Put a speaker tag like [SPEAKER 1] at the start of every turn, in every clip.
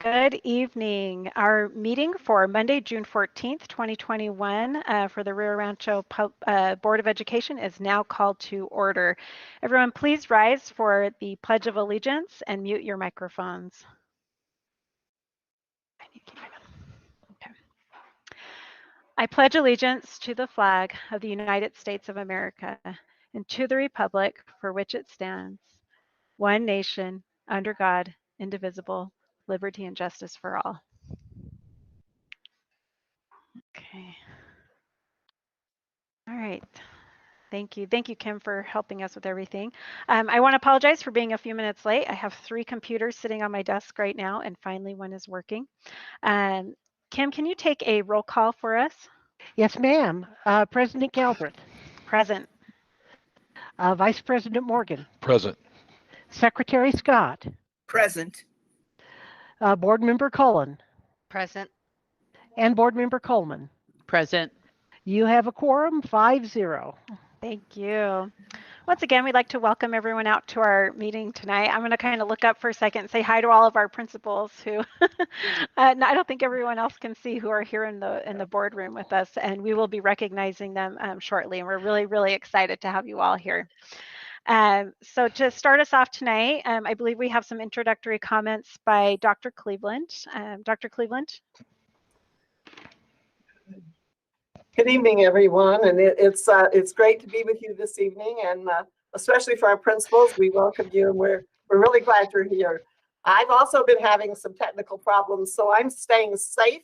[SPEAKER 1] Good evening. Our meeting for Monday, June 14th, 2021 for the Rio Rancho Board of Education is now called to order. Everyone, please rise for the Pledge of Allegiance and mute your microphones. Okay. I pledge allegiance to the flag of the United States of America and to the republic for which it stands, one nation, under God, indivisible, liberty and justice for all. Okay. All right. Thank you. Thank you, Kim, for helping us with everything. I want to apologize for being a few minutes late. I have 3 computers sitting on my desk right now, and finally one is working. Kim, can you take a roll call for us?
[SPEAKER 2] Yes, ma'am. President Galbraith.
[SPEAKER 1] Present.
[SPEAKER 2] Vice President Morgan.
[SPEAKER 3] Present.
[SPEAKER 2] Secretary Scott.
[SPEAKER 4] Present.
[SPEAKER 2] Board Member Cullen.
[SPEAKER 5] Present.
[SPEAKER 2] And Board Member Coleman.
[SPEAKER 5] Present.
[SPEAKER 2] You have a quorum, 5-0.
[SPEAKER 1] Thank you. Once again, we'd like to welcome everyone out to our meeting tonight. I'm going to kind of look up for a second and say hi to all of our principals who I don't think everyone else can see who are here in the boardroom with us, and we will be recognizing them shortly. And we're really, really excited to have you all here. So to start us off tonight, I believe we have some introductory comments by Dr. Cleveland. Dr. Cleveland.
[SPEAKER 6] Good evening, everyone, and it's great to be with you this evening, and especially for our principals, we welcome you, and we're really glad you're here. I've also been having some technical problems, so I'm staying safe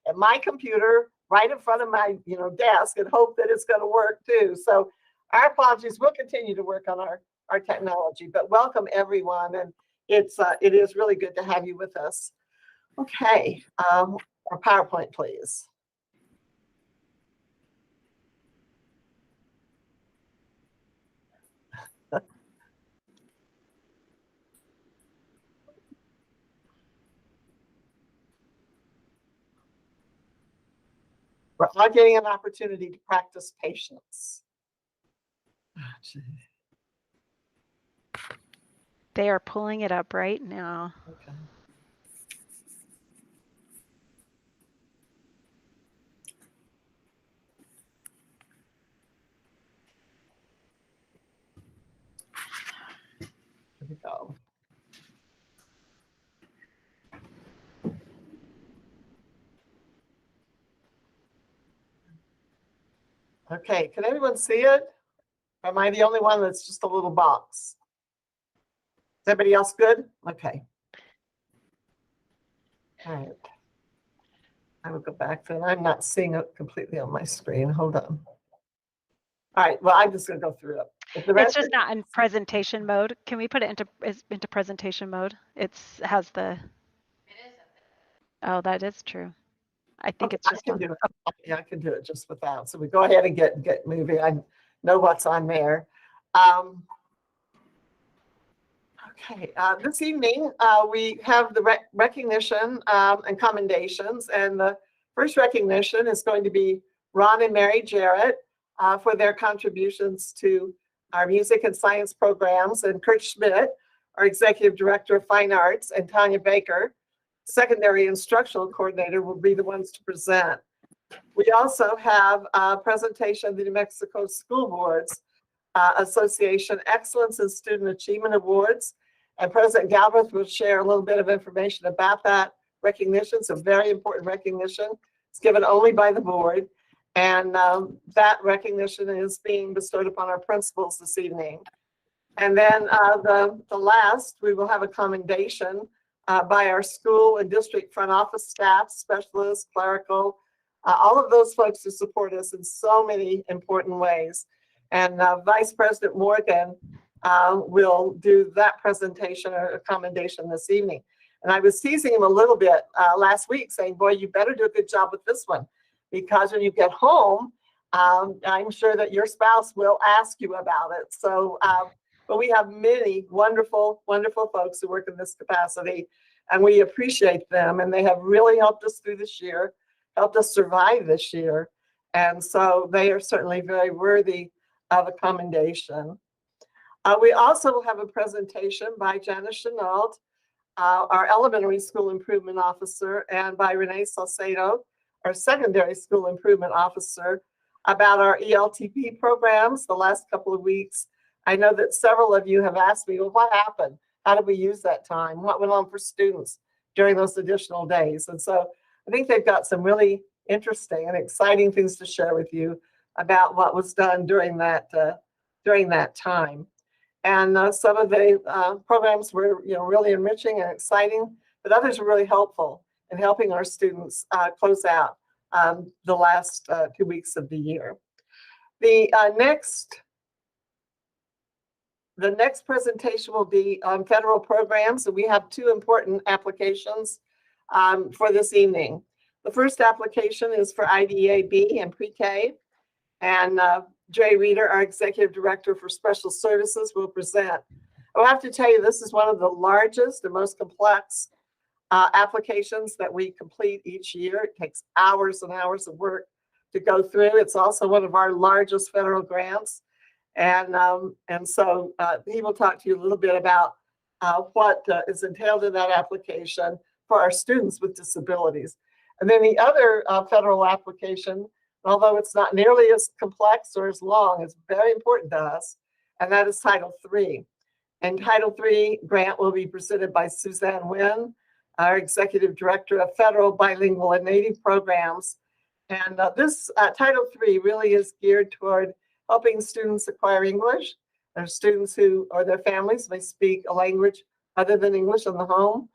[SPEAKER 6] at my computer right in front of my desk and hope that it's going to work too. So our apologies. We'll continue to work on our technology, but welcome everyone, and it is really good to have you with us. Okay, our PowerPoint, please. We're all getting an opportunity to practice patience.
[SPEAKER 1] They are pulling it up right now.
[SPEAKER 6] Okay. Here we go. Okay, can everyone see it? Or am I the only one that's just a little box? Is everybody else good? Okay. All right. I will go back to it. I'm not seeing it completely on my screen. Hold on. All right, well, I'm just going to go through it.
[SPEAKER 1] It's just not in presentation mode. Can we put it into presentation mode? It has the. Oh, that is true. I think
[SPEAKER 6] Okay,
[SPEAKER 1] it's just.
[SPEAKER 6] I can do it. Yeah, I can do it just without. So we go ahead and get moving. I know what's on there. Okay, this evening we have the recognition and commendations, and the first recognition is going to be Ron and Mary Jarrett for their contributions to our music and science programs, and Kurt Schmidt, our Executive Director of Fine Arts, and Tanya Baker, Secondary Instructional Coordinator, will be the ones to present. We also have a presentation of the New Mexico School Boards Association Excellence in Student Achievement Awards, and President Galbraith will share a little bit of information about that recognition. It's a very important recognition. It's given only by the board, and that recognition is being bestowed upon our principals this evening. And then the last, we will have a commendation by our school and district front office staff, specialists, clerical, all of those folks who support us in so many important ways. And Vice President Morgan will do that presentation or commendation this evening. And I was teasing him a little bit last week, saying, boy, you better do a good job with this one, because when you get home, I'm sure that your spouse will ask you about it. So, but we have many wonderful, wonderful folks who work in this capacity, and we appreciate them. And they have really helped us through this year, helped us survive this year. And so they are certainly very worthy of a commendation. We also will have a presentation by Janice Chenault our elementary school improvement officer, and by Renee Salcedo, our secondary school improvement officer, about our ELTP programs the last couple of weeks. I know that several of you have asked me, well, what happened? How did we use that time? What went on for students during those additional days? And so I think they've got some really interesting and exciting things to share with you about what was done during that time. And some of the programs were, really enriching and exciting, but others were really helpful in helping our students close out the last 2 weeks of the year. The next presentation will be on federal programs, and we have 2 important applications for this evening. The first application is for IDEA-B and pre-K, and Jay Reeder, our Executive Director for Special Services, will present. I will have to tell you, this is one of the largest and most complex applications that we complete each year. It takes hours and hours of work to go through. It's also one of our largest federal grants. And so he will talk to you a little bit about what is entailed in that application for our students with disabilities. And then the other federal application, although it's not nearly as complex or as long, is very important to us, and that is Title III. And Title III grant will be presented by Suzanne Nguyen, our Executive Director of Federal Bilingual and Native Programs. And this Title III really is geared toward helping students acquire English. There's students who, or their families, may speak a language other than English in the home.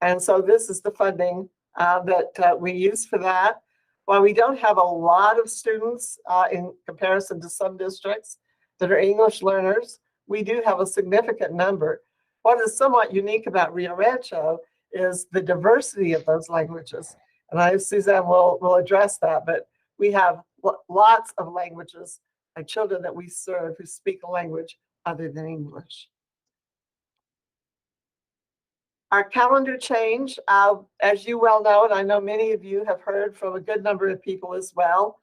[SPEAKER 6] And so this is the funding that we use for that. While we don't have a lot of students in comparison to some districts that are English learners, we do have a significant number. What is somewhat unique about Rio Rancho is the diversity of those languages. And I, Suzanne will address that, but we have lots of languages and children that we serve who speak a language other than English. Our calendar change, as you well know, and I know many of you have heard from a good number of people as well,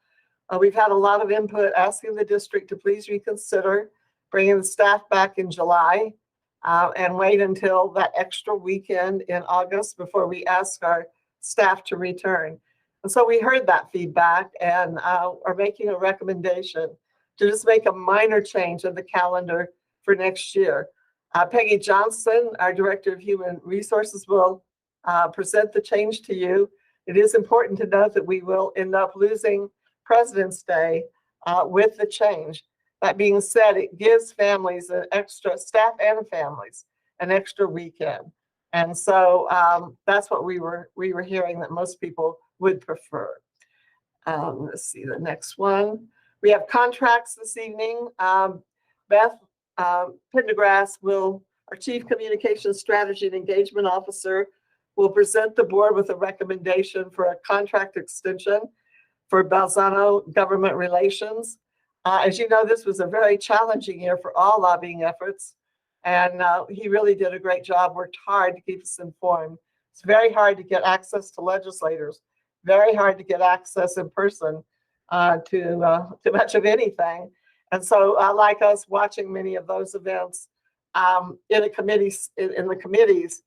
[SPEAKER 6] we've had a lot of input asking the district to please reconsider bringing the staff back in July and wait until that extra weekend in August before we ask our staff to return. And so we heard that feedback and are making a recommendation to just make a minor change in the calendar for next year. Peggy Johnson, our Director of Human Resources, will present the change to you. It is important to note that we will end up losing President's Day with the change. That being said, it gives families an extra, staff and families, an extra weekend. And so that's what we were hearing that most people would prefer. Let's see the next one. We have contracts this evening. Beth Pendergrass our Chief Communications Strategy and Engagement Officer, will present the board with a recommendation for a contract extension for Balzano Government Relations. As you know, this was a very challenging year for all lobbying efforts, and he really did a great job, worked hard to keep us informed. It's very hard to get access to legislators, very hard to get access in person to much of anything. And so like us, watching many of those events in the committees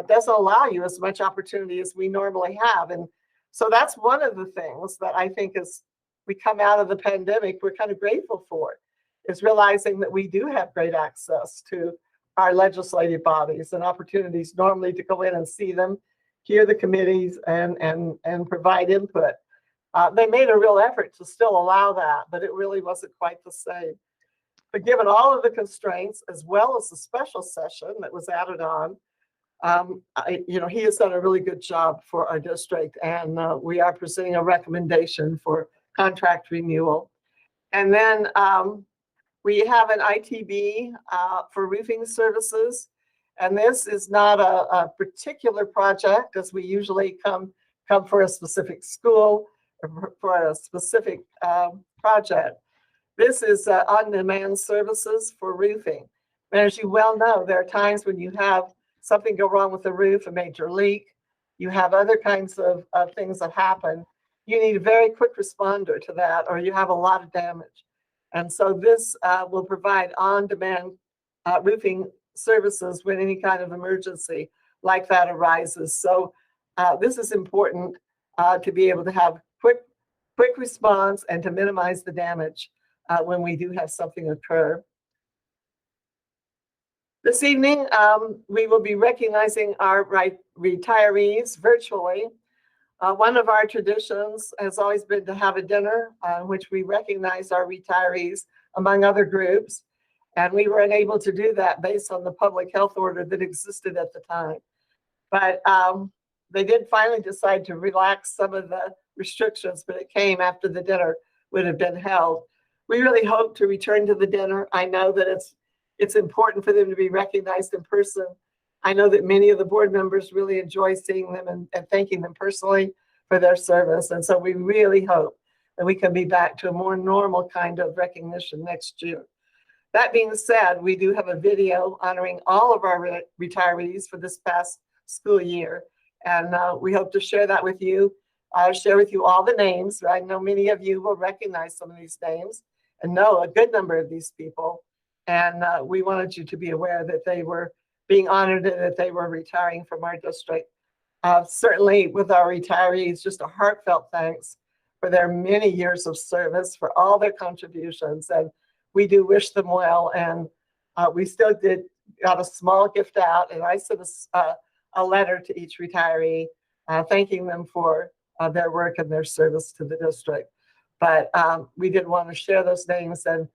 [SPEAKER 6] doesn't allow you as much opportunity as we normally have. And so that's one of the things that I think as we come out of the pandemic, we're kind of grateful for, is realizing that we do have great access to our legislative bodies and opportunities normally to go in and see them, hear the committees, and provide input. They made a real effort to still allow that, but it really wasn't quite the same. But given all of the constraints, as well as the special session that was added on, he has done a really good job for our district, and we are presenting a recommendation for contract renewal. And then we have an ITB for roofing services, and this is not a particular project, as we usually come for a specific school or for a specific project. This is on-demand services for roofing. And as you well know, there are times when you have something go wrong with the roof, a major leak, you have other kinds of things that happen. You need a very quick responder to that, or you have a lot of damage. And so this will provide on-demand roofing services when any kind of emergency like that arises. So this is important to be able to have quick response and to minimize the damage when we do have something occur. This evening, we will be recognizing our retirees virtually. One of our traditions has always been to have a dinner in which we recognize our retirees among other groups. And we were unable to do that based on the public health order that existed at the time. But they did finally decide to relax some of the restrictions, but it came after the dinner would have been held. We really hope to return to the dinner. I know that it's important for them to be recognized in person. I know that many of the board members really enjoy seeing them and thanking them personally for their service. And so we really hope that we can be back to a more normal kind of recognition next year. That being said, we do have a video honoring all of our retirees for this past school year. And we hope to share that with you. I'll share with you all the names. I know many of you will recognize some of these names and know a good number of these people. And we wanted you to be aware that they were being honored and that they were retiring from our district. Certainly with our retirees, just a heartfelt thanks for their many years of service, for all their contributions. And we do wish them well. And we still got a small gift out, and I sent a letter to each retiree thanking them for their work and their service to the district. But we did want to share those names, and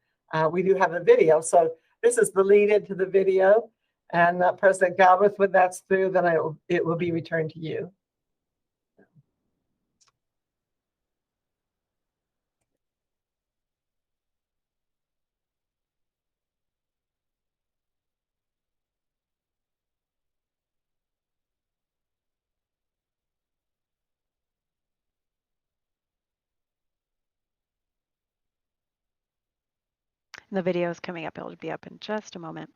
[SPEAKER 6] we do have a video. So this is the lead into the video. And President Galbraith, when that's through, then it will be returned to you.
[SPEAKER 1] The video is coming up. It'll be up in just a moment.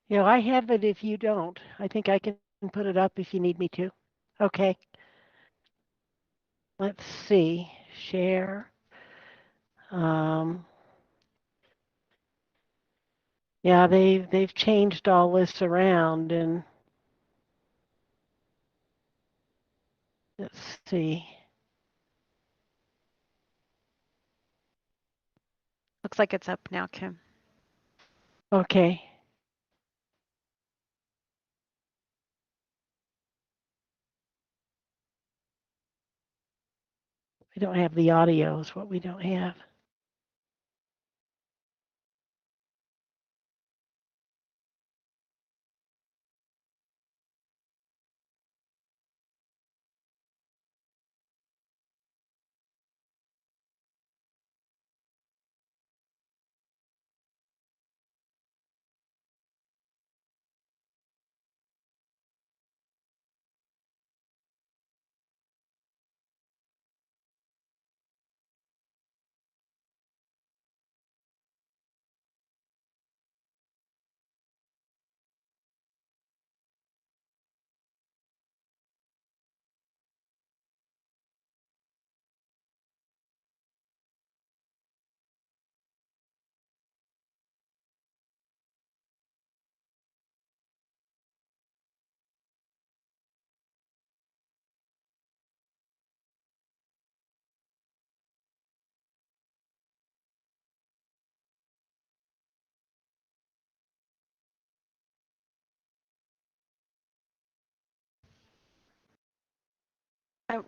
[SPEAKER 2] I have it if you don't. I think I can put it up if you need me to. Okay. Let's see. Share. Yeah, they've changed all this around, and let's see.
[SPEAKER 1] Looks like it's up now, Kim.
[SPEAKER 2] Okay. We don't have the audio is what we don't have.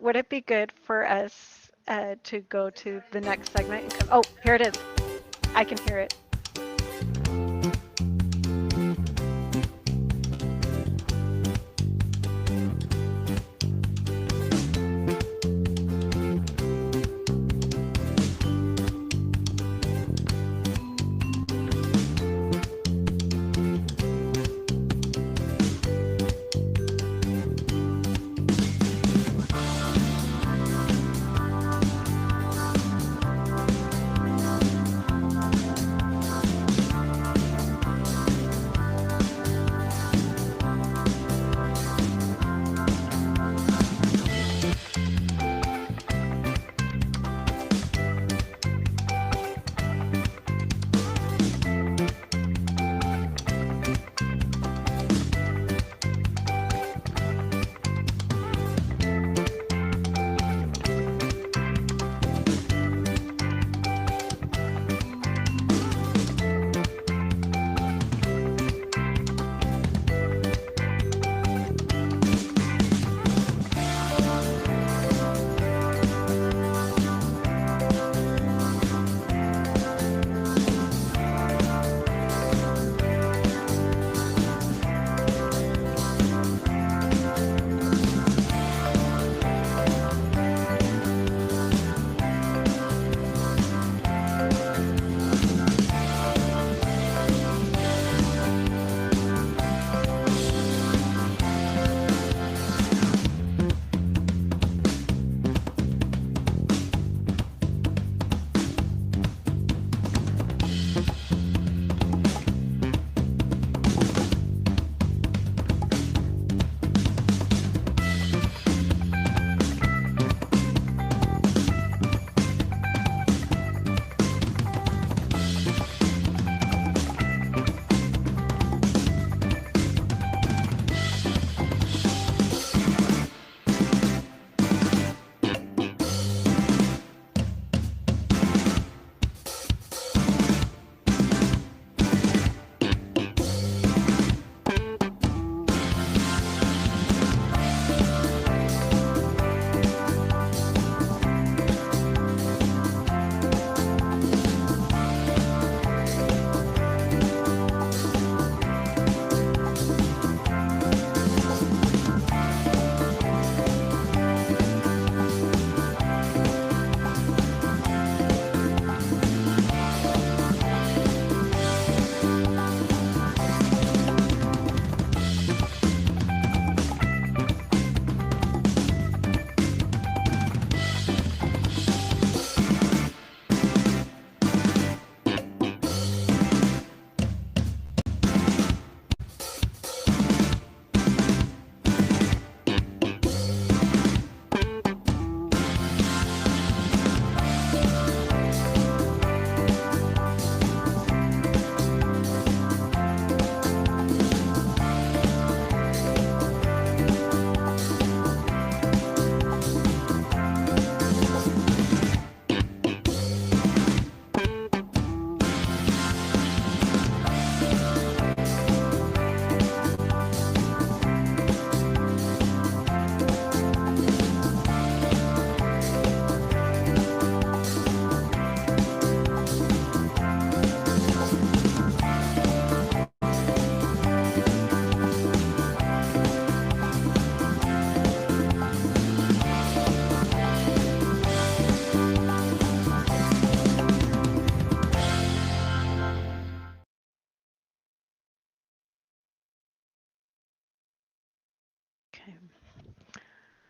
[SPEAKER 1] Would it be good for us to go to the next segment? Oh, here it is. I can hear it.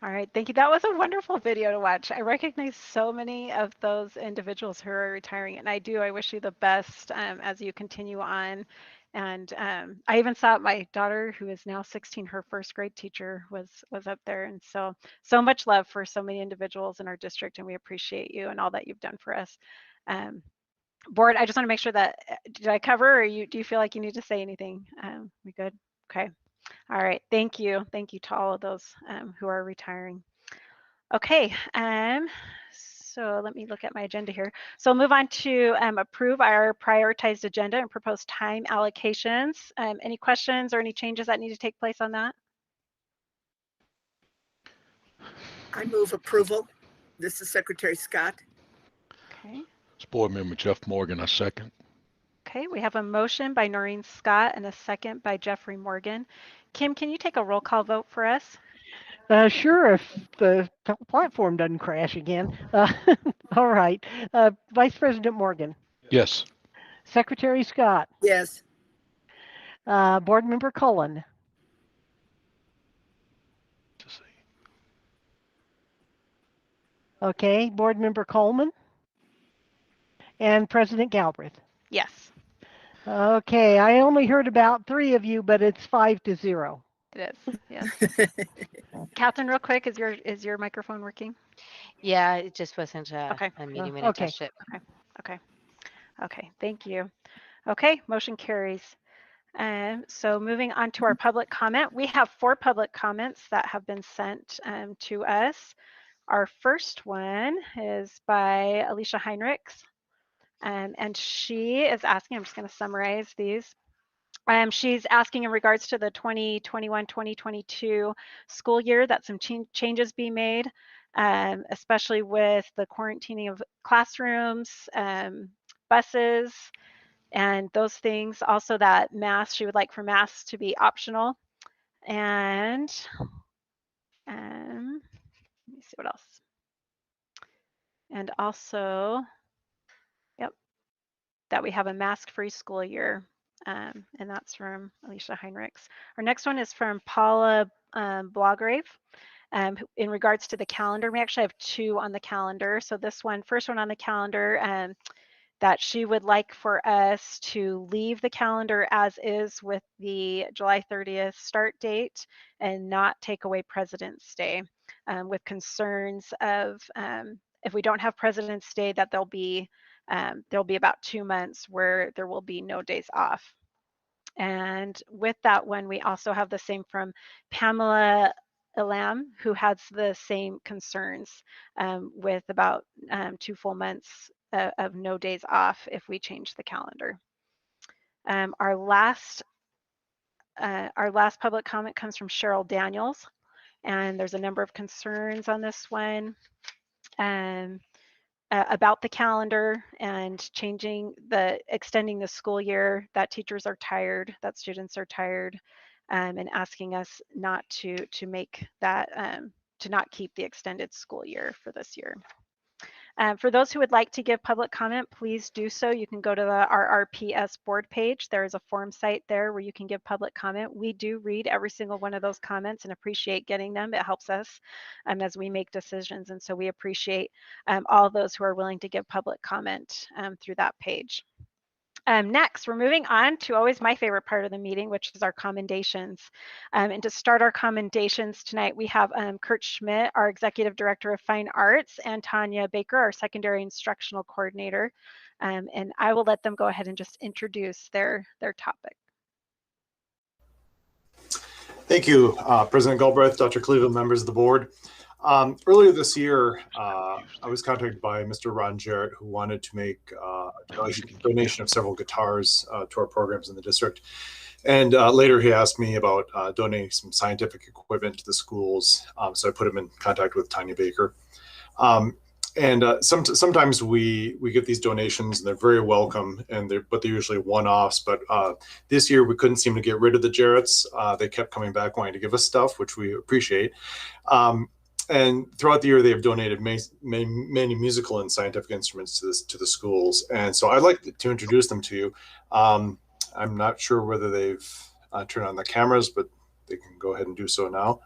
[SPEAKER 1] All right, thank you. That was a wonderful video to watch. I recognize so many of those individuals who are retiring, and I do. I wish you the best as you continue on. And I even saw my daughter, who is now 16, her first grade teacher was up there, and so much love for so many individuals in our district, and we appreciate you and all that you've done for us. Board, I just want to make sure that did I cover, or do you feel like you need to say anything? We good? Okay. All right, thank you. Thank you to all of those who are retiring. Okay, so let me look at my agenda here. So move on to approve our prioritized agenda and proposed time allocations. Any questions or any changes that need to take place on that?
[SPEAKER 3] I move approval. This is Secretary Scott.
[SPEAKER 1] Okay.
[SPEAKER 4] It's Board Member Jeff Morgan, I second.
[SPEAKER 1] Okay, we have a motion by Noreen Scott and a second by Jeffrey Morgan. Kim, can you take a roll call vote for us?
[SPEAKER 2] Sure, if the platform doesn't crash again. All right. Vice President Morgan,
[SPEAKER 4] Yes.
[SPEAKER 2] Secretary Scott,
[SPEAKER 3] Yes.
[SPEAKER 2] Board Member Cullen, okay, Board Member Coleman, and President Galbraith.
[SPEAKER 1] Yes,
[SPEAKER 2] Okay, I only heard about 3 of you, but it's 5-0.
[SPEAKER 1] it is. Yes. Catherine, real quick, is your microphone working?
[SPEAKER 5] Yeah, it just wasn't
[SPEAKER 1] Okay.
[SPEAKER 5] unmuting when I
[SPEAKER 2] Okay.
[SPEAKER 5] touched it.
[SPEAKER 1] Okay, thank you. Okay, motion carries. So moving on to our public comment, we have 4 public comments that have been sent to us. Our first one is by Alicia Heinrichs, and she is asking, I'm just going to summarize these. She's asking in regards to the 2021-2022 school year that some changes be made, especially with the quarantining of classrooms, buses, and those things. Also that masks, she would like for masks to be optional. And let me see what else. And also, yep, that we have a mask-free school year. And that's from Alicia Heinrichs. Our next one is from Paula Blograve. In regards to the calendar, we actually have 2 on the calendar. So this one, first one on the calendar, that she would like for us to leave the calendar as is with the July 30th start date and not take away President's Day, with concerns of if we don't have President's Day, that there'll be about 2 months where there will be no days off. And with that one, we also have the same from Pamela Elam, who has the same concerns with about 2 full months of no days off if we change the calendar. Our last public comment comes from Cheryl Daniels, and there's a number of concerns on this one about the calendar and extending the school year, that teachers are tired, that students are tired, and asking us not to make that, to not keep the extended school year for this year. For those who would like to give public comment, please do so. You can go to the RRPS board page. There is a form site there where you can give public comment. We do read every single one of those comments and appreciate getting them. It helps us as we make decisions. And so we appreciate all those who are willing to give public comment through that page. Next, we're moving on to always my favorite part of the meeting, which is our commendations. And to start our commendations tonight, we have Kurt Schmidt, our Executive Director of Fine Arts, and Tanya Baker, our Secondary Instructional Coordinator. And I will let them go ahead and just introduce their topic.
[SPEAKER 7] Thank you, President Galbraith, Dr. Cleveland, members of the board. Earlier this year, I was contacted by Mr. Ron Jarrett, who wanted to make a donation of several guitars to our programs in the district. And later he asked me about donating some scientific equipment to the schools. So I put him in contact with Tanya Baker. Sometimes we get these donations and they're very welcome, but they're usually one-offs. But this year we couldn't seem to get rid of the Jarretts. They kept coming back wanting to give us stuff, which we appreciate. And throughout the year, they have donated many musical and scientific instruments to the schools. And so I'd like to introduce them to you. I'm not sure whether they've turned on the cameras, but they can go ahead and do so now.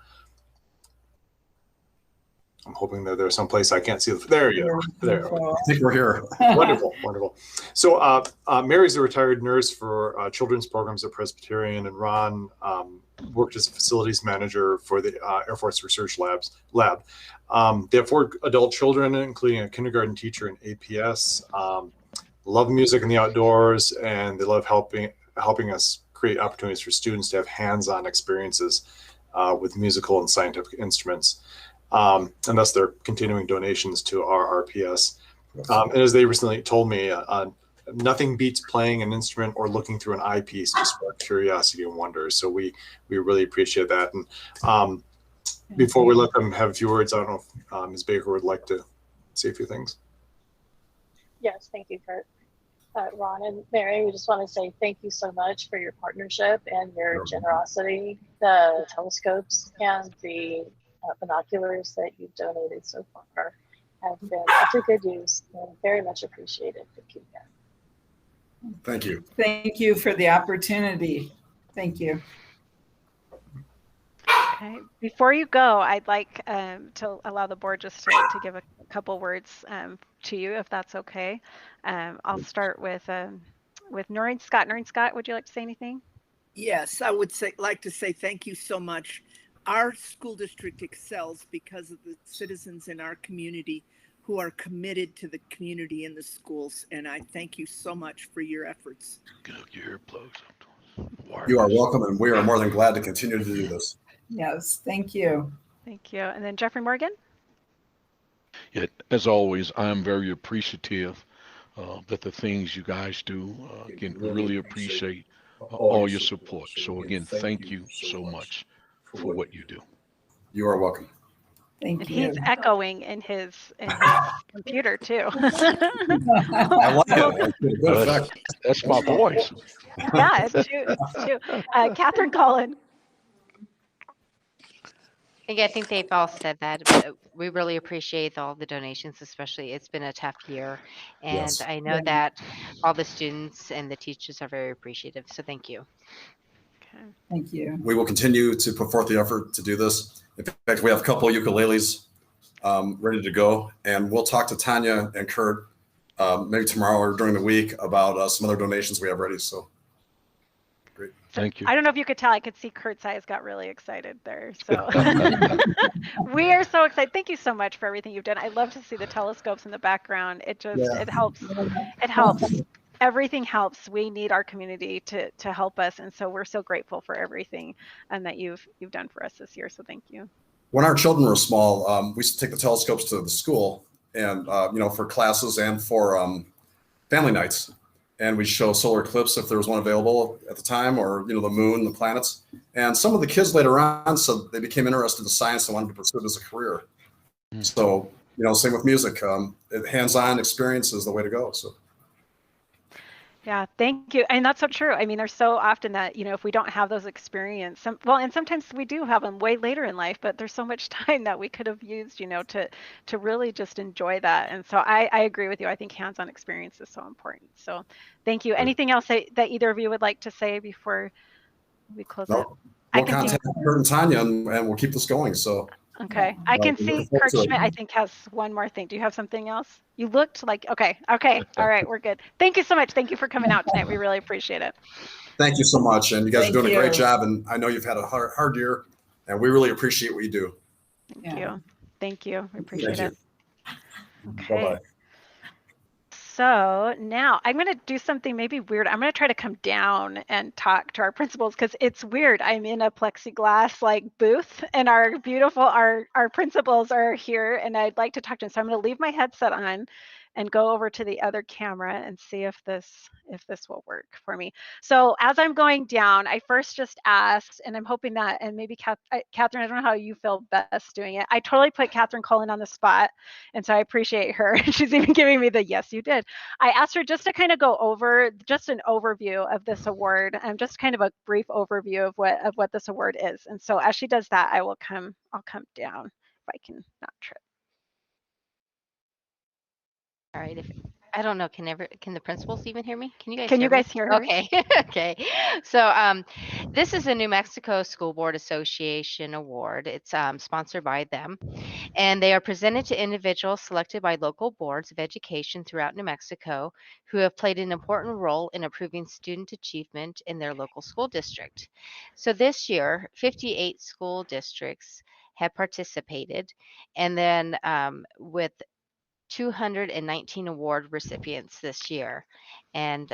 [SPEAKER 7] I'm hoping that there's someplace I can't see. There you go. There.
[SPEAKER 8] I think we're here.
[SPEAKER 7] Wonderful, wonderful. So Mary's a retired nurse for children's programs at Presbyterian, and Ron worked as a facilities manager for the Air Force Research Lab. They have 4 adult children, including a kindergarten teacher and APS. Love music and the outdoors, and they love helping us create opportunities for students to have hands-on experiences with musical and scientific instruments. And thus they're continuing donations to RRPS. And as they recently told me, nothing beats playing an instrument or looking through an eyepiece to spark curiosity and wonder. So we really appreciate that. And before we let them have a few words, I don't know if Ms. Baker would like to say a few things.
[SPEAKER 9] Yes, thank you, Kurt. Ron and Mary, we just want to say thank you so much for your partnership and your generosity. The telescopes and the binoculars that you've donated so far have been to good use and very much appreciated. Thank you again.
[SPEAKER 8] Thank you.
[SPEAKER 10] Thank you for the opportunity. Thank you.
[SPEAKER 1] Okay. Before you go, I'd like to allow the board just to give a couple words to you, if that's okay. I'll start with Noreen Scott. Noreen Scott, would you like to say anything?
[SPEAKER 3] Yes, I would like to say thank you so much. Our school district excels because of the citizens in our community who are committed to the community and the schools. And I thank you so much for your efforts.
[SPEAKER 4] Get your earplugs.
[SPEAKER 8] You are welcome, and we are more than glad to continue to do this.
[SPEAKER 10] Yes, thank you.
[SPEAKER 1] Thank you. And then Jeffrey Morgan.
[SPEAKER 4] Yeah, as always, I'm very appreciative that the things you guys do. Again, really appreciate all your support. So again, thank you so much for what you do.
[SPEAKER 8] You are welcome.
[SPEAKER 10] Thank
[SPEAKER 1] And
[SPEAKER 10] you.
[SPEAKER 1] he's echoing in his computer too.
[SPEAKER 8] I like it. Good effect.
[SPEAKER 4] That's my voice.
[SPEAKER 1] Yeah, it's true. It's true. Catherine Cullen.
[SPEAKER 5] Yeah, I think they've all said that, but we really appreciate all the donations, especially it's been a tough year. And
[SPEAKER 8] Yes.
[SPEAKER 5] I know that all the students and the teachers are very appreciative. So thank you.
[SPEAKER 1] Okay.
[SPEAKER 10] Thank you.
[SPEAKER 8] We will continue to put forth the effort to do this. In fact, we have a couple of ukuleles ready to go, and we'll talk to Tanya and Kurt maybe tomorrow or during the week about some other donations we have ready. So great.
[SPEAKER 4] Thank you.
[SPEAKER 1] I don't know if you could tell, I could see Kurt's eyes got really excited there. So we are so excited. Thank you so much for everything you've done. I love to see the telescopes in the background. It just, it helps. It helps. Everything helps. We need our community to help us. And so we're so grateful for everything that you've done for us this year. So thank you.
[SPEAKER 8] When our children were small, we used to take the telescopes to the school and, for classes and for family nights. And we show solar eclipse if there was one available at the time, or, the moon, the planets. And some of the kids later on, so they became interested in science and wanted to pursue it as a career. So, same with music. Hands-on experience is the way to go. So.
[SPEAKER 1] Yeah, thank you. And that's so true. I mean, there's so often that, if we don't have those experiences, and sometimes we do have them way later in life, but there's so much time that we could have used, to really just enjoy that. And so I agree with you. I think hands-on experience is so important. So thank you. Anything else that either of you would like to say before we close out?
[SPEAKER 8] We'll contact Kurt and Tanya, and we'll keep this going. So.
[SPEAKER 1] Okay. I can see Kurt Schmidt, I think, has one more thing. Do you have something else? You looked like, okay. All right. We're good. Thank you so much. Thank you for coming out tonight. We really appreciate it.
[SPEAKER 8] Thank you so much. And you guys are doing a great job. And I know you've had a hard year, and we really appreciate what you do.
[SPEAKER 1] Thank you. Thank you. We appreciate it. Okay.
[SPEAKER 8] Bye-bye.
[SPEAKER 1] So now I'm going to do something maybe weird. I'm going to try to come down and talk to our principals because it's weird. I'm in a plexiglass booth and our principals are here and I'd like to talk to them. So I'm going to leave my headset on and go over to the other camera and see if this will work for me. So as I'm going down, I first just asked, and I'm hoping that, and maybe Catherine, I don't know how you feel best doing it. I totally put Catherine Cullen on the spot, and so I appreciate her. She's even giving me the yes, you did. I asked her just to kind of go over just an overview of this award, and just kind of a brief overview of what this award is. And so as she does that, I'll come down if I can not trip.
[SPEAKER 5] All right. I don't know. Can the principals even hear me? Can you guys
[SPEAKER 1] Can
[SPEAKER 5] hear
[SPEAKER 1] you
[SPEAKER 5] me?
[SPEAKER 1] guys hear me?
[SPEAKER 5] Okay. Okay. So this is a New Mexico School Board Association award. It's sponsored by them, and they are presented to individuals selected by local boards of education throughout New Mexico who have played an important role in improving student achievement in their local school district. So this year, 58 school districts have participated, and then with 219 award recipients this year. And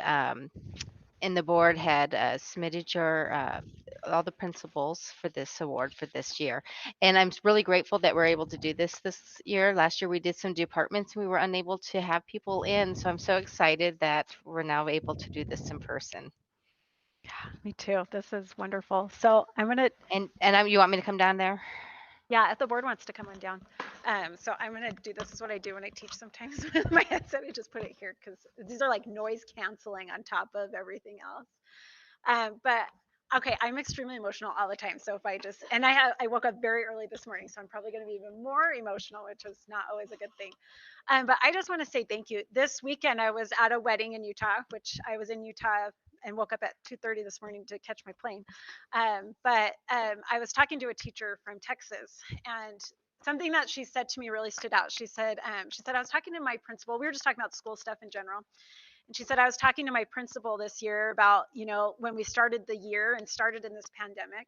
[SPEAKER 5] and the board had submitted your all the principals for this award for this year. And I'm really grateful that we're able to do this year. Last year we did some departments and we were unable to have people in. So I'm so excited that we're now able to do this in person.
[SPEAKER 1] Me too. This is wonderful. So I'm gonna,
[SPEAKER 5] You want me to come down there?
[SPEAKER 1] yeah, if the board wants to come on down. So I'm gonna do, this is what I do when I teach sometimes with my headset. I just put it here because these are like noise canceling on top of everything else. But okay, I'm extremely emotional all the time. So if I just, and I woke up very early this morning, so I'm probably going to be even more emotional, which is not always a good thing. But I just want to say thank you. This weekend I was at a wedding in Utah, which I was in Utah and woke up at 2:30 this morning to catch my plane. But I was talking to a teacher from Texas, and something that she said to me really stood out. She said I was talking to my principal. We were just talking about school stuff in general, and she said, I was talking to my principal this year about, when we started the year and started in this pandemic.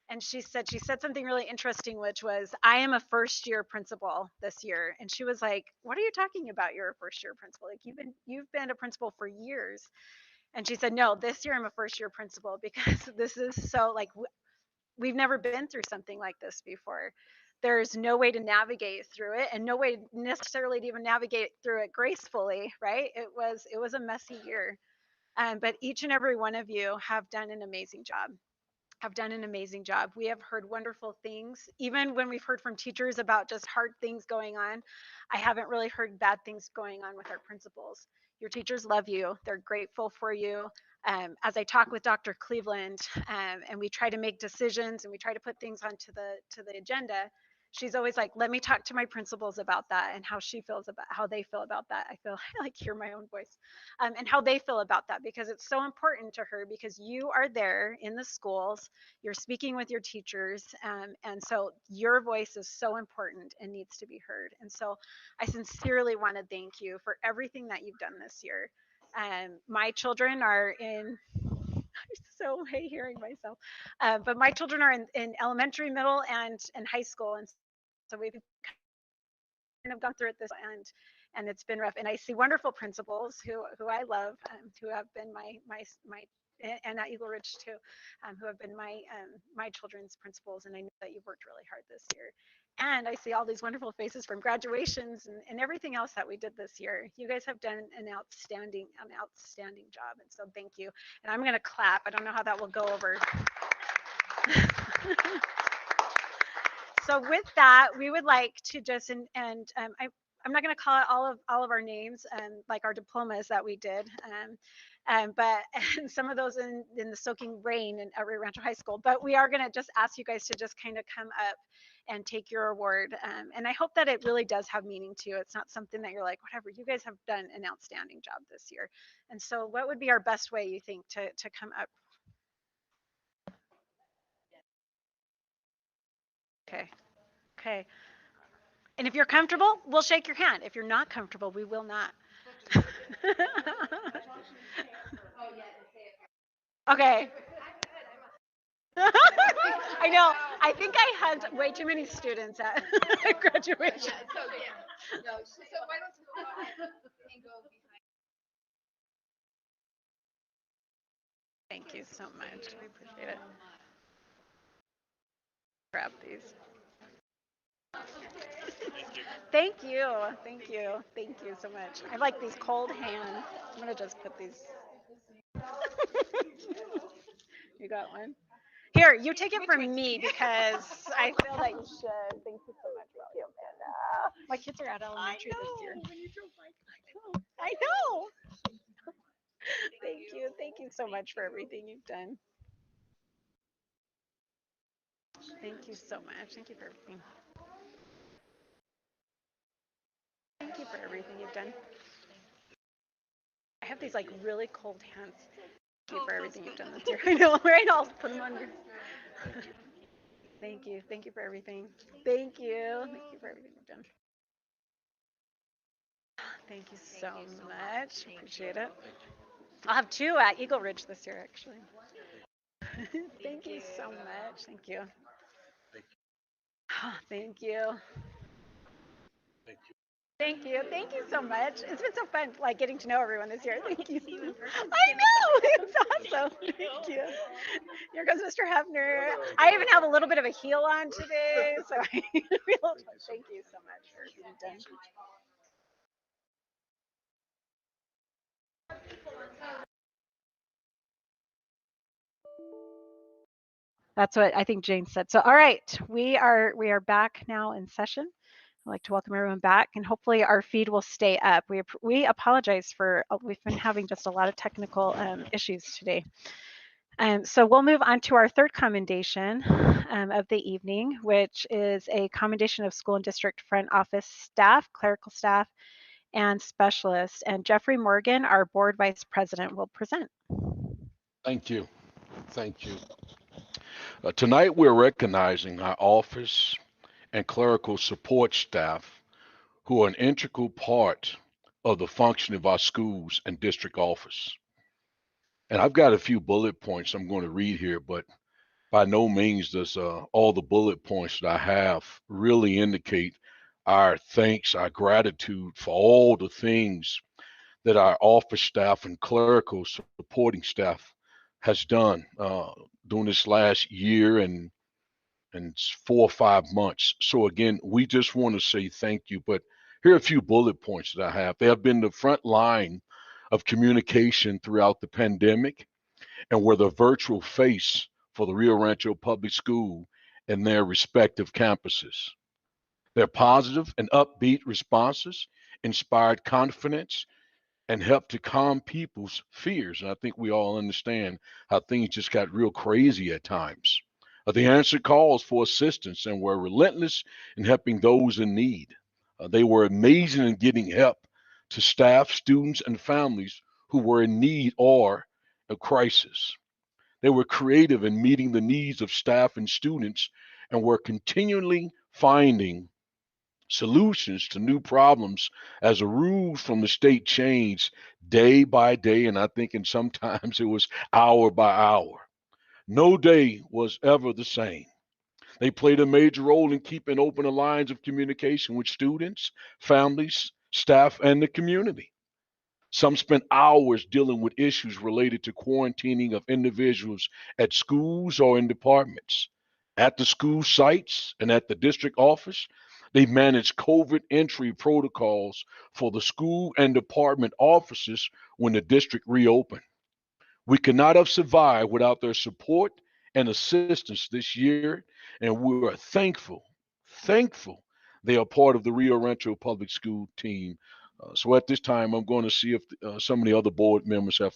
[SPEAKER 1] And she said something really interesting, which was, I am a first year principal this year. And she was like, what are you talking about? You're a first year principal. Like you've been a principal for years. And she said, no, this year I'm a first year principal because this is so like, we've never been through something like this before. There's no way to navigate through it and no way necessarily to even navigate through it gracefully, right? It was a messy year. But each and every one of you have done an amazing job. Have done an amazing job. We have heard wonderful things. Even when we've heard from teachers about just hard things going on, I haven't really heard bad things going on with our principals. Your teachers love you. They're grateful for you. As I talk with Dr. Cleveland, and we try to make decisions and we try to put things onto the agenda, she's always like, let me talk to my principals about that and how they feel about that. I feel I like hear my own voice, and how they feel about that, because it's so important to her, because you are there in the schools, you're speaking with your teachers, and so your voice is so important and needs to be heard. And so I sincerely want to thank you for everything that you've done this year. My children are in, I'm so hate hearing myself, but my children are in elementary, middle, and high school. And so we've kind of gone through it this, and it's been rough. And I see wonderful principals who I love, who have been my and at Eagle Ridge too, who have been my children's principals. And I know that you've worked really hard this year. And I see all these wonderful faces from graduations and everything else that we did this year. You guys have done an outstanding job. And so thank you. And I'm going to clap. I don't know how that will go over. So with that, we would like to just, I'm not going to call out all of our names, like our diplomas that we did, but and some of those in the soaking rain at Rancho High School. But we are going to just ask you guys to just kind of come up and take your award. And I hope that it really does have meaning to you. It's not something that you're like, whatever. You guys have done an outstanding job this year. And so, what would be our best way, you think, to come up? Okay. Okay. And if you're comfortable, we'll shake your hand. If you're not comfortable, we will not. Okay. I know. I think I hugged way too many students at graduation. Thank you so much. We appreciate it. Grab these. Thank you. Thank you. Thank you so much. I like these cold hands. I'm going to just put these. You got one? Here, you take it from me because I feel that you should. Thank you so much, William. And, my kids are at elementary this year. I know. Thank you. Thank you so much for everything you've done. Thank you so much. Thank you for everything. Thank you for everything you've done. have these like really cold hands. Thank you for everything you've done this year. I know, right? I'll put them on your. Thank you. Thank you for everything. Thank you. Thank you for everything you've done. Thank you so much. Appreciate it. I'll have two at Eagle Ridge this year, actually. Thank you so much. Thank you. Thank you. Thank you. Thank you so much. It's been so fun, like getting to know everyone this year. Thank you. I know. It's awesome. Thank you. Here goes Mr. Hefner. I even have a little bit of a heel on today, so I feel. Thank you so much for being done. That's what I think Jane said. So, all right, we are back now in session. I'd like to welcome everyone back, and hopefully our feed will stay up. We apologize for we've been having just a lot of technical issues today. So we'll move on to our third commendation of the evening, which is a commendation of school and district front office staff, clerical staff, and specialists. And Jeffrey Morgan, our board vice president, will present.
[SPEAKER 4] Thank you. Thank you. Tonight, we're recognizing our office and clerical support staff who are an integral part of the function of our schools and district office. And I've got a few bullet points I'm going to read here, but by no means does all the bullet points that I have really indicate our thanks, our gratitude for all the things that our office staff and clerical supporting staff has done during this last year and 4 or 5 months. So again, we just want to say thank you. But here are a few bullet points that I have. They have been the front line of communication throughout the pandemic and were the virtual face for the Rio Rancho Public School and their respective campuses. Their positive and upbeat responses inspired confidence and helped to calm people's fears. And I think we all understand how things just got real crazy at times. They answered calls for assistance and were relentless in helping those in need. They were amazing in getting help to staff, students, and families who were in need or a crisis. They were creative in meeting the needs of staff and students and were continually finding solutions to new problems as the rules from the state changed day by day. And I think and sometimes it was hour by hour. No day was ever the same. They played a major role in keeping open the lines of communication with students, families, staff, and the community. Some spent hours dealing with issues related to quarantining of individuals at schools or in departments. At the school sites and at the district office, they managed COVID entry protocols for the school and department offices when the district reopened. We could not have survived without their support and assistance this year, and we are thankful they are part of the Rio Rancho Public School team. So at this time, I'm going to see if some of the other board members have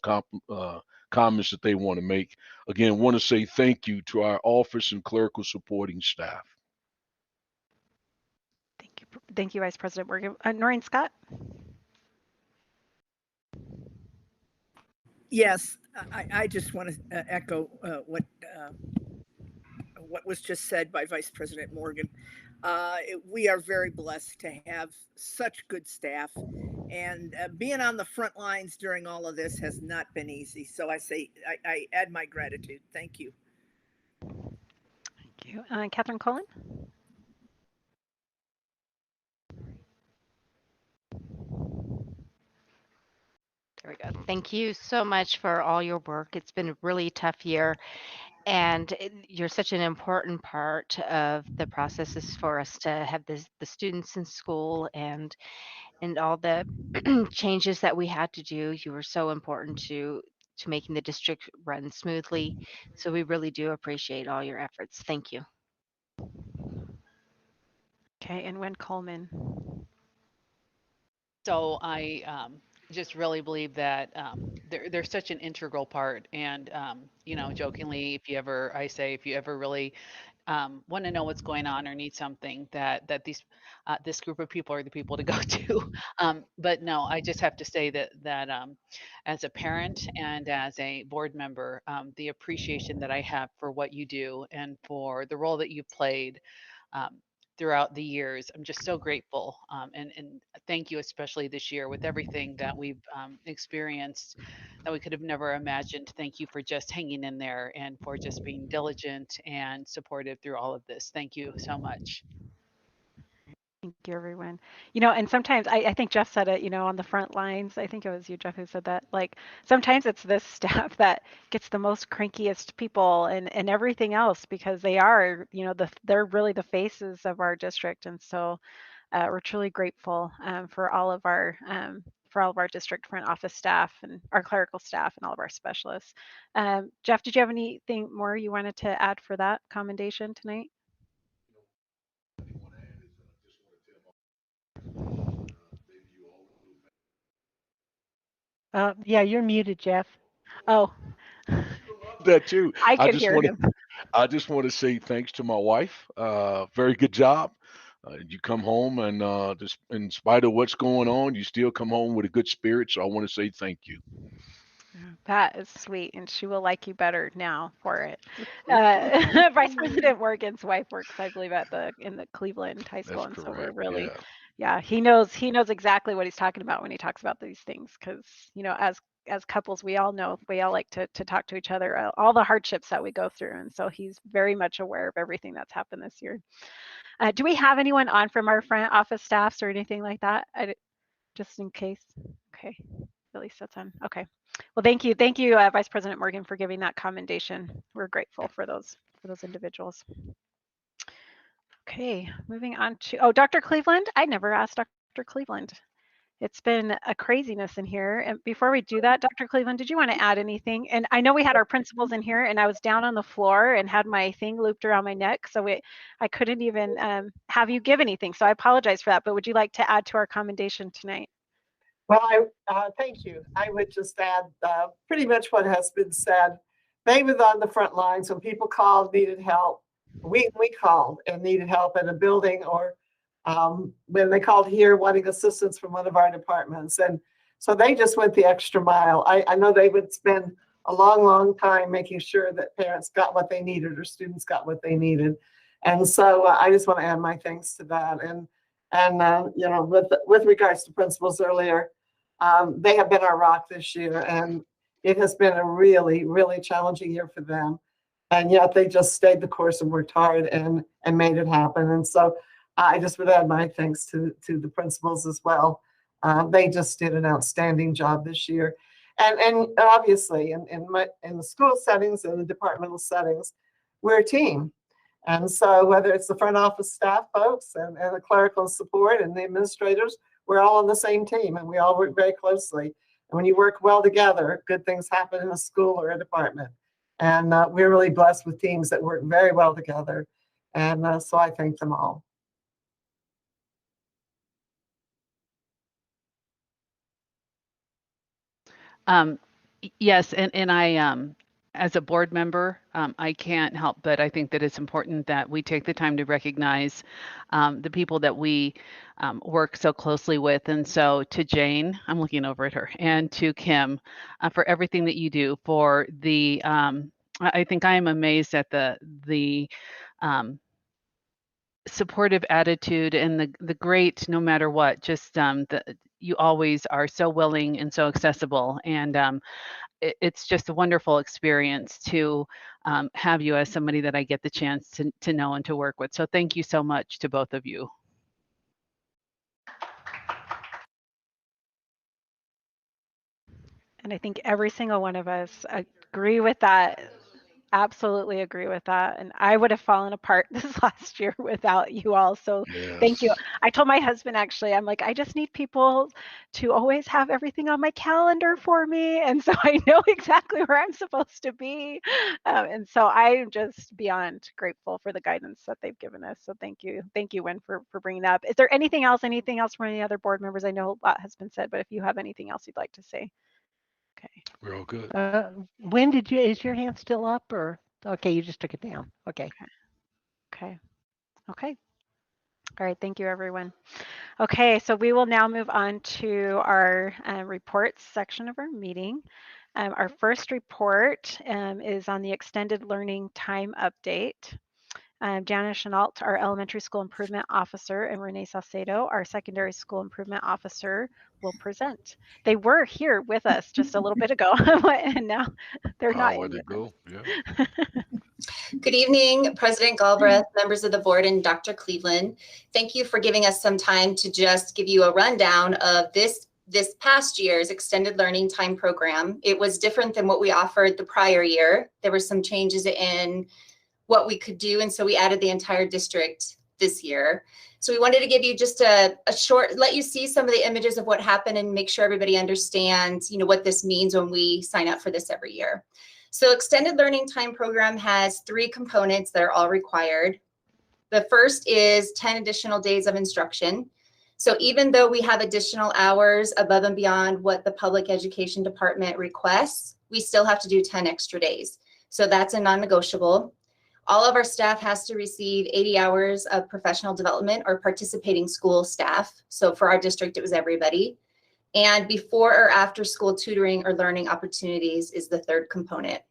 [SPEAKER 4] comments that they want to make. Again, want to say thank you to our office and clerical supporting staff.
[SPEAKER 1] Thank you, Vice President Morgan. Noreen Scott.
[SPEAKER 3] Yes, I just want to echo what was just said by Vice President Morgan. We are very blessed to have such good staff, and being on the front lines during all of this has not been easy. So I add my gratitude. Thank you.
[SPEAKER 1] Thank you. Catherine Cullen.
[SPEAKER 5] There we go. Thank you so much for all your work. It's been a really tough year, and you're such an important part of the processes for us to have the students in school and all the changes that we had to do. You were so important to making the district run smoothly. So we really do appreciate all your efforts. Thank you.
[SPEAKER 1] Okay, and Wen Coleman.
[SPEAKER 11] So I just really believe that they're such an integral part. And jokingly, I say, if you ever really want to know what's going on or need something, that this group of people are the people to go to. But no, I just have to say that as a parent and as a board member, the appreciation that I have for what you do and for the role that you've played um, throughout the years. I'm just so grateful. And thank you, especially this year with everything that we've experienced that we could have never imagined. Thank you for just hanging in there and for just being diligent and supportive through all of this. Thank you so much.
[SPEAKER 1] Thank you, everyone. And sometimes I think Jeff said it, on the front lines. I think it was you, Jeff, who said that. Like sometimes it's this staff that gets the most crankiest people and everything else because they are, they're really the faces of our district. And so we're truly grateful for all of our district front office staff and our clerical staff and all of our specialists. Jeff, did you have anything more you wanted to add for that commendation tonight?
[SPEAKER 2] Yeah, you're muted, Jeff.
[SPEAKER 1] Oh,
[SPEAKER 4] That too.
[SPEAKER 1] I
[SPEAKER 4] I
[SPEAKER 1] could
[SPEAKER 4] just
[SPEAKER 1] hear
[SPEAKER 4] want
[SPEAKER 1] him.
[SPEAKER 4] to I just want to say thanks to my wife. Very good job. You come home and just in spite of what's going on, you still come home with a good spirit. So I want to say thank you.
[SPEAKER 1] That is sweet, and she will like you better now for it. Vice President Morgan's wife works, I believe, in the Cleveland High School,
[SPEAKER 4] That's
[SPEAKER 1] and so we're
[SPEAKER 4] correct.
[SPEAKER 1] really,
[SPEAKER 4] Yeah.
[SPEAKER 1] yeah, he knows exactly what he's talking about when he talks about these things, because as couples, we all like to talk to each other, all the hardships that we go through, and so he's very much aware of everything that's happened this year. Do we have anyone on from our front office staffs or anything like that? Just in case. Okay, at least that's on. Okay. Well, thank you, Vice President Morgan, for giving that commendation. We're grateful for those individuals. Okay, moving on to Dr. Cleveland. I never asked Dr. Cleveland. It's been a craziness in here. And before we do that, Dr. Cleveland, did you want to add anything? And I know we had our principals in here, and I was down on the floor and had my thing looped around my neck, so I couldn't even have you give anything. So I apologize for that. But would you like to add to our commendation tonight?
[SPEAKER 6] Well, thank you. I would just add pretty much what has been said. They were on the front lines when people called, needed help. We called and needed help in a building, or when they called here wanting assistance from one of our departments. And so they just went the extra mile. I know they would spend a long, long time making sure that parents got what they needed or students got what they needed. And so I just want to add my thanks to that. And with regards to principals earlier, they have been our rock this year, and it has been a really, really challenging year for them. And yet they just stayed the course and worked hard and made it happen. And so I just would add my thanks to the principals as well. They just did an outstanding job this year. And obviously in the school settings and the departmental settings, we're a team. And so whether it's the front office staff folks and the clerical support and the administrators, we're all on the same team and we all work very closely. And when you work well together, good things happen in a school or a department. And we're really blessed with teams that work very well together. And so I thank them all.
[SPEAKER 11] Um, yes, and I, as a board member, I can't help but I think that it's important that we take the time to recognize the people that we work so closely with. And so to Jane, I'm looking over at her, and to Kim for everything that you do for the. I think I am amazed at the um, supportive attitude and the great no matter what. Just you always are so willing and so accessible, and it's just a wonderful experience to have you as somebody that I get the chance to know and to work with. So thank you so much to both of you.
[SPEAKER 1] And I think every single one of us agree with that absolutely agree with that. And I would have fallen apart this last year without you all. So thank you.
[SPEAKER 4] Yes.
[SPEAKER 1] I told my husband actually, I'm like, I just need people to always have everything on my calendar for me. And so I know exactly where I'm supposed to be. And so I'm just beyond grateful for the guidance that they've given us. So thank you. Thank you, Wen, for bringing that up. Is there anything else from any other board members? I know a lot has been said, but if you have anything else you'd like to say. Okay.
[SPEAKER 4] We're all good.
[SPEAKER 2] When is your hand still up or? Okay, you just took it down. Okay.
[SPEAKER 1] Okay. Okay. All right. Thank you, everyone. Okay, so we will now move on to our reports section of our meeting. Our first report is on the extended learning time update. Janice Chenault, our elementary school improvement officer, and Renee Salcedo, our secondary school improvement officer, will present. They were here with us just a little bit ago, and now they're not
[SPEAKER 4] Where'd
[SPEAKER 1] in
[SPEAKER 4] they
[SPEAKER 1] with
[SPEAKER 4] go? Yeah.
[SPEAKER 1] us.
[SPEAKER 12] Good evening, President Galbraith, members of the board, and Dr. Cleveland. Thank you for giving us some time to just give you a rundown of this past year's extended learning time program. It was different than what we offered the prior year. There were some changes in what we could do, and so we added the entire district this year. So we wanted to give you just a short, let you see some of the images of what happened and make sure everybody understands, what this means when we sign up for this every year. So extended learning time program has 3 components that are all required. The first is 10 additional days of instruction. So even though we have additional hours above and beyond what the public education department requests, we still have to do 10 extra days. So that's a non-negotiable. All of our staff has to receive 80 hours of professional development or participating school staff. So for our district, it was everybody. And before or after school tutoring or learning opportunities is the third component.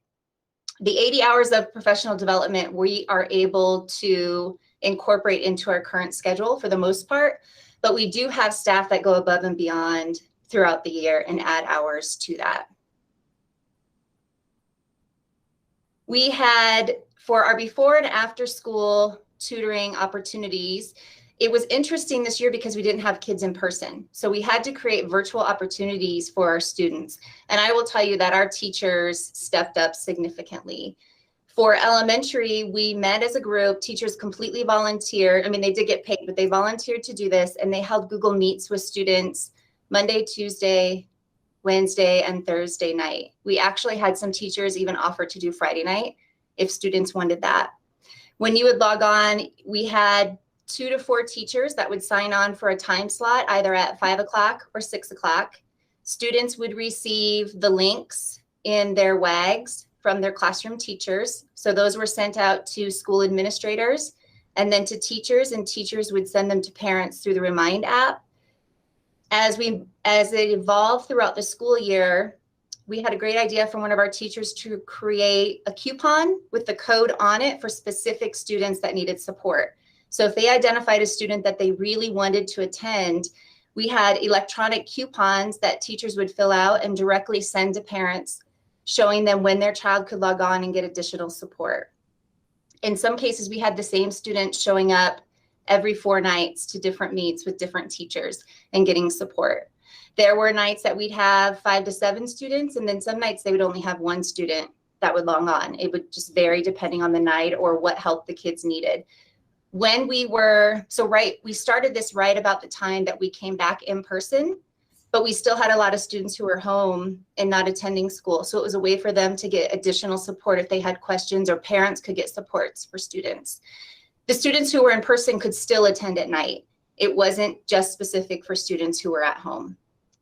[SPEAKER 12] The 80 hours of professional development we are able to incorporate into our current schedule for the most part, but we do have staff that go above and beyond throughout the year and add hours to that. We had, for our before and after school tutoring opportunities, it was interesting this year because we didn't have kids in person. So we had to create virtual opportunities for our students. And I will tell you that our teachers stepped up significantly. For elementary, we met as a group, teachers completely volunteered. I mean, they did get paid, but they volunteered to do this, and they held Google Meets with students Monday, Tuesday, Wednesday, and Thursday night. We actually had some teachers even offer to do Friday night if students wanted that. When you would log on, we had 2 to 4 teachers that would sign on for a time slot, either at 5 o'clock or 6 o'clock. Students would receive the links in their WAGs from their classroom teachers. So those were sent out to school administrators and then to teachers, and teachers would send them to parents through the Remind app. As it evolved throughout the school year, we had a great idea from one of our teachers to create a coupon with the code on it for specific students that needed support. So if they identified a student that they really wanted to attend, we had electronic coupons that teachers would fill out and directly send to parents, showing them when their child could log on and get additional support. In some cases, we had the same student showing up every 4 nights to different meets with different teachers and getting support. There were nights that we'd have 5 to 7 students, and then some nights they would only have 1 student that would log on. It would just vary depending on the night or what help the kids needed. When we started this right about the time that we came back in person, but we still had a lot of students who were home and not attending school. So it was a way for them to get additional support if they had questions, or parents could get supports for students. The students who were in person could still attend at night. It wasn't just specific for students who were at home.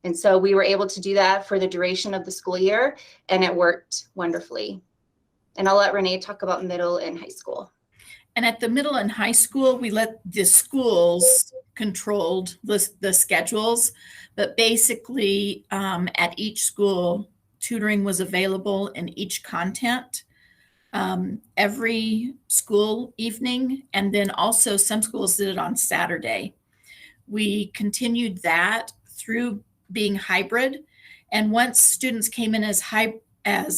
[SPEAKER 12] And so we were able to do that for the duration of the school year, and it worked wonderfully. And I'll let Renee talk about middle and high school.
[SPEAKER 13] And at the middle and high school, we let the schools controlled the schedules, but basically at each school, tutoring was available in each content every school evening. And then also some schools did it on Saturday. We continued that through being hybrid. And once students came in as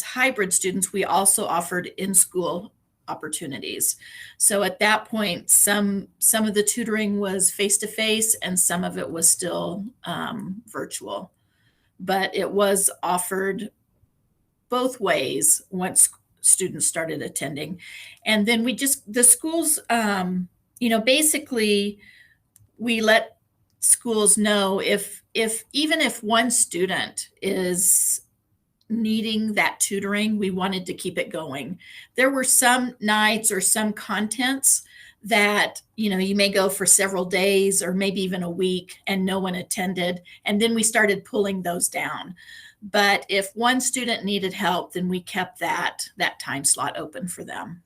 [SPEAKER 13] hybrid students, we also offered in-school opportunities. So at that point, some of the tutoring was face-to-face and some of it was still virtual. But it was offered both ways once students started attending. And then the schools, basically we let schools know if even if one student is needing that tutoring, we wanted to keep it going. There were some nights or some contents that, you may go for several days or maybe even a week and no one attended. And then we started pulling those down. But if one student needed help, then we kept that time slot open for them.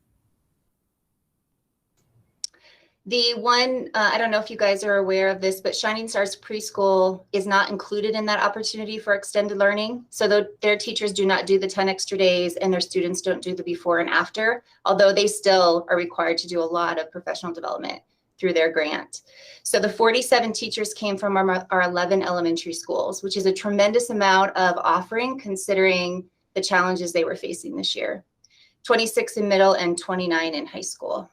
[SPEAKER 12] The one, I don't know if you guys are aware of this, but Shining Stars Preschool is not included in that opportunity for extended learning. So their teachers do not do the 10 extra days and their students don't do the before and after, although they still are required to do a lot of professional development through their grant. So the 47 teachers came from our 11 elementary schools, which is a tremendous amount of offering considering the challenges they were facing this year. 26 in middle and 29 in high school.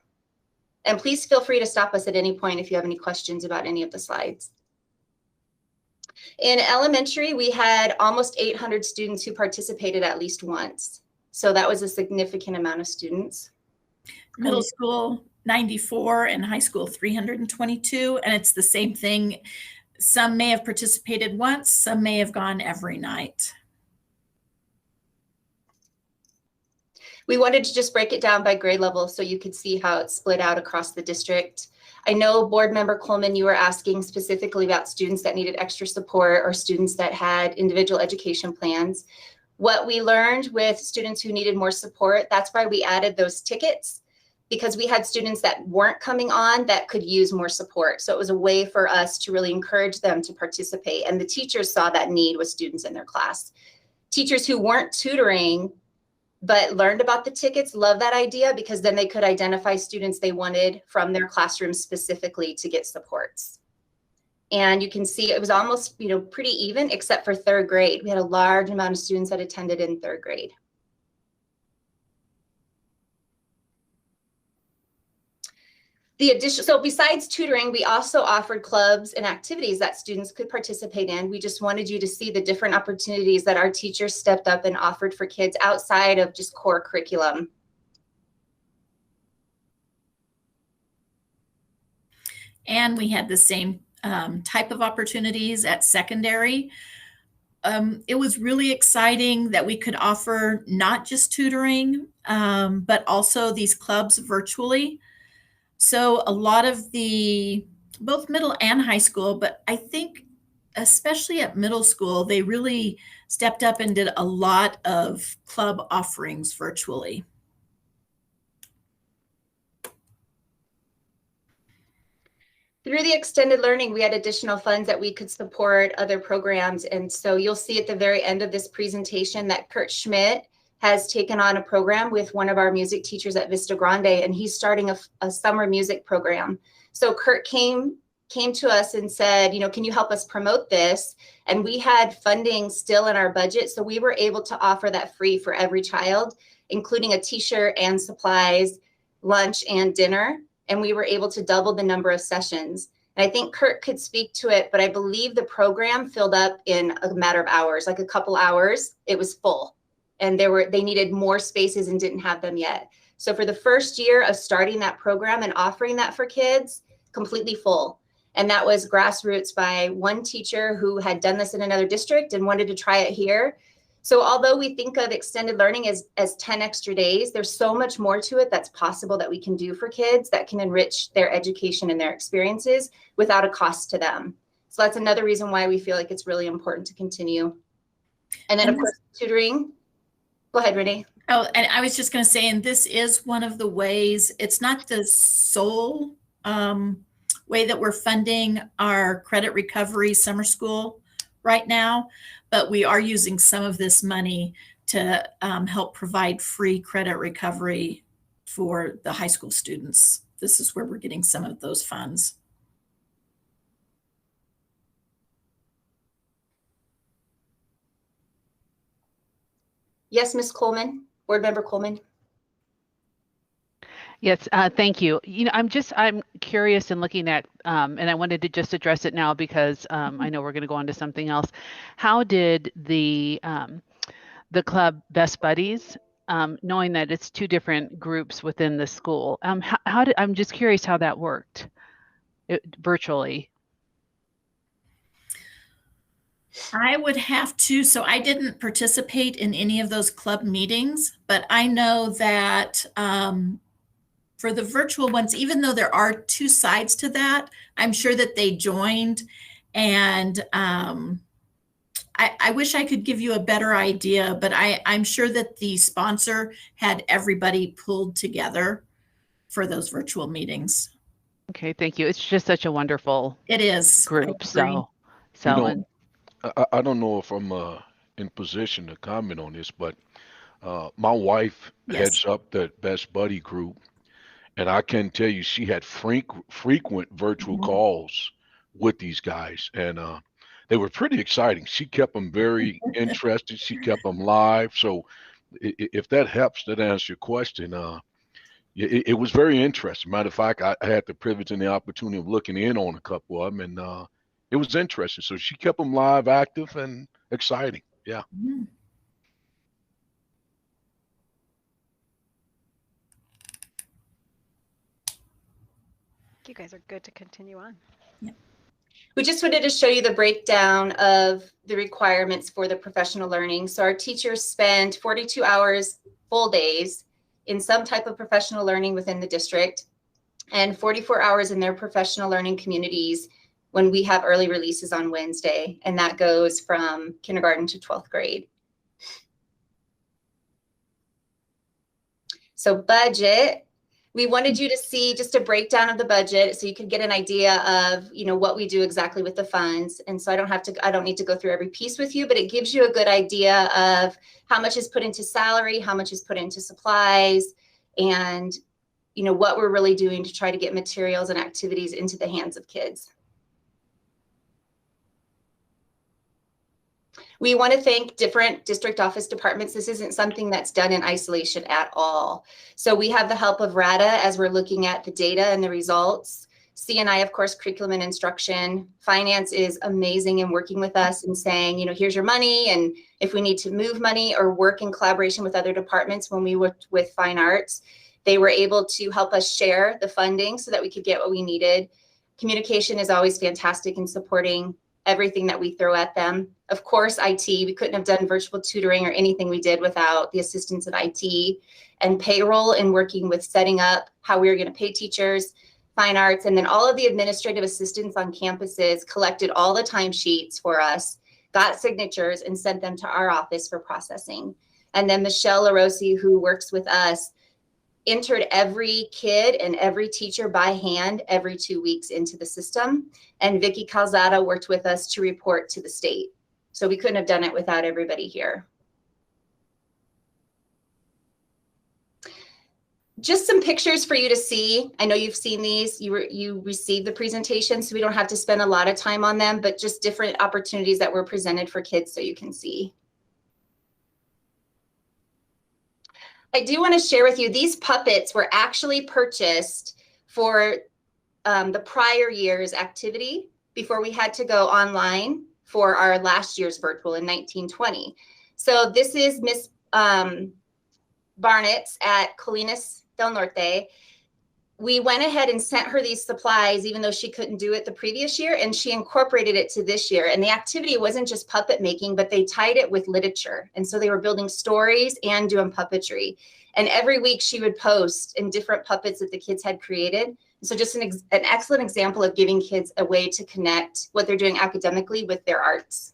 [SPEAKER 12] And please feel free to stop us at any point if you have any questions about any of the slides. In elementary, we had almost 800 students who participated at least once. So that was a significant amount of students.
[SPEAKER 13] Middle school, 94, and high school, 322. And it's the same thing. Some may have participated once, some may have gone every night.
[SPEAKER 12] We wanted to just break it down by grade level so you could see how it's split out across the district. I know Board Member Coleman, you were asking specifically about students that needed extra support or students that had individual education plans. What we learned with students who needed more support, that's why we added those tickets, because we had students that weren't coming on that could use more support. So it was a way for us to really encourage them to participate. And the teachers saw that need with students in their class. Teachers who weren't tutoring but learned about the tickets, love that idea because then they could identify students they wanted from their classroom specifically to get supports. And you can see it was almost, pretty even except for third grade. We had a large amount of students that attended in third grade. So besides tutoring, we also offered clubs and activities that students could participate in. We just wanted you to see the different opportunities that our teachers stepped up and offered for kids outside of just core curriculum.
[SPEAKER 13] And we had the same type of opportunities at secondary. It was really exciting that we could offer not just tutoring, but also these clubs virtually. So a lot of both middle and high school, but I think especially at middle school, they really stepped up and did a lot of club offerings virtually.
[SPEAKER 12] Through the extended learning, we had additional funds that we could support other programs. And so you'll see at the very end of this presentation that Kurt Schmidt has taken on a program with one of our music teachers at Vista Grande, and he's starting a summer music program. So Kurt came to us and said, can you help us promote this? And we had funding still in our budget. So we were able to offer that free for every child, including a t-shirt and supplies, lunch and dinner. And we were able to double the number of sessions. And I think Kurt could speak to it, but I believe the program filled up in a matter of hours, like a couple hours, it was full. And they needed more spaces and didn't have them yet. So for the first year of starting that program and offering that for kids, completely full. And that was grassroots by one teacher who had done this in another district and wanted to try it here. So although we think of extended learning as 10 extra days, there's so much more to it that's possible that we can do for kids that can enrich their education and their experiences without a cost to them. So that's another reason why we feel like it's really important to continue. And then of course, tutoring. Go ahead, Renee.
[SPEAKER 13] Oh, and I was just going to say, and this is one of the ways, it's not the sole way that we're funding our credit recovery summer school right now, but we are using some of this money to help provide free credit recovery for the high school students. This is where we're getting some of those funds.
[SPEAKER 12] Yes, Ms. Coleman, Board Member Coleman.
[SPEAKER 11] Yes, thank you. I'm curious and looking at, and I wanted to just address it now because I know we're going to go on to something else. How did the club Best Buddies knowing that it's two different groups within the school. I'm just curious how that worked virtually.
[SPEAKER 13] I would have to, so I didn't participate in any of those club meetings, but I know that for the virtual ones, even though there are two sides to that, I'm sure that they joined. And I wish I could give you a better idea, but I'm sure that the sponsor had everybody pulled together for those virtual meetings.
[SPEAKER 11] Okay, thank you. It's just such a wonderful
[SPEAKER 13] It is
[SPEAKER 11] group. So
[SPEAKER 4] You know,
[SPEAKER 11] and
[SPEAKER 4] I don't know if I'm in position to comment on this, but my wife
[SPEAKER 13] Yes.
[SPEAKER 4] heads up that Best Buddy group, and I can tell you she had frequent virtual calls with these guys, and they were pretty exciting. She kept them very interested. She kept them live. So if that helps to answer your question, it was very interesting. Matter of fact, I had the privilege and the opportunity of looking in on a couple of them, and it was interesting. So she kept them live, active, and exciting. Yeah.
[SPEAKER 13] Mhm.
[SPEAKER 1] You guys are good to continue on.
[SPEAKER 12] We just wanted to show you the breakdown of the requirements for the professional learning. So our teachers spend 42 hours full days in some type of professional learning within the district and 44 hours in their professional learning communities when we have early releases on Wednesday. And that goes from kindergarten to 12th grade. So budget. We wanted you to see just a breakdown of the budget so you could get an idea of, what we do exactly with the funds. And so I don't need to go through every piece with you, but it gives you a good idea of how much is put into salary, how much is put into supplies, and, what we're really doing to try to get materials and activities into the hands of kids. We want to thank different district office departments. This isn't something that's done in isolation at all. So we have the help of RADA as we're looking at the data and the results. CNI, of course, curriculum and instruction. Finance is amazing in working with us and saying, here's your money. And if we need to move money or work in collaboration with other departments, when we worked with fine arts, they were able to help us share the funding so that we could get what we needed. Communication is always fantastic in supporting everything that we throw at them. Of course, IT, we couldn't have done virtual tutoring or anything we did without the assistance of IT, and payroll and working with setting up how we were going to pay teachers, fine arts, and then all of the administrative assistants on campuses collected all the timesheets for us, got signatures, and sent them to our office for processing. And then Michelle LaRossi, who works with us, entered every kid and every teacher by hand every 2 weeks into the system. And Vicky Calzada worked with us to report to the state. So we couldn't have done it without everybody here. Just some pictures for you to see. I know you've seen these. You received the presentation, so we don't have to spend a lot of time on them, but just different opportunities that were presented for kids so you can see. I do want to share with you, these puppets were actually purchased for the prior year's activity before we had to go online for our last year's virtual in 1920. So this is Miss Barnett's at Colinas del Norte. We went ahead and sent her these supplies, even though she couldn't do it the previous year, and she incorporated it to this year. And the activity wasn't just puppet making, but they tied it with literature. And so they were building stories and doing puppetry. And every week she would post in different puppets that the kids had created. So just an excellent example of giving kids a way to connect what they're doing academically with their arts.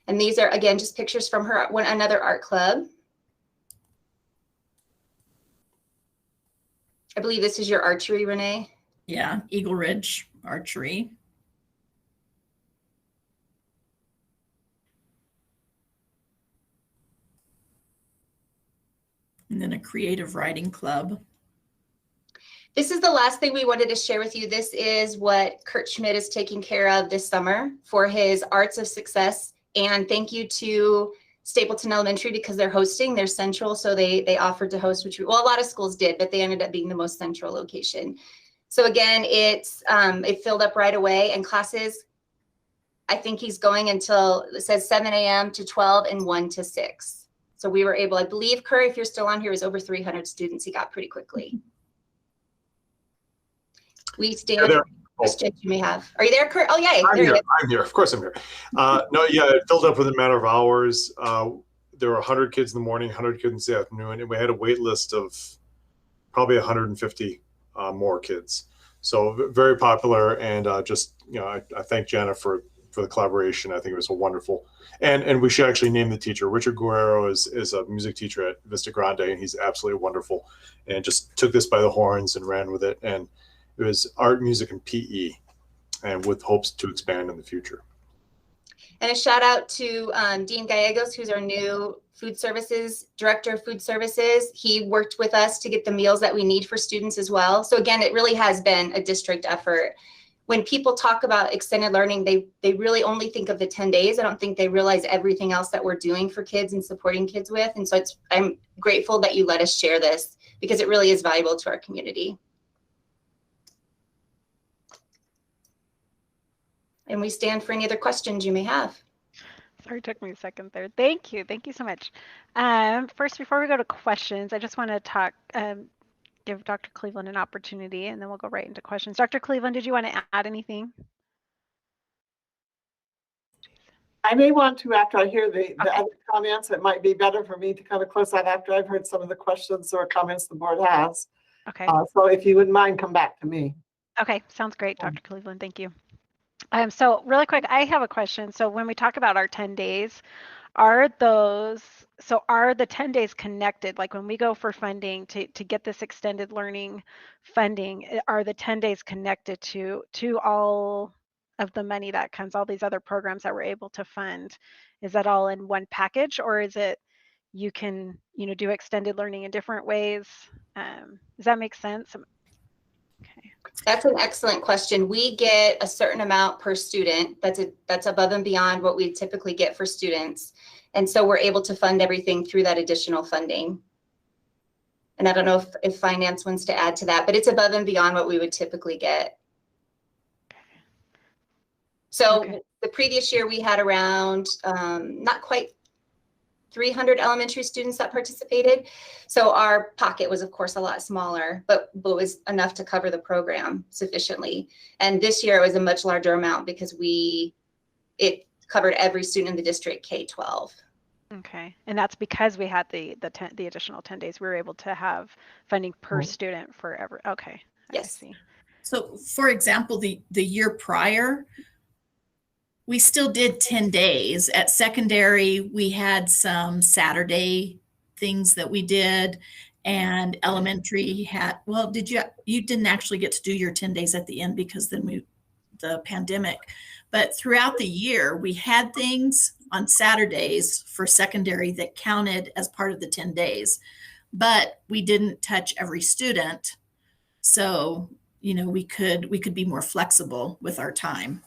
[SPEAKER 12] And these are, again, just pictures from her another art club. I believe this is your archery, Renee.
[SPEAKER 13] Yeah, Eagle Ridge Archery. And then a creative writing club.
[SPEAKER 12] This is the last thing we wanted to share with you. This is what Kurt Schmidt is taking care of this summer for his Arts of Success. And thank you to Stapleton Elementary because they're hosting. They're central, so they offered to host, which a lot of schools did, but they ended up being the most central location. So again, it filled up right away, and classes, I think he's going until, it says 7 a.m. to 12 and 1 to 6. So we were able, I believe, Curry, if you're still on here, is over 300 students he got pretty quickly. We stand for questions you may have. Are you there, Curry? Oh, yay.
[SPEAKER 7] I'm here. I'm here. Of course I'm here. No, yeah, it filled up within a matter of hours. There were 100 kids in the morning, 100 kids in the afternoon, and we had a wait list of probably 150 more kids. So very popular, and just, you know, I thank Jenna for the collaboration. I think it was a wonderful, and we should actually name the teacher. Richard Guerrero is a music teacher at Vista Grande, and he's absolutely wonderful, and just took this by the horns and ran with it. And it was art, music, and PE, and with hopes to expand in the future.
[SPEAKER 12] And a shout out to Dean Gallegos, who's our new food services director of food services. He worked with us to get the meals that we need for students as well. So again, it really has been a district effort. When people talk about extended learning, they really only think of the 10 days. I don't think they realize everything else that we're doing for kids and supporting kids with. And so I'm grateful that you let us share this, because it really is valuable to our community. And we stand for any other questions you may have.
[SPEAKER 1] Sorry, it took me a second there. Thank you. Thank you so much. First, before we go to questions, I just want to give Dr. Cleveland an opportunity, and then we'll go right into questions. Dr. Cleveland, did you want to add anything?
[SPEAKER 6] I may want to, after I hear the other comments. It might be better for me to kind of close out after I've heard some of the questions or comments the board has.
[SPEAKER 1] Okay.
[SPEAKER 6] So if you wouldn't mind, come back to me.
[SPEAKER 1] Okay, sounds great, Dr. Cleveland. Thank you. So really quick, I have a question. So when we talk about our 10 days, are the 10 days connected? Like when we go for funding to get this extended learning funding, are the 10 days connected to all of the money that comes, all these other programs that we're able to fund? Is that all in one package, or is it you can, do extended learning in different ways? Does that make sense? Okay.
[SPEAKER 12] That's an excellent question. We get a certain amount per student. That's above and beyond what we typically get for students. And so we're able to fund everything through that additional funding. And I don't know if finance wants to add to that, but it's above and beyond what we would typically get. So the previous year we had around not quite 300 elementary students that participated. So our pocket was, of course, a lot smaller, but was enough to cover the program sufficiently. And this year it was a much larger amount because it covered every student in the district K-12.
[SPEAKER 1] Okay, and that's because we had the additional 10 days. We were able to have funding per student forever. Okay,
[SPEAKER 12] yes.
[SPEAKER 1] I see.
[SPEAKER 13] So, for example, the year prior, we still did 10 days. At secondary, we had some Saturday things that we did, and elementary had, well, you didn't actually get to do your 10 days at the end because then the pandemic. But throughout the year, we had things on Saturdays for secondary that counted as part of the 10 days, but we didn't touch every student. So, we could be more flexible with our time.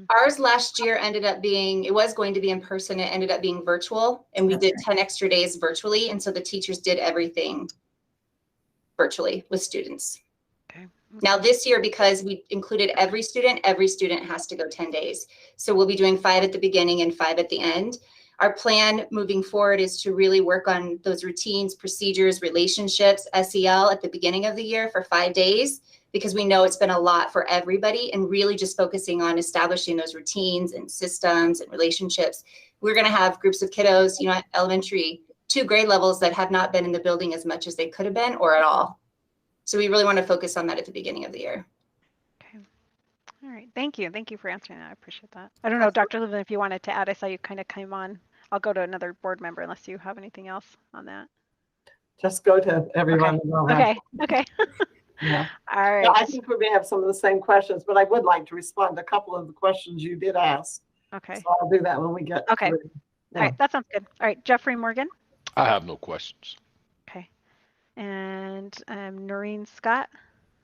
[SPEAKER 12] Ours last year it was going to be in person. It ended up being virtual, and we did 10 extra days virtually. And so the teachers did everything virtually with students.
[SPEAKER 1] Okay.
[SPEAKER 12] Now this year, because we included every student has to go 10 days. So we'll be doing 5 at the beginning and 5 at the end. Our plan moving forward is to really work on those routines, procedures, relationships, SEL at the beginning of the year for 5 days, because we know it's been a lot for everybody, and really just focusing on establishing those routines and systems and relationships. We're going to have groups of kiddos, elementary 2 grade levels that have not been in the building as much as they could have been or at all. So we really want to focus on that at the beginning of the year.
[SPEAKER 1] Okay. All right. Thank you. Thank you for answering that. I appreciate that. I don't know, Dr. Levin, if you wanted to add, I saw you kind of came on. I'll go to another board member unless you have anything else on that.
[SPEAKER 6] Just go to everyone.
[SPEAKER 1] Okay.
[SPEAKER 6] Yeah.
[SPEAKER 1] All right.
[SPEAKER 6] Yeah, I think we may have some of the same questions, but I would like to respond to a couple of the questions you did ask.
[SPEAKER 1] Okay.
[SPEAKER 6] So I'll do that when we get
[SPEAKER 1] okay.
[SPEAKER 6] through.
[SPEAKER 1] Yeah. All right. That sounds good. All right. Jeffrey Morgan.
[SPEAKER 4] I have no questions.
[SPEAKER 1] Okay. And Noreen Scott.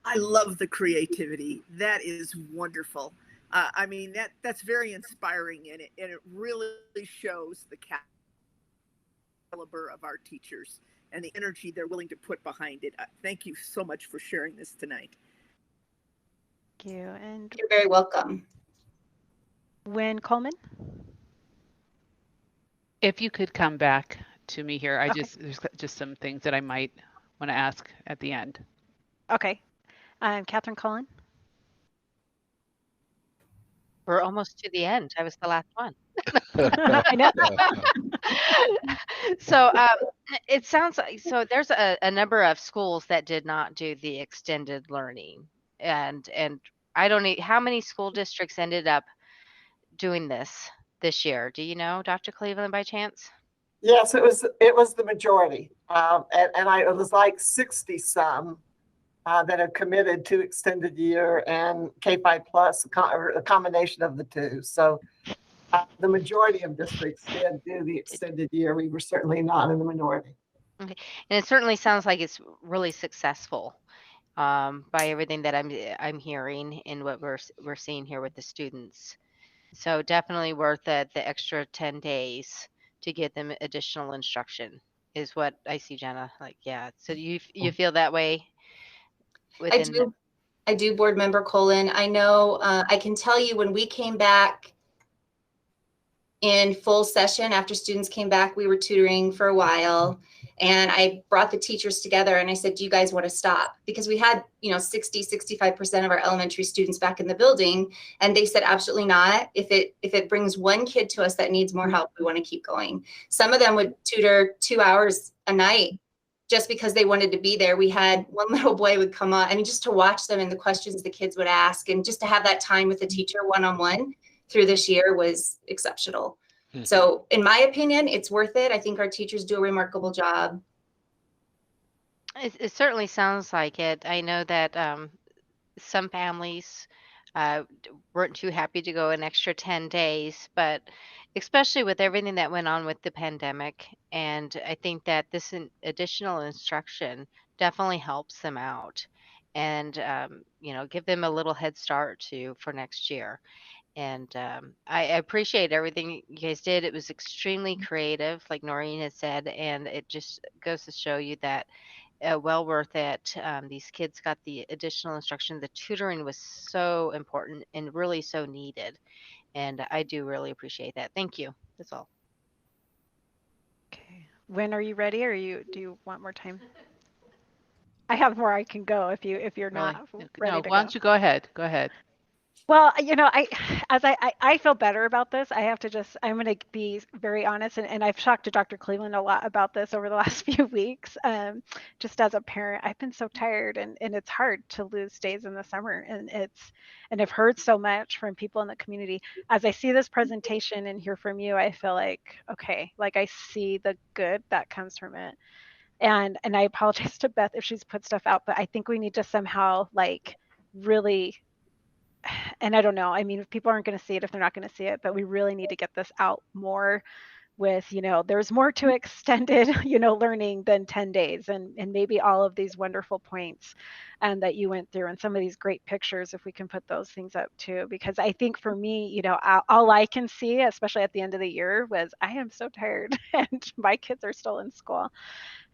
[SPEAKER 3] I love the creativity. That is wonderful. I mean, that's very inspiring, and it really shows the caliber of our teachers and the energy they're willing to put behind it. Thank you so much for sharing this tonight.
[SPEAKER 1] Thank you. And
[SPEAKER 12] You're very welcome.
[SPEAKER 1] Wynn Coleman?
[SPEAKER 11] If you could come back to me here,
[SPEAKER 1] Okay.
[SPEAKER 11] there's just some things that I might want to ask at the end.
[SPEAKER 1] Okay. Catherine Cullen?
[SPEAKER 5] We're almost to the end. I was the last one.
[SPEAKER 1] I know.
[SPEAKER 5] So it sounds like there's a number of schools that did not do the extended learning, and I don't know how many school districts ended up doing this year. Do you know, Dr. Cleveland, by chance?
[SPEAKER 6] Yes, it was the majority. It was like 60 some that have committed to extended year and K-5 plus, or a combination of the two. So the majority of districts did do the extended year. We were certainly not in the minority.
[SPEAKER 5] Okay. And it certainly sounds like it's really successful by everything that I'm hearing and what we're seeing here with the students. So definitely worth the extra 10 days to get them additional instruction is what I see, Jenna. Like, yeah. So you feel that way within
[SPEAKER 12] I do, Board Member Colin. I know I can tell you when we came back in full session after students came back, we were tutoring for a while. And I brought the teachers together and I said, do you guys want to stop? Because we had, 65% of our elementary students back in the building. And they said, absolutely not. If it brings one kid to us that needs more help, we want to keep going. Some of them would tutor 2 hours a night just because they wanted to be there. We had one little boy would come on, just to watch them and the questions the kids would ask and just to have that time with the teacher one-on-one through this year was exceptional. So in my opinion, it's worth it. I think our teachers do a remarkable job.
[SPEAKER 5] It certainly sounds like it. I know that some families weren't too happy to go an extra 10 days, but especially with everything that went on with the pandemic. And I think that this additional instruction definitely helps them out and, give them a little head start for next year. And I appreciate everything you guys did. It was extremely creative, like Noreen had said, and it just goes to show you that well worth it. These kids got the additional instruction. The tutoring was so important and really so needed. And I do really appreciate that. Thank you. That's all.
[SPEAKER 1] Okay. When are you ready, or do you want more time? I have more I can go if you're
[SPEAKER 11] Really?
[SPEAKER 1] not
[SPEAKER 11] No,
[SPEAKER 1] ready to
[SPEAKER 11] why
[SPEAKER 1] go.
[SPEAKER 11] don't you go ahead? Go ahead.
[SPEAKER 1] Well, I feel better about this. I'm going to be very honest, and I've talked to Dr. Cleveland a lot about this over the last few weeks. Just as a parent, I've been so tired, and it's hard to lose days in the summer, and I've heard so much from people in the community. As I see this presentation and hear from you, I feel like, okay, like I see the good that comes from it. And I apologize to Beth if she's put stuff out, but I think we need to somehow really, and I don't know. I mean, if people aren't going to see it, if they're not going to see it, but we really need to get this out more with, there's more to extended, learning than 10 days and maybe all of these wonderful points and that you went through and some of these great pictures, if we can put those things up too, because I think for me, all I can see, especially at the end of the year, was I am so tired and my kids are still in school.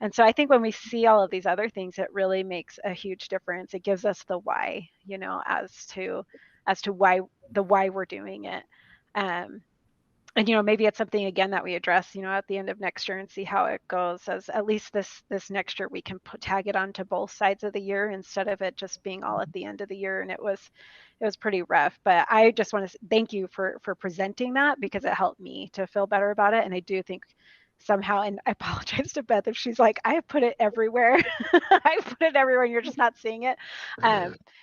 [SPEAKER 1] And so I think when we see all of these other things, it really makes a huge difference. It gives us the why, as to why we're doing it. And maybe it's something again that we address, at the end of next year and see how it goes. As at least this next year we can tag it onto both sides of the year instead of it just being all at the end of the year. And it was pretty rough. But I just want to thank you for presenting that, because it helped me to feel better about it. And I do think somehow, and I apologize to Beth if she's like, I have put it everywhere. I put it everywhere and you're just not seeing it.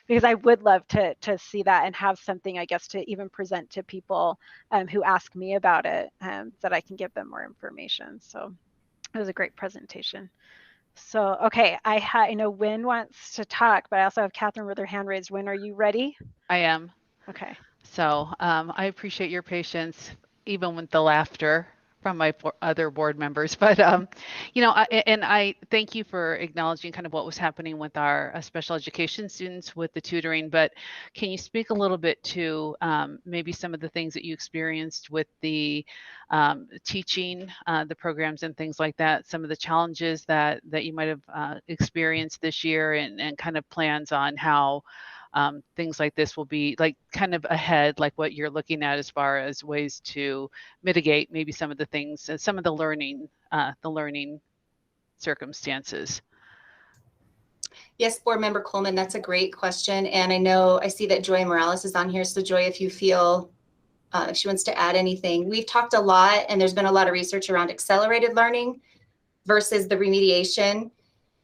[SPEAKER 1] Because I would love to see that and have something, I guess, to even present to people who ask me about it, that I can give them more information. So it was a great presentation. So, okay, I know Wynn wants to talk, but I also have Catherine with her hand raised. Wynn, are you ready?
[SPEAKER 11] I am.
[SPEAKER 1] Okay.
[SPEAKER 11] So I appreciate your patience, even with the laughter from my other board members. But, and I thank you for acknowledging kind of what was happening with our special education students with the tutoring. But can you speak a little bit to maybe some of the things that you experienced with the teaching, the programs and things like that, some of the challenges that you might have experienced this year and kind of plans on how things like this will be like kind of ahead, like what you're looking at as far as ways to mitigate maybe some of the things, some of the learning circumstances.
[SPEAKER 12] Yes, Board Member Coleman, that's a great question. And I see that Joy Morales is on here. So Joy, if you feel if she wants to add anything. We've talked a lot, and there's been a lot of research around accelerated learning versus the remediation.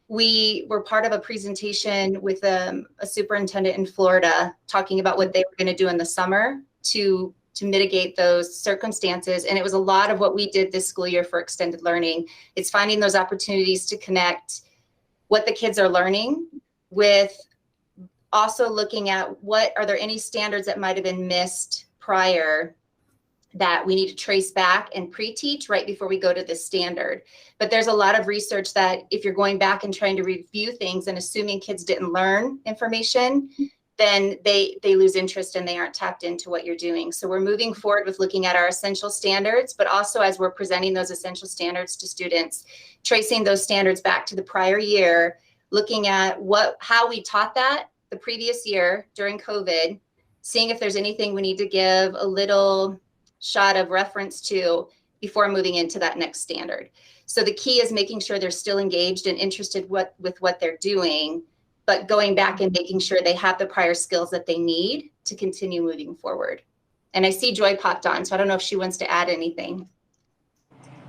[SPEAKER 12] We were part of a presentation with a superintendent in Florida talking about what they were going to do in the summer to mitigate those circumstances. And it was a lot of what we did this school year for extended learning. It's finding those opportunities to connect what the kids are learning with also looking at are there any standards that might have been missed prior that we need to trace back and pre-teach right before we go to the standard. But there's a lot of research that if you're going back and trying to review things and assuming kids didn't learn information, then they lose interest and they aren't tapped into what you're doing. So we're moving forward with looking at our essential standards, but also as we're presenting those essential standards to students, tracing those standards back to the prior year, looking at how we taught that the previous year during COVID, seeing if there's anything we need to give a little shot of reference to before moving into that next standard. So the key is making sure they're still engaged and interested with what they're doing, but going back and making sure they have the prior skills that they need to continue moving forward. And I see Joy popped on, so I don't know if she wants to add anything.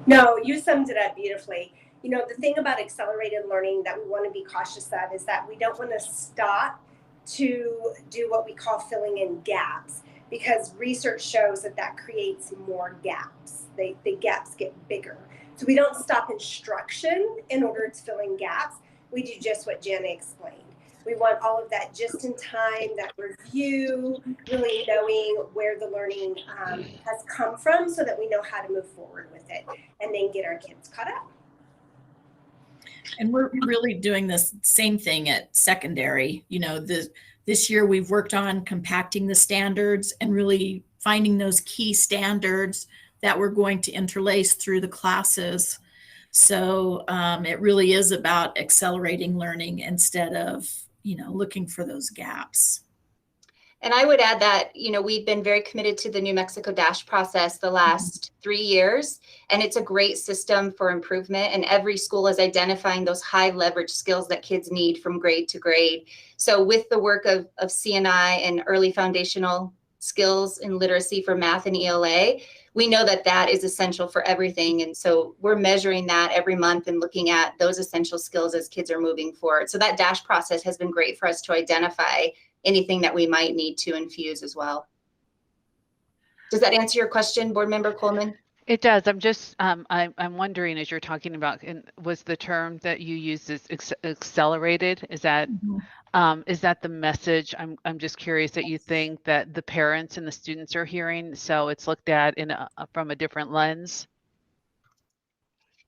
[SPEAKER 14] No, you summed it up beautifully. You know, the thing about accelerated learning that we want to be cautious of is that we don't want to stop to do what we call filling in gaps, because research shows that creates more gaps. The gaps get bigger. So we don't stop instruction in order to fill in gaps. We do just what Jenna explained. We want all of that just in time, that review, really knowing where the learning has come from so that we know how to move forward with it and then get our kids caught up.
[SPEAKER 13] And we're really doing this same thing at secondary. You know, this year we've worked on compacting the standards and really finding those key standards that we're going to interlace through the classes. So it really is about accelerating learning instead of, looking for those gaps.
[SPEAKER 12] And I would add that, we've been very committed to the New Mexico DASH process the last 3 years, and it's a great system for improvement. And every school is identifying those high leverage skills that kids need from grade to grade. So with the work of CNI and early foundational skills and literacy for math and ELA, we know that is essential for everything. And so we're measuring that every month and looking at those essential skills as kids are moving forward. So that DASH process has been great for us to identify anything that we might need to infuse as well. Does that answer your question, Board Member Coleman?
[SPEAKER 11] It does. I'm just, I'm wondering, as you're talking about, was the term that you used is accelerated? Is that, is that the message? I'm just curious that you think that the parents and the students are hearing, so it's looked at from a different lens.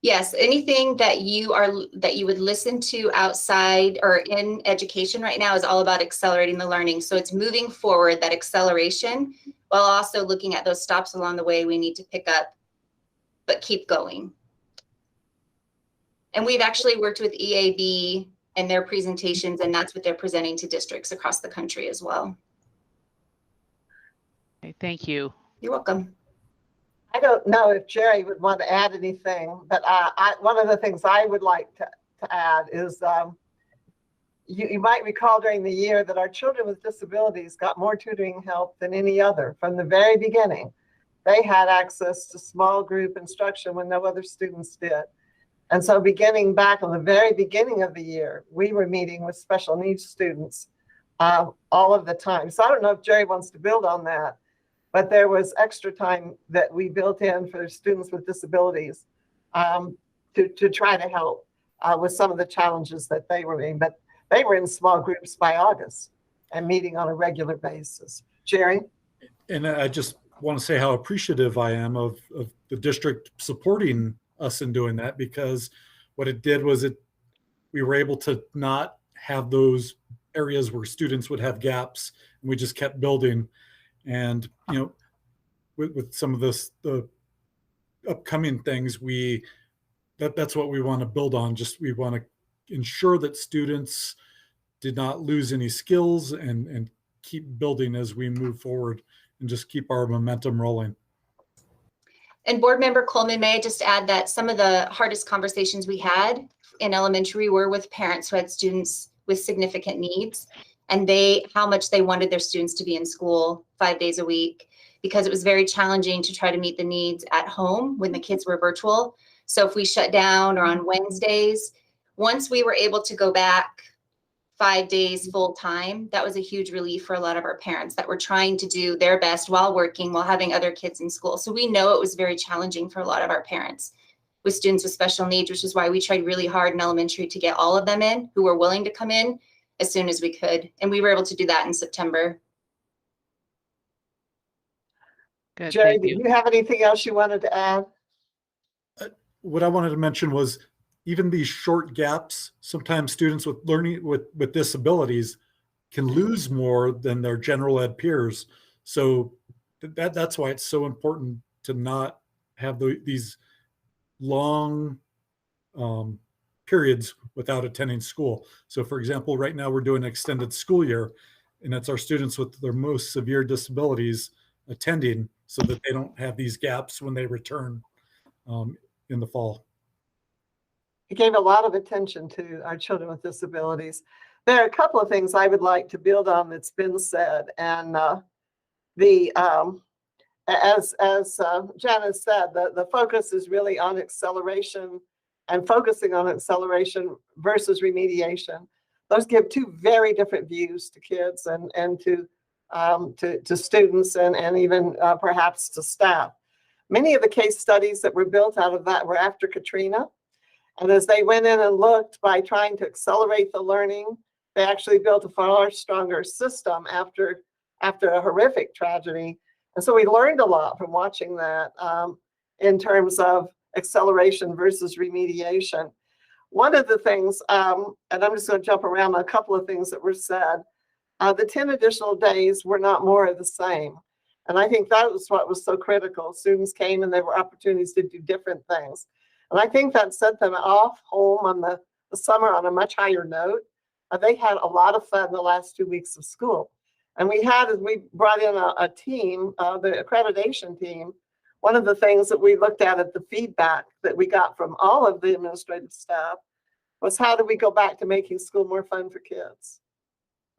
[SPEAKER 12] Yes, anything that you would listen to outside or in education right now is all about accelerating the learning. So it's moving forward, that acceleration, while also looking at those stops along the way we need to pick up, but keep going. And we've actually worked with EAB and their presentations, and that's what they're presenting to districts across the country as well.
[SPEAKER 11] Okay, thank you.
[SPEAKER 12] You're welcome.
[SPEAKER 6] I don't know if Jerry would want to add anything, but one of the things I would like to add is you might recall during the year that our children with disabilities got more tutoring help than any other from the very beginning. They had access to small group instruction when no other students did. And so beginning back on the very beginning of the year, we were meeting with special needs students all of the time. So I don't know if Jerry wants to build on that, but there was extra time that we built in for students with disabilities to try to help with some of the challenges that they were in. But they were in small groups by August and meeting on a regular basis. Jerry?
[SPEAKER 15] And I just want to say how appreciative I am of the district supporting us in doing that, because what it did was we were able to not have those areas where students would have gaps, and we just kept building. And with some of the upcoming things, that's what we want to build on. We want to ensure that students did not lose any skills and keep building as we move forward and just keep our momentum rolling.
[SPEAKER 12] And board member Coleman, may I just add that some of the hardest conversations we had in elementary were with parents who had students with significant needs, and how much they wanted their students to be in school 5 days a week, because it was very challenging to try to meet the needs at home when the kids were virtual. So if we shut down or on Wednesdays, once we were able to go back 5 days full time, that was a huge relief for a lot of our parents that were trying to do their best while working, while having other kids in school. So we know it was very challenging for a lot of our parents with students with special needs, which is why we tried really hard in elementary to get all of them in who were willing to come in as soon as we could. And we were able to do that in September.
[SPEAKER 11] Good,
[SPEAKER 6] Jerry,
[SPEAKER 11] thank
[SPEAKER 6] do
[SPEAKER 11] you.
[SPEAKER 6] you have anything else you wanted to add?
[SPEAKER 15] What I wanted to mention was even these short gaps, sometimes students with learning with disabilities can lose more than their general ed peers. So that's why it's so important to not have these long periods without attending school. So for example, right now we're doing an extended school year, and it's our students with their most severe disabilities attending so that they don't have these gaps when they return in the fall.
[SPEAKER 6] He gave a lot of attention to our children with disabilities. There are a couple of things I would like to build on that's been said, and as Janice said, the focus is really on acceleration and focusing on acceleration versus remediation. Those give two very different views to kids and to students and even perhaps to staff. Many of the case studies that were built out of that were after Katrina. And as they went in and looked by trying to accelerate the learning, they actually built a far stronger system after a horrific tragedy. And so we learned a lot from watching that in terms of acceleration versus remediation. One of the things, and I'm just going to jump around a couple of things that were said, the 10 additional days were not more of the same. And I think that was what was so critical. Students came and there were opportunities to do different things. And I think that sent them off home on the summer on a much higher note. They had a lot of fun the last 2 weeks of school. And we brought in a team, the accreditation team. One of the things that we looked at the feedback that we got from all of the administrative staff was, how do we go back to making school more fun for kids?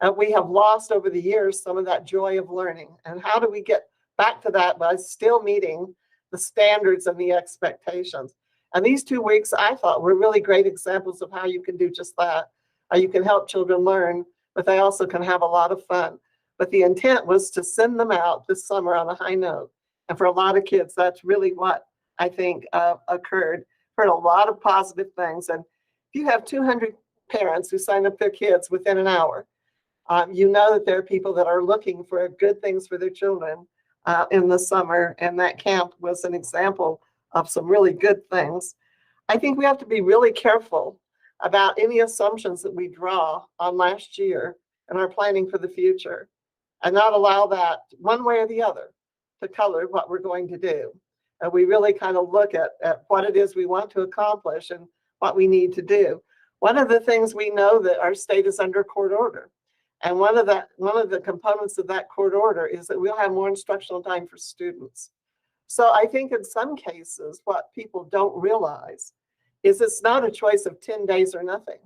[SPEAKER 6] And we have lost over the years some of that joy of learning. And how do we get back to that by still meeting the standards and the expectations? And these 2 weeks, I thought, were really great examples of how you can do just that. How you can help children learn, but they also can have a lot of fun. But the intent was to send them out this summer on a high note. And for a lot of kids, that's really what I think occurred. Heard a lot of positive things. And if you have 200 parents who sign up their kids within an hour, you know that there are people that are looking for good things for their children in the summer. And that camp was an example of some really good things. I think we have to be really careful about any assumptions that we draw on last year and our planning for the future, and not allow that one way or the other to color what we're going to do. And we really kind of look at what it is we want to accomplish and what we need to do. One of the things we know that our state is under court order. And one of the components of that court order is that we'll have more instructional time for students. So I think in some cases, what people don't realize is it's not a choice of 10 days or nothing.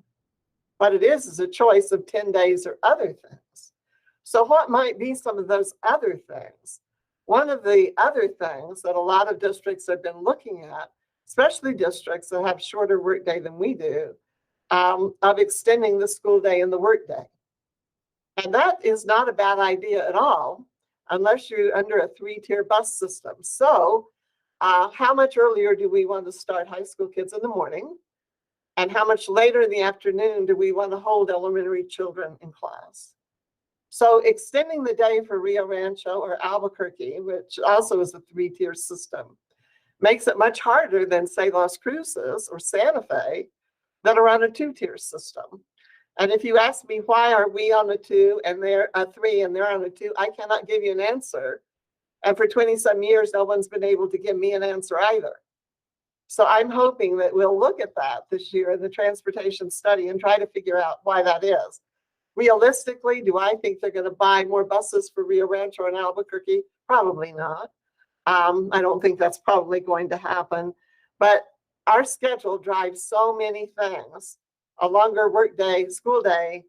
[SPEAKER 6] What it is a choice of 10 days or other things. So what might be some of those other things? One of the other things that a lot of districts have been looking at, especially districts that have shorter workday than we do, of extending the school day and the workday. And that is not a bad idea at all, unless you're under a 3-tier bus system. So how much earlier do we want to start high school kids in the morning? And how much later in the afternoon do we want to hold elementary children in class? So extending the day for Rio Rancho or Albuquerque, which also is a 3-tier system, makes it much harder than, say, Las Cruces or Santa Fe that are on a 2-tier system. And if you ask me why are we on a 2 and they're a 3 and they're on a 2, I cannot give you an answer. And for 20-some years, no one's been able to give me an answer either. So I'm hoping that we'll look at that this year in the transportation study and try to figure out why that is. Realistically, do I think they're going to buy more buses for Rio Rancho and Albuquerque? Probably not. I don't think that's probably going to happen. But our schedule drives so many things. A longer work day, school day,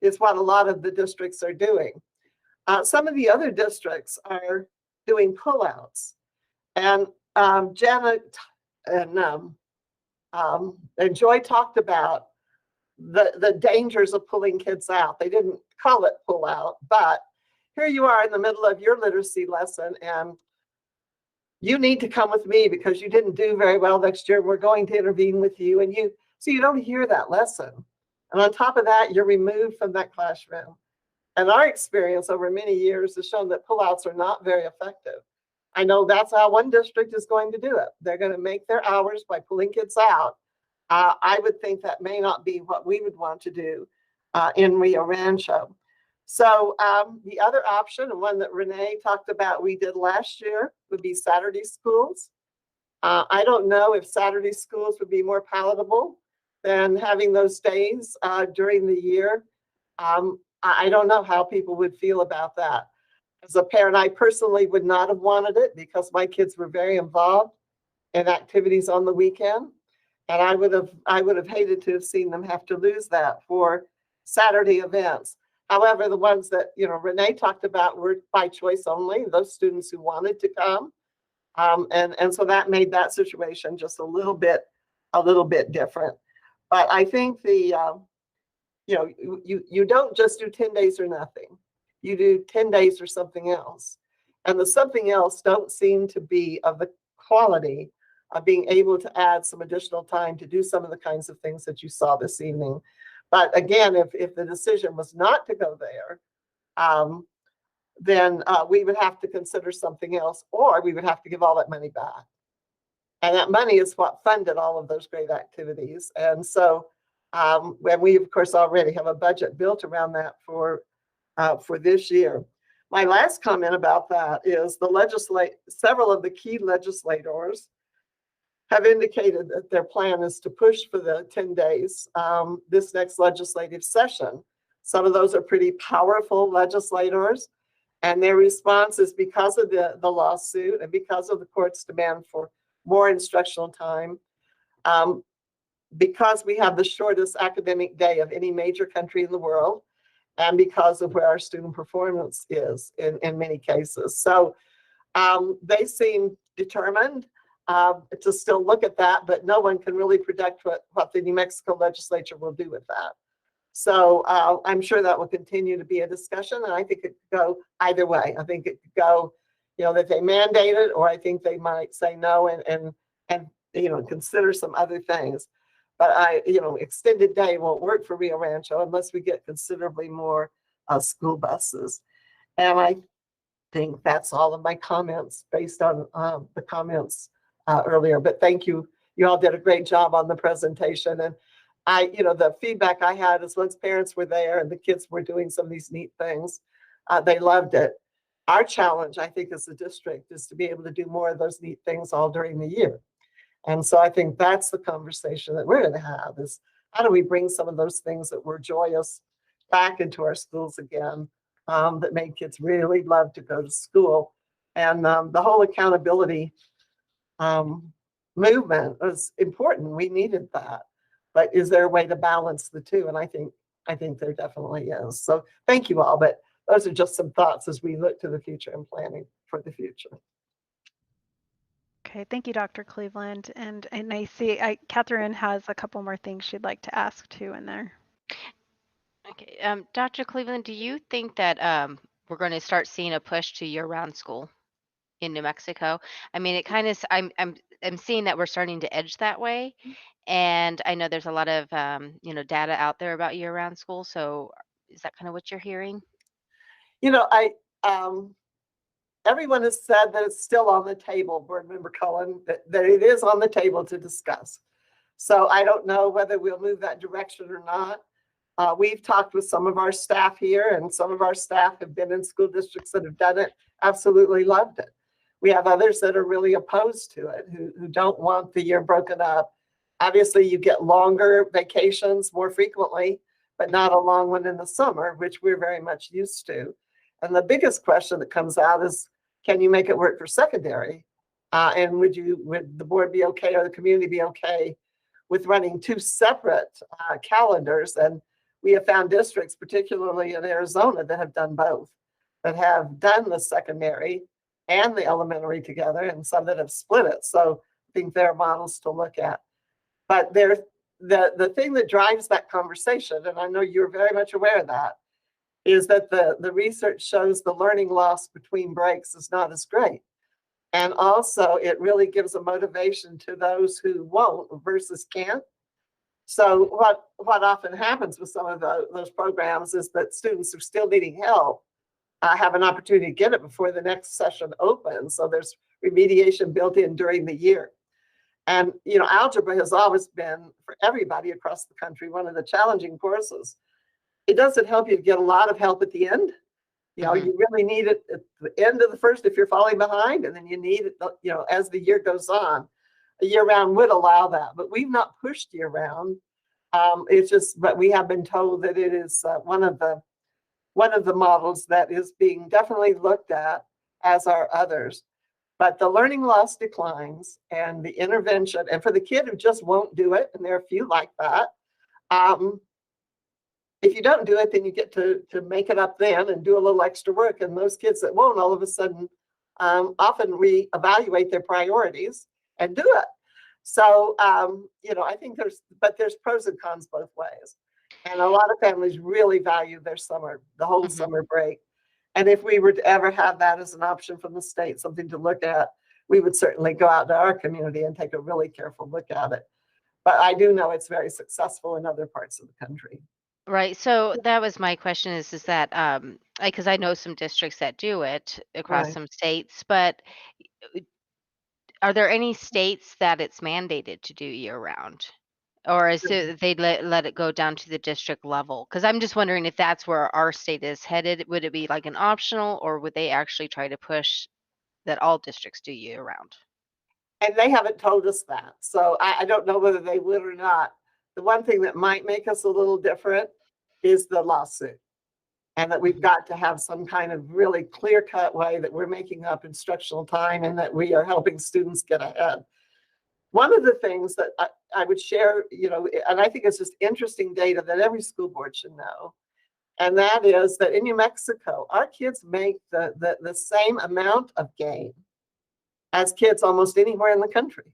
[SPEAKER 6] is what a lot of the districts are doing. Some of the other districts are doing pullouts. And Janet and Joy talked about the dangers of pulling kids out. They didn't call it pull out, but here you are in the middle of your literacy lesson and you need to come with me because you didn't do very well next year. We're going to intervene with you. And so you don't hear that lesson. And on top of that, you're removed from that classroom. And our experience over many years has shown that pullouts are not very effective. I know that's how one district is going to do it. They're going to make their hours by pulling kids out. I would think that may not be what we would want to do in Rio Rancho. So the other option, and one that Renee talked about we did last year, would be Saturday schools. I don't know if Saturday schools would be more palatable than having those days during the year. I don't know how people would feel about that. As a parent, I personally would not have wanted it because my kids were very involved in activities on the weekend. And I would have hated to have seen them have to lose that for Saturday events. However, the ones that Renee talked about were by choice only, those students who wanted to come. And so that made that situation just a little bit different. But I think you don't just do 10 days or nothing. You do 10 days or something else. And the something else don't seem to be of the quality of being able to add some additional time to do some of the kinds of things that you saw this evening. But again, if the decision was not to go there, then we would have to consider something else, or we would have to give all that money back. And that money is what funded all of those great activities. And so when we, of course, already have a budget built around that for this year. My last comment about that is several of the key legislators have indicated that their plan is to push for the 10 days this next legislative session. Some of those are pretty powerful legislators, and their response is because of the lawsuit and because of the court's demand for more instructional time, because we have the shortest academic day of any major country in the world, and because of where our student performance is in many cases. So they seem determined to still look at that, but no one can really predict what the New Mexico legislature will do with that. So I'm sure that will continue to be a discussion, and I think it could go either way. I think it could go, that they mandate it, or I think they might say no and consider some other things. But extended day won't work for Rio Rancho unless we get considerably more school buses. And I think that's all of my comments based on the comments earlier. But thank you. You all did a great job on the presentation. And the feedback I had is once parents were there and the kids were doing some of these neat things, they loved it. Our challenge, I think, as a district is to be able to do more of those neat things all during the year. And so I think that's the conversation that we're going to have is how do we bring some of those things that were joyous back into our schools again, that made kids really love to go to school. And the whole accountability movement was important. We needed that. But is there a way to balance the two? And I think there definitely is. So thank you all. But those are just some thoughts as we look to the future and planning for the future.
[SPEAKER 1] Okay, thank you, Dr. Cleveland. And I see Catherine has a couple more things she'd like to ask too in there.
[SPEAKER 5] Okay, Dr. Cleveland, do you think that we're going to start seeing a push to year-round school in New Mexico? I mean, it kind of I'm seeing that we're starting to edge that way, and I know there's a lot of data out there about year-round school. So, is that kind of what you're hearing?
[SPEAKER 6] Everyone has said that it's still on the table, Board Member Cullen, that it is on the table to discuss. So I don't know whether we'll move that direction or not. We've talked with some of our staff here, and some of our staff have been in school districts that have done it, absolutely loved it. We have others that are really opposed to it, who don't want the year broken up. Obviously, you get longer vacations more frequently, but not a long one in the summer, which we're very much used to. And the biggest question that comes out is, can you make it work for secondary? And would the board be okay, or the community be okay with running two separate calendars? And we have found districts, particularly in Arizona, that have done both, that have done the secondary and the elementary together, and some that have split it. So I think there are models to look at. But the thing that drives that conversation, and I know you're very much aware of that, is that the research shows the learning loss between breaks is not as great. And also it really gives a motivation to those who won't versus can't. So what often happens with some of those programs is that students who are still needing help have an opportunity to get it before the next session opens. So there's remediation built in during the year. And, algebra has always been, for everybody across the country, one of the challenging courses. It doesn't help you to get a lot of help at the end. You really need it at the end of the first if you're falling behind, and then you need it, as the year goes on. A year round would allow that, but we've not pushed year round. But we have been told that it is one of the models that is being definitely looked at, as are others. But the learning loss declines, and the intervention, and for the kid who just won't do it, and there are a few like that, if you don't do it, then you get to make it up then and do a little extra work. And those kids that won't, all of a sudden, often reevaluate their priorities and do it. So, I think there's pros and cons both ways. And a lot of families really value their summer, the whole summer break. And if we were to ever have that as an option from the state, something to look at, we would certainly go out to our community and take a really careful look at it. But I do know it's very successful in other parts of the country.
[SPEAKER 5] Right. So that was my question is that, because I know some districts that do it across
[SPEAKER 6] Right.
[SPEAKER 5] some states, but are there any states that it's mandated to do year round? Or is it they let it go down to the district level? Because I'm just wondering if that's where our state is headed. Would it be like an optional, or would they actually try to push that all districts do year round?
[SPEAKER 6] And they haven't told us that. So I don't know whether they would or not. The one thing that might make us a little different is the lawsuit. And that we've got to have some kind of really clear-cut way that we're making up instructional time and that we are helping students get ahead. One of the things that I would share, and I think it's just interesting data that every school board should know, and that is that in New Mexico, our kids make the same amount of gain as kids almost anywhere in the country.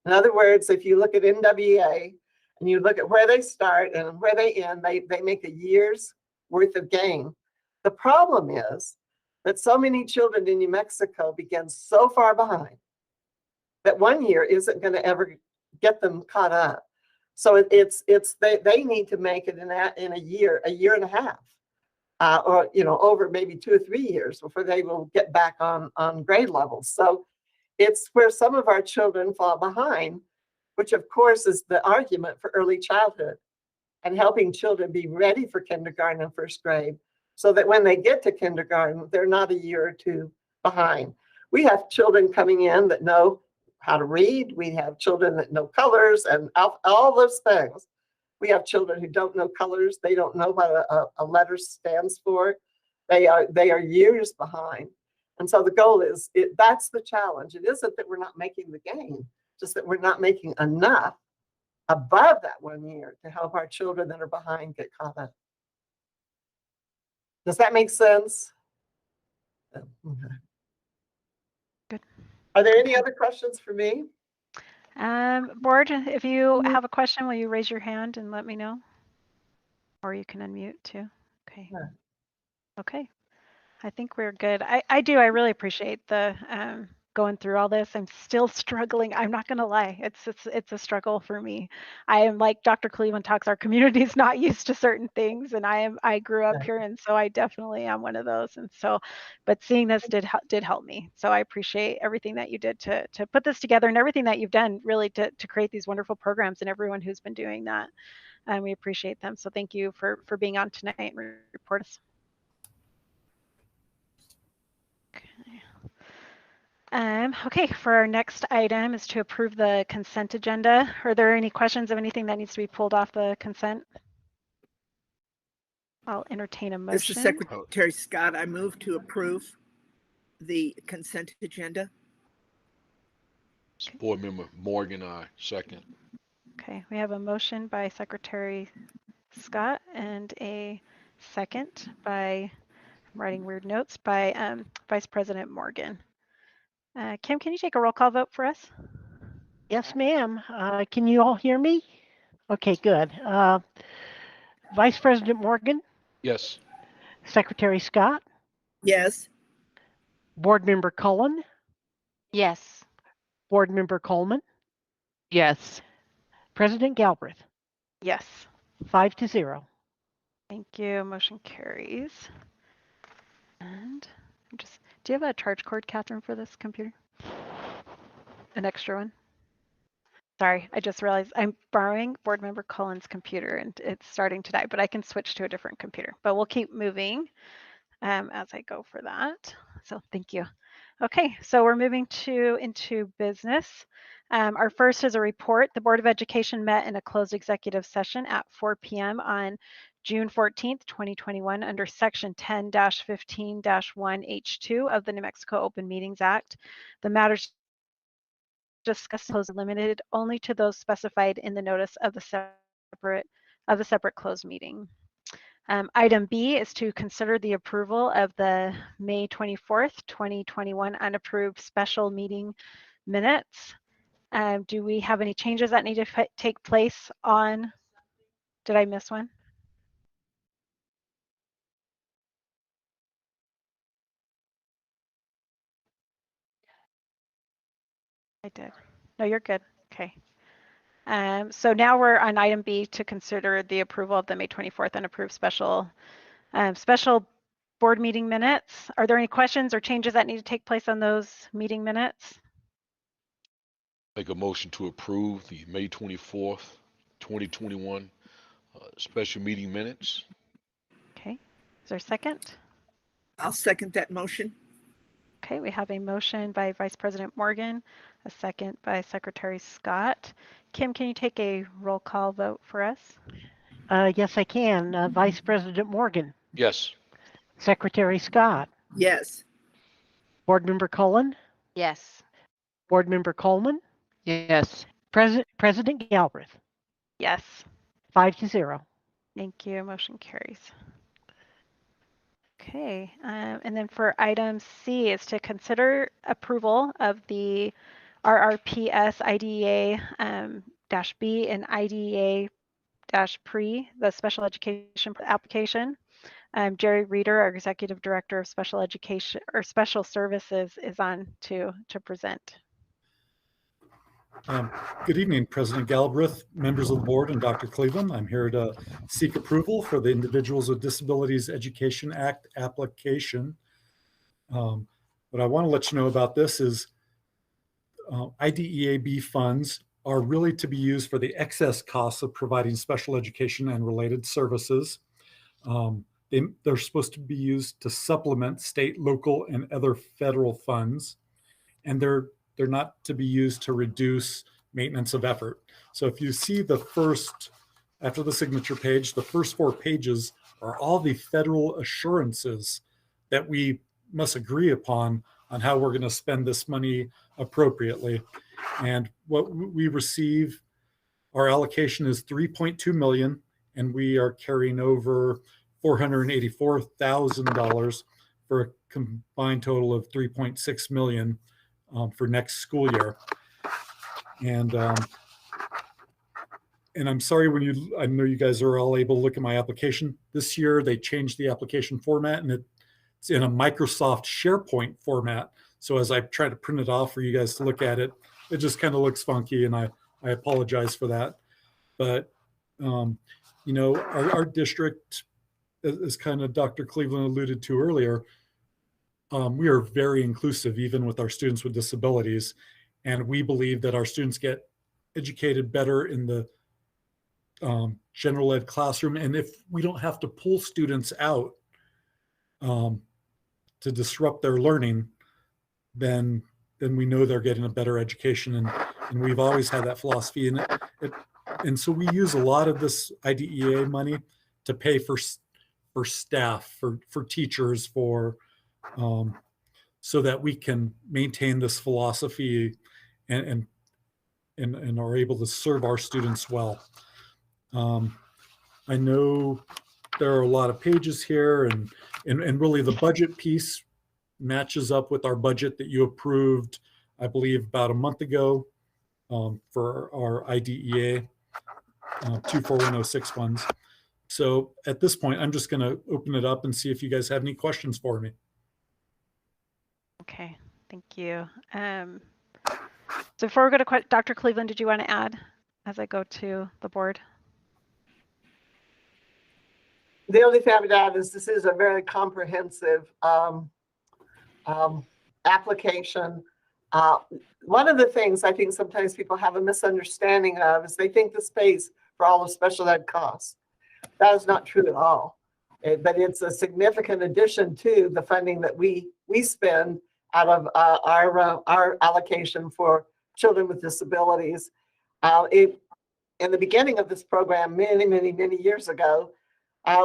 [SPEAKER 6] In other words, if you look at NWEA and you look at where they start and where they end, they make a year's worth of gain. The problem is that so many children in New Mexico begin so far behind that 1 year isn't going to ever get them caught up. So they need to make it in a year and a half, or over maybe 2 or 3 years before they will get back on grade levels. So it's where some of our children fall behind, which of course is the argument for early childhood and helping children be ready for kindergarten and first grade, so that when they get to kindergarten, they're not a year or two behind. We have children coming in that know how to read. We have children that know colors and all those things. We have children who don't know colors. They don't know what a letter stands for. They are years behind. And so the goal is, that's the challenge. It isn't that we're not making the gain, just that we're not making enough above that 1 year to help our children that are behind get caught up. Does that make sense? Okay.
[SPEAKER 1] Good.
[SPEAKER 6] Are there any other questions for me?
[SPEAKER 1] Board, if you have a question, will you raise your hand and let me know? Or you can unmute too. Okay.
[SPEAKER 6] Sure.
[SPEAKER 1] Okay. I think we're good. I really appreciate the going through all this. I'm still struggling. I'm not going to lie. It's a struggle for me. I am, like Dr. Cleveland talks, our community is not used to certain things, and I grew up here, and so I definitely am one of those. And so, but seeing this did help me. So I appreciate everything that you did to put this together, and everything that you've done really to create these wonderful programs, and everyone who's been doing that. And we appreciate them. So thank you for being on tonight and report us. Okay, for our next item is to approve the consent agenda. Are there any questions of anything that needs to be pulled off the consent? I'll entertain a
[SPEAKER 3] This is
[SPEAKER 1] motion.
[SPEAKER 3] Secretary Scott. I move to approve the consent agenda.
[SPEAKER 4] Board Member Morgan, I second.
[SPEAKER 1] Okay, we have a motion by Secretary Scott and a second by, I'm writing weird notes, by Vice President Morgan. Kim, can you take a roll call vote for us?
[SPEAKER 2] Yes, ma'am. Can you all hear me? Okay, good. Vice President Morgan,
[SPEAKER 4] Yes.
[SPEAKER 2] Secretary Scott,
[SPEAKER 3] Yes.
[SPEAKER 2] Board Member Cullen,
[SPEAKER 5] Yes.
[SPEAKER 2] Board Member Coleman,
[SPEAKER 11] Yes.
[SPEAKER 2] President Galbraith,
[SPEAKER 1] Yes.
[SPEAKER 2] 5-0.
[SPEAKER 1] Thank you. Motion carries. And I'm just, do you have a charge cord, Catherine, for this computer? An extra one? Sorry, I just realized I'm borrowing Board Member Cullen's computer and it's starting to die, but I can switch to a different computer. But we'll keep moving as I go for that. So thank you. Okay, so we're moving into business. Our first is a report. The Board of Education met in a closed executive session at 4 p.m. on June 14th, 2021 under Section 10-15-1H2 of the New Mexico Open Meetings Act. The matters discussed was limited only to those specified in the notice of the separate closed meeting. Item B is to consider the approval of the May 24th, 2021 unapproved special meeting minutes. Do we have any changes that need to take place on? Did I miss one? I did. No, you're good. Okay. So now we're on item B to consider the approval of the May 24th unapproved special board meeting minutes. Are there any questions or changes that need to take place on those meeting minutes?
[SPEAKER 4] Make a motion to approve the May 24th, 2021 special meeting minutes.
[SPEAKER 1] Okay. Is there a second?
[SPEAKER 3] I'll second that motion.
[SPEAKER 1] Okay, we have a motion by Vice President Morgan, a second by Secretary Scott. Kim, can you take a roll call vote for us?
[SPEAKER 2] Yes, I can. Vice President Morgan,
[SPEAKER 4] Yes.
[SPEAKER 2] Secretary Scott,
[SPEAKER 3] Yes.
[SPEAKER 2] Board Member Cullen,
[SPEAKER 5] Yes.
[SPEAKER 2] Board Member Coleman,
[SPEAKER 11] Yes.
[SPEAKER 2] President Galbraith,
[SPEAKER 1] Yes.
[SPEAKER 2] 5-0.
[SPEAKER 1] Thank you. Motion carries. Okay, and then for item C is to consider approval of the RRPS IDEA -B and IDEA -PRE, the special education application. Jerry Reeder, our Executive Director of Special Education or Special Services, is on to present.
[SPEAKER 15] Good evening, President Galbraith, members of the board, and Dr. Cleveland. I'm here to seek approval for the Individuals with Disabilities Education Act application. What I want to let you know about this is IDEA-B funds are really to be used for the excess costs of providing special education and related services. They're supposed to be used to supplement state, local, and other federal funds, and they're not to be used to reduce maintenance of effort. So if you see the first, after the signature page, the first 4 pages are all the federal assurances that we must agree upon on how we're going to spend this money appropriately. And what we receive, our allocation is $3.2 million, and we are carrying over $484,000 for a combined total of $3.6 million for next school year. And I'm sorry I know you guys are all able to look at my application. This year they changed the application format and it's in a Microsoft SharePoint format. So as I try to print it off for you guys to look at it, it just kind of looks funky, and I apologize for that. But our district, as kind of Dr. Cleveland alluded to earlier, we are very inclusive, even with our students with disabilities. And we believe that our students get educated better in the general ed classroom. And if we don't have to pull students out to disrupt their learning, then we know they're getting a better education. And we've always had that philosophy. And so we use a lot of this IDEA money to pay for staff, for teachers, so that we can maintain this philosophy and are able to serve our students well. I know there are a lot of pages here, and really the budget piece matches up with our budget that you approved, I believe, about a month ago for our IDEA 24106 funds. So at this point, I'm just going to open it up and see if you guys have any questions for me.
[SPEAKER 1] Okay, thank you. So before we go to Dr. Cleveland, did you want to add as I go to the board?
[SPEAKER 6] The only thing I would add is this is a very comprehensive application. One of the things I think sometimes people have a misunderstanding of is they think this pays for all the special ed costs. That is not true at all. But it's a significant addition to the funding that we spend out of our allocation for children with disabilities. In the beginning of this program, many years ago,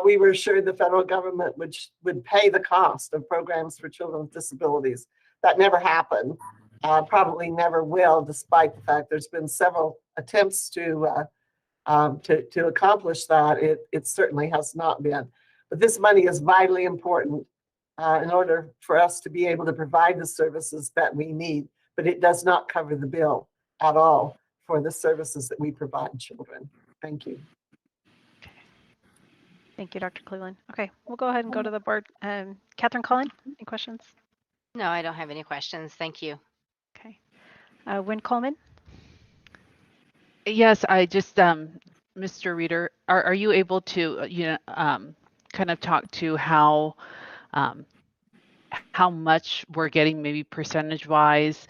[SPEAKER 6] we were assured the federal government would pay the cost of programs for children with disabilities. That never happened, probably never will, despite the fact there's been several attempts to accomplish that. It certainly has not been. But this money is vitally important in order for us to be able to provide the services that we need, but it does not cover the bill at all for the services that we provide children. Thank you.
[SPEAKER 1] Thank you, Dr. Cleveland. Okay, we'll go ahead and go to the board. Catherine Cullen, any questions?
[SPEAKER 5] No, I don't have any questions. Thank you.
[SPEAKER 1] Okay. Wynn Coleman?
[SPEAKER 11] Yes, I just, Mr. Reader, are you able to, kind of talk to how much we're getting, maybe percentage-wise,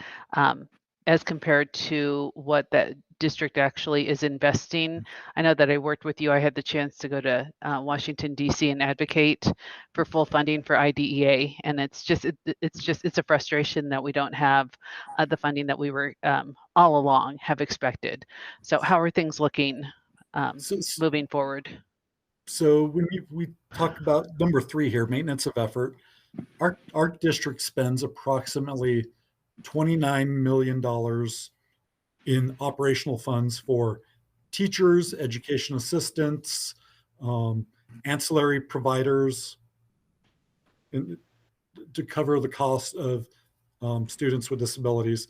[SPEAKER 11] as compared to what that district actually is investing? I know that I worked with you. I had the chance to go to Washington, D.C. and advocate for full funding for IDEA. And it's a frustration that we don't have the funding that we were all along have expected. So how are things looking moving forward?
[SPEAKER 15] So when we talk about number 3 here, maintenance of effort, our district spends approximately $29 million in operational funds for teachers, education assistants, ancillary providers, to cover the cost of students with disabilities.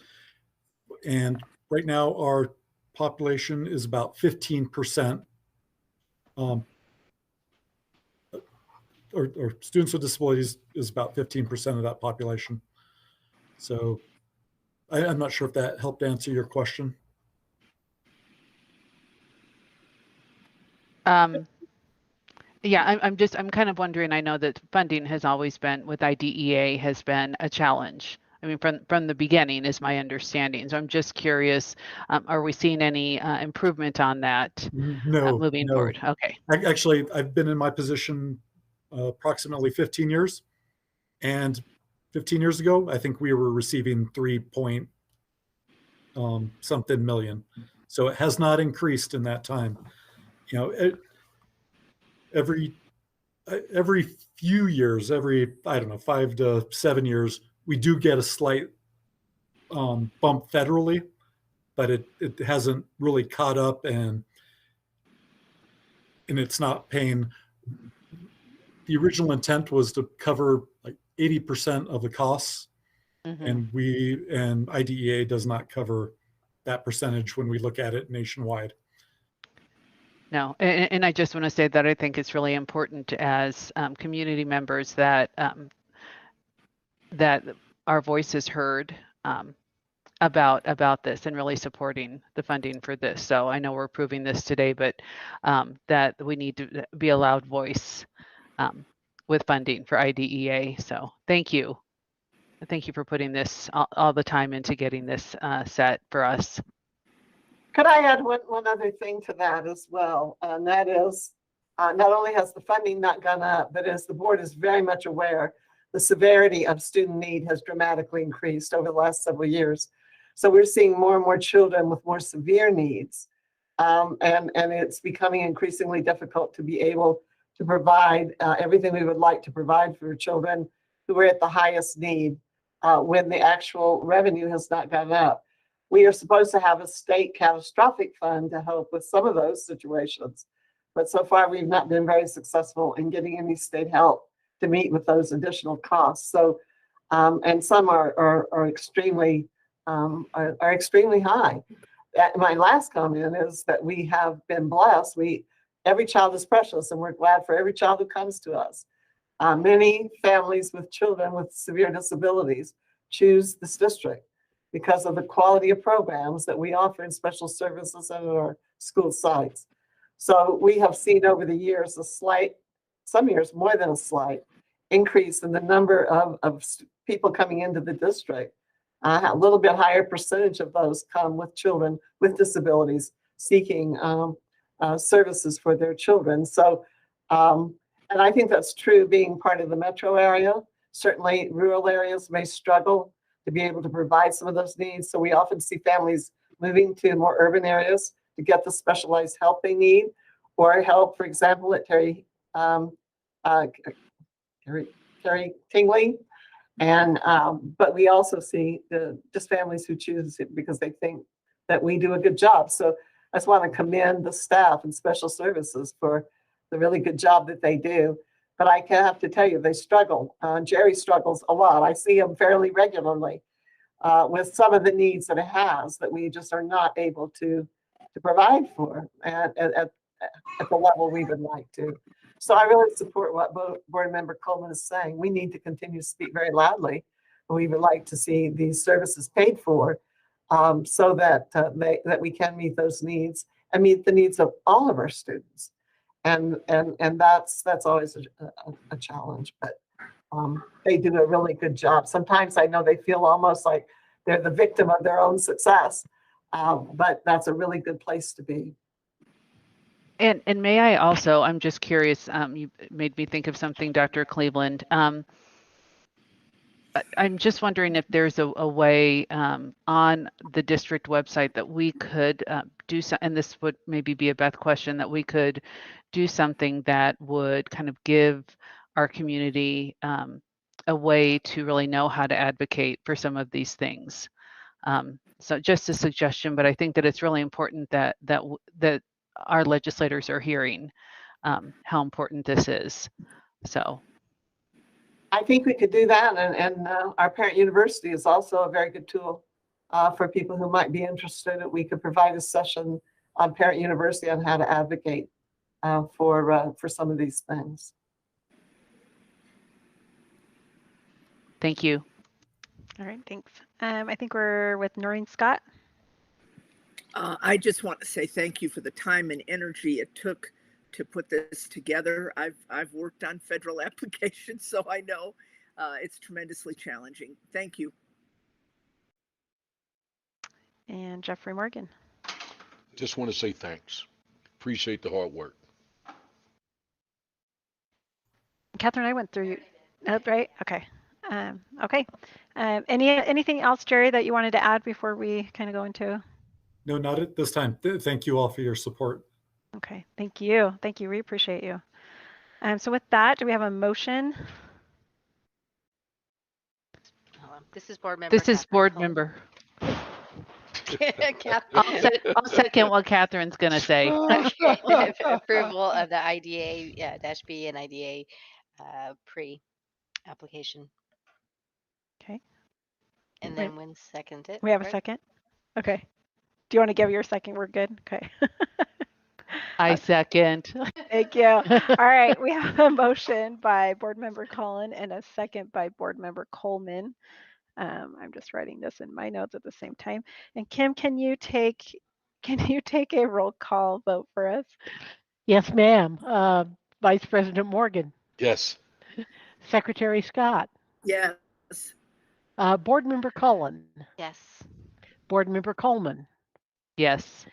[SPEAKER 15] And right now our population is about 15%, or students with disabilities is about 15% of that population. So I'm not sure if that helped answer your question.
[SPEAKER 11] Yeah, I'm kind of wondering, I know that funding has always been, with IDEA, has been a challenge. I mean, from the beginning is my understanding. So I'm just curious, are we seeing any improvement on that moving forward? Okay.
[SPEAKER 15] Actually, I've been in my position approximately 15 years. And 15 years ago, I think we were receiving 3-point-something million. So it has not increased in that time. Every few years, every, I don't know, 5 to 7 years, we do get a slight bump federally, but it hasn't really caught up, and it's not paying. The original intent was to cover like 80% of the costs, and IDEA does not cover that percentage when we look at it nationwide.
[SPEAKER 11] No, and I just want to say that I think it's really important as community members that that our voice is heard about this, and really supporting the funding for this. So I know we're approving this today, but that we need to be a loud voice with funding for IDEA. So thank you. Thank you for putting this all the time into getting this set for us.
[SPEAKER 6] Could I add one other thing to that as well? And that is, not only has the funding not gone up, but as the board is very much aware, the severity of student need has dramatically increased over the last several years. So we're seeing more and more children with more severe needs. And it's becoming increasingly difficult to be able to provide everything we would like to provide for children who are at the highest need when the actual revenue has not gone up. We are supposed to have a state catastrophic fund to help with some of those situations, but so far we've not been very successful in getting any state help to meet with those additional costs. So, and some are extremely high. My last comment is that we have been blessed. Every child is precious, and we're glad for every child who comes to us. Many families with children with severe disabilities choose this district because of the quality of programs that we offer in special services and at our school sites. So we have seen over the years some years more than a slight, increase in the number of people coming into the district. A little bit higher percentage of those come with children with disabilities seeking services for their children. So, and I think that's true being part of the metro area. Certainly rural areas may struggle to be able to provide some of those needs. So we often see families moving to more urban areas to get the specialized help they need, or help, for example, at Terry Tingley. And but we also see just families who choose it because they think that we do a good job. So I just want to commend the staff and special services for the really good job that they do. But I have to tell you, they struggle. Jerry struggles a lot. I see him fairly regularly with some of the needs that it has that we just are not able to provide for at the level we would like to. So I really support what Board Member Coleman is saying. We need to continue to speak very loudly. We would like to see these services paid for so that that we can meet those needs and meet the needs of all of our students. And that's always a challenge, but they do a really good job. Sometimes I know they feel almost like they're the victim of their own success, but that's a really good place to be.
[SPEAKER 11] And may I also, I'm just curious, you made me think of something, Dr. Cleveland. I'm just wondering if there's a way on the district website that we could do so, and this would maybe be a Beth question, that we could do something that would kind of give our community a way to really know how to advocate for some of these things. So just a suggestion, but I think that it's really important that our legislators are hearing how important this is. So
[SPEAKER 6] I think we could do that, and our Parent University is also a very good tool for people who might be interested. We could provide a session on Parent University on how to advocate for some of these things.
[SPEAKER 11] Thank you.
[SPEAKER 1] All right, thanks. I think we're with Noreen Scott.
[SPEAKER 3] I just want to say thank you for the time and energy it took to put this together. I've worked on federal applications, so I know it's tremendously challenging. Thank you.
[SPEAKER 1] And Jeffrey Morgan.
[SPEAKER 4] Just want to say thanks. Appreciate the hard work.
[SPEAKER 1] Catherine, I went through. That's right. Okay. Okay. Anything else, Jerry, that you wanted to add before we kind of go into?
[SPEAKER 15] No, not at this time. Thank you all for your support.
[SPEAKER 1] Okay. Thank you. Thank you. We appreciate you. So with that, do we have a motion?
[SPEAKER 5] This is board member.
[SPEAKER 11] This is board member. I'll second what Catherine's going to say.
[SPEAKER 5] Okay. Approval of the IDA-B and IDA pre-application.
[SPEAKER 1] Okay.
[SPEAKER 5] And then Wynn seconded it.
[SPEAKER 1] We have a second? Okay. Do you want to give your second? We're good? Okay.
[SPEAKER 11] I second.
[SPEAKER 1] Thank you. All right. We have a motion by Board Member Collin and a second by Board Member Coleman. I'm just writing this in my notes at the same time. And Kim, can you take a roll call vote for us?
[SPEAKER 2] Yes, ma'am. Vice President Morgan.
[SPEAKER 4] Yes.
[SPEAKER 2] Secretary Scott.
[SPEAKER 3] Yes.
[SPEAKER 2] Board Member Cullen.
[SPEAKER 5] Yes.
[SPEAKER 2] Board Member Coleman.
[SPEAKER 11] Yes.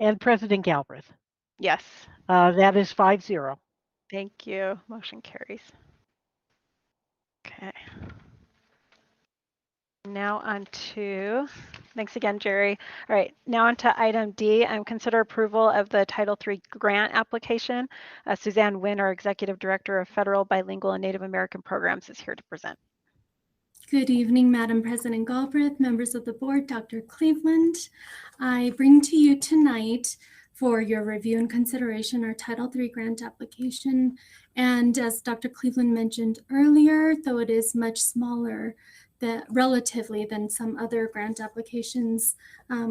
[SPEAKER 2] And President Galbraith.
[SPEAKER 1] Yes.
[SPEAKER 2] That is 5-0.
[SPEAKER 1] Thank you. Motion carries. Okay. Now on to Thanks again, Jerry. All right, now on to item D. Consider approval of the Title III grant application. Suzanne Wynn, our Executive Director of Federal Bilingual and Native American Programs, is here to present.
[SPEAKER 16] Good evening, Madam President Galbraith, members of the board, Dr. Cleveland. I bring to you tonight for your review and consideration our Title III grant application. And as Dr. Cleveland mentioned earlier, though it is much smaller relatively than some other grant applications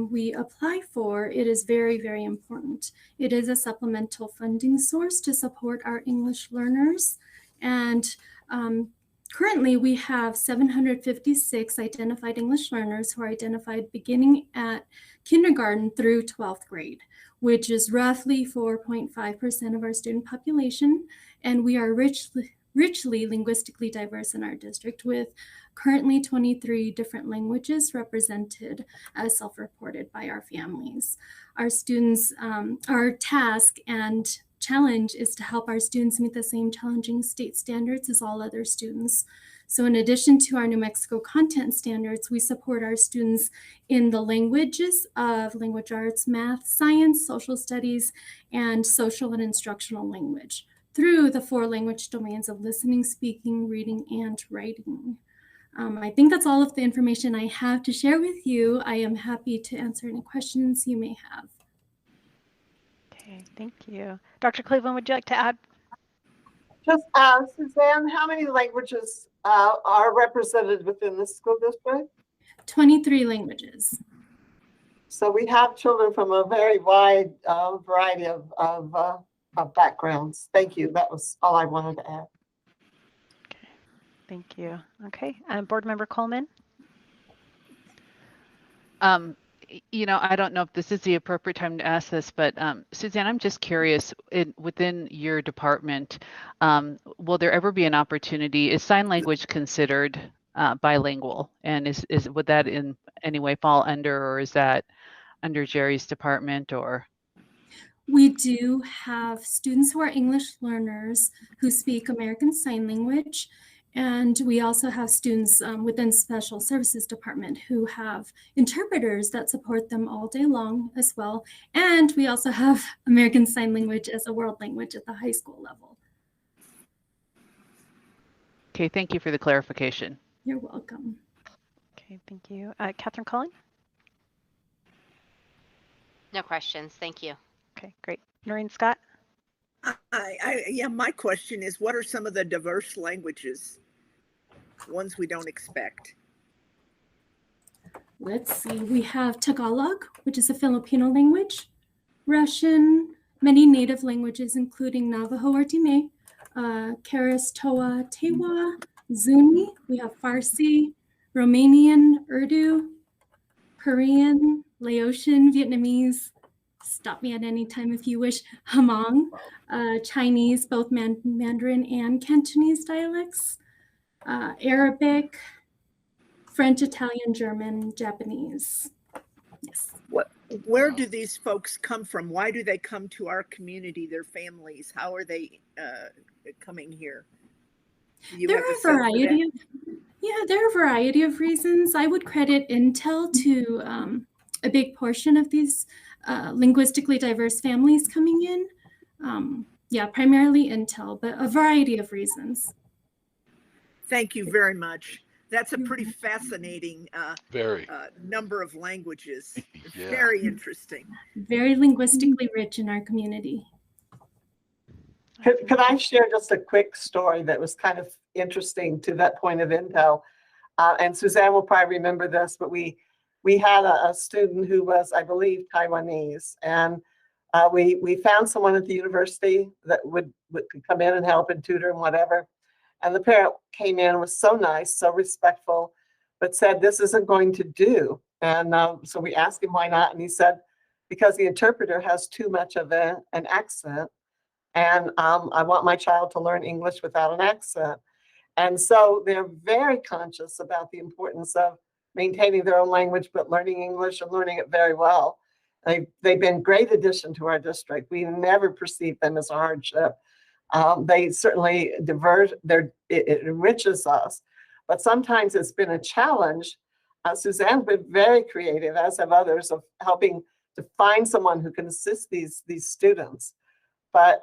[SPEAKER 16] we apply for, it is very, very important. It is a supplemental funding source to support our English learners. And currently, we have 756 identified English learners who are identified beginning at kindergarten through 12th grade, which is roughly 4.5% of our student population. And we are richly linguistically diverse in our district, with currently 23 different languages represented as self-reported by our families. Our students, our task and challenge is to help our students meet the same challenging state standards as all other students. So in addition to our New Mexico content standards, we support our students in the languages of language arts, math, science, social studies, and social and instructional language through the 4 language domains of listening, speaking, reading, and writing. I think that's all of the information I have to share with you. I am happy to answer any questions you may have.
[SPEAKER 1] Okay, thank you. Dr. Cleveland, would you like to add?
[SPEAKER 6] Just, Suzanne, how many languages are represented within the school district?
[SPEAKER 16] 23 languages.
[SPEAKER 6] So we have children from a very wide variety of backgrounds. Thank you. That was all I wanted to add.
[SPEAKER 1] Okay, thank you. Okay, Board Member Coleman.
[SPEAKER 11] You know, I don't know if this is the appropriate time to ask this, but Suzanne, I'm just curious, within your department, will there ever be an opportunity, is sign language considered bilingual? And would that in any way fall under, or is that under Jerry's department, or?
[SPEAKER 16] We do have students who are English learners who speak American Sign Language. And we also have students within Special Services Department who have interpreters that support them all day long as well. And we also have American Sign Language as a world language at the high school level.
[SPEAKER 11] Okay, thank you for the clarification.
[SPEAKER 16] You're welcome.
[SPEAKER 1] Okay, thank you. Catherine Cullen?
[SPEAKER 5] No questions, thank you.
[SPEAKER 1] Okay, great. Noreen Scott?
[SPEAKER 3] Yeah, my question is, what are some of the diverse languages? Ones we don't expect.
[SPEAKER 16] Let's see, we have Tagalog, which is a Filipino language, Russian, many native languages, including Navajo or Diné, Keres Toa Tewa, Zuni, we have Farsi, Romanian, Urdu, Korean, Laotian, Vietnamese, stop me at any time if you wish, Hmong, Chinese, both Mandarin and Cantonese dialects, Arabic, French, Italian, German, Japanese. Yes.
[SPEAKER 3] Where do these folks come from? Why do they come to our community, their families? How are they coming here?
[SPEAKER 16] There are a variety of reasons. I would credit Intel to a big portion of these linguistically diverse families coming in. Yeah, primarily Intel, but a variety of reasons.
[SPEAKER 3] Thank you very much. That's a pretty fascinating number of languages.
[SPEAKER 4] Yeah.
[SPEAKER 3] Very interesting.
[SPEAKER 16] Very linguistically rich in our community.
[SPEAKER 6] Could I share just a quick story that was kind of interesting to that point of Intel? And Suzanne will probably remember this, but we had a student who was, I believe, Taiwanese, and we found someone at the university that would come in and help and tutor and whatever. And the parent came in, was so nice, so respectful, but said, this isn't going to do. And so we asked him why not. And he said, because the interpreter has too much of an accent. And I want my child to learn English without an accent. And so they're very conscious about the importance of maintaining their own language, but learning English and learning it very well. They've been a great addition to our district. We never perceive them as a hardship. They certainly it enriches us, but sometimes it's been a challenge Suzanne's been very creative, as have others, of helping to find someone who can assist these students. But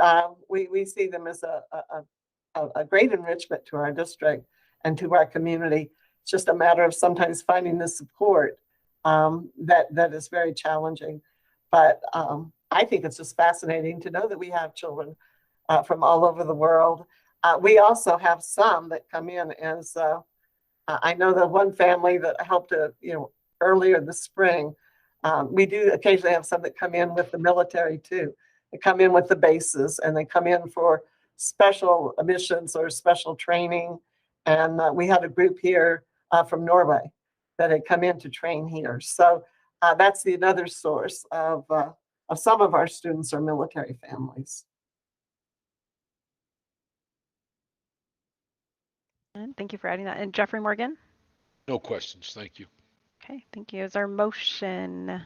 [SPEAKER 6] we see them as a great enrichment to our district and to our community. It's just a matter of sometimes finding the support that is very challenging. But I think it's just fascinating to know that we have children from all over the world. We also have some that come in as, I know the one family that helped earlier this spring. We do occasionally have some that come in with the military too. They come in with the bases and they come in for special missions or special training. And we had a group here from Norway that had come in to train here. So that's another source of some of our students are military families.
[SPEAKER 1] And thank you for adding that. And Jeffrey Morgan?
[SPEAKER 4] No questions. Thank you.
[SPEAKER 1] Okay, thank you. Is our motion?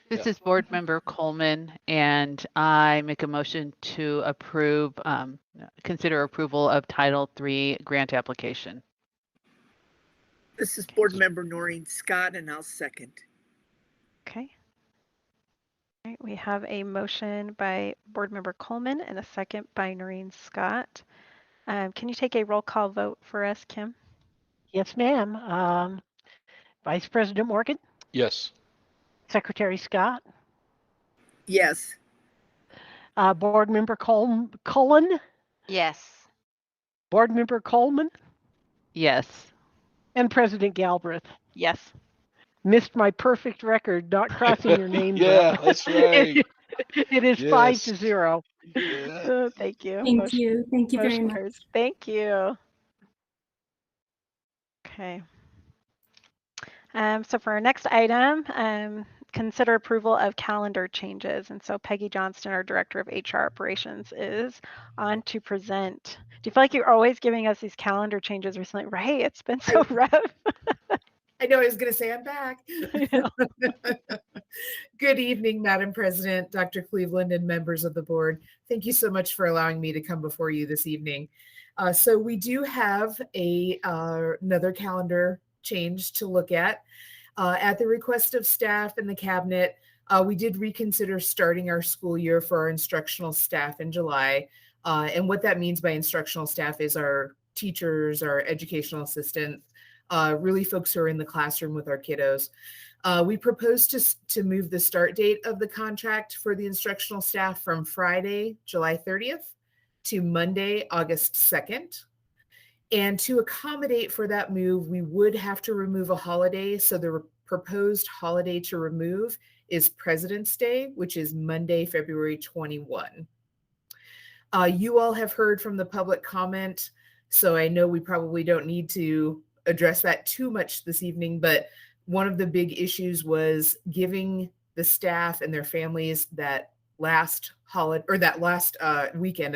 [SPEAKER 11] This is Board Member Coleman, and I make a motion to approve, consider approval of Title III grant application.
[SPEAKER 3] This is Board Member Noreen Scott, and I'll second.
[SPEAKER 1] Okay. All right, we have a motion by Board Member Coleman and a second by Noreen Scott. Can you take a roll call vote for us, Kim?
[SPEAKER 2] Yes, ma'am. Vice President Morgan?
[SPEAKER 4] Yes.
[SPEAKER 2] Secretary Scott?
[SPEAKER 3] Yes.
[SPEAKER 2] Board Member Cullen?
[SPEAKER 5] Yes.
[SPEAKER 2] Board Member Coleman?
[SPEAKER 11] Yes.
[SPEAKER 2] And President Galbraith?
[SPEAKER 1] Yes.
[SPEAKER 2] Missed my perfect record, not crossing your names
[SPEAKER 4] Yeah,
[SPEAKER 2] out.
[SPEAKER 4] that's right.
[SPEAKER 2] It is
[SPEAKER 4] Yes.
[SPEAKER 2] 5-0.
[SPEAKER 4] Yeah.
[SPEAKER 1] Thank you.
[SPEAKER 16] Thank you. Thank you very
[SPEAKER 1] Motion
[SPEAKER 16] much.
[SPEAKER 1] carries. Thank you. Okay. So for our next item, consider approval of calendar changes. And so Peggy Johnston, our Director of HR Operations, is on to present. Do you feel like you're always giving us these calendar changes recently? Right? It's been so rough.
[SPEAKER 17] I know I was going to say I'm back. Good evening, Madam President, Dr. Cleveland, and members of the board. Thank you so much for allowing me to come before you this evening. So we do have another calendar change to look at. At the request of staff and the cabinet, we did reconsider starting our school year for our instructional staff in July. And what that means by instructional staff is our teachers, our educational assistants, really folks who are in the classroom with our kiddos. We proposed to move the start date of the contract for the instructional staff from Friday, July 30th to Monday, August 2nd. And to accommodate for that move, we would have to remove a holiday. So the proposed holiday to remove is President's Day, which is Monday, February 21. You all have heard from the public comment, so I know we probably don't need to address that too much this evening, but one of the big issues was giving the staff and their families that last holiday or that last weekend,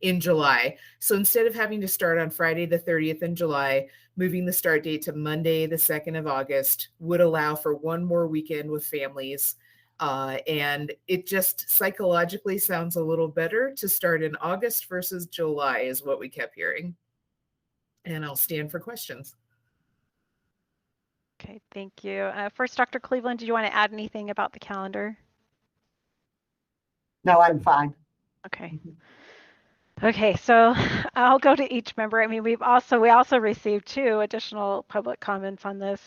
[SPEAKER 17] in July. So instead of having to start on Friday the 30th in July, moving the start date to Monday the 2nd of August would allow for one more weekend with families. And it just psychologically sounds a little better to start in August versus July is what we kept hearing. And I'll stand for questions.
[SPEAKER 1] Okay, thank you. First, Dr. Cleveland, did you want to add anything about the calendar?
[SPEAKER 6] No, I'm fine.
[SPEAKER 1] Okay. Okay, so I'll go to each member. I mean, we also received 2 additional public comments on this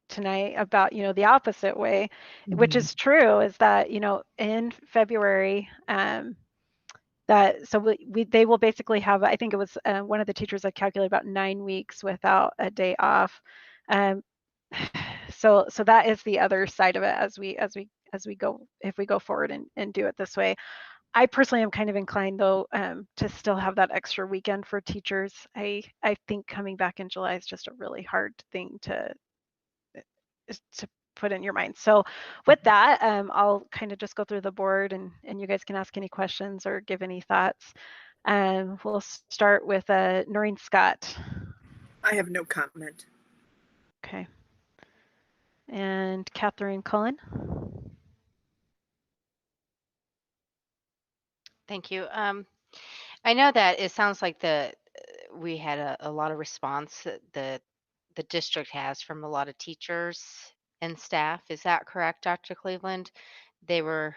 [SPEAKER 1] tonight about, the opposite way, which is true, is that, in February, they will basically have, I think it was one of the teachers that calculated about 9 weeks without a day off. So that is the other side of it as we go, if we go forward and do it this way. I personally am kind of inclined though to still have that extra weekend for teachers. I think coming back in July is just a really hard thing to put in your mind. So with that, I'll kind of just go through the board and you guys can ask any questions or give any thoughts. We'll start with Noreen Scott.
[SPEAKER 3] I have no comment.
[SPEAKER 1] Okay. And Catherine Cullen.
[SPEAKER 5] Thank you. I know that it sounds like we had a lot of response. The the district has from a lot of teachers and staff. Is that correct, Dr. Cleveland? They were.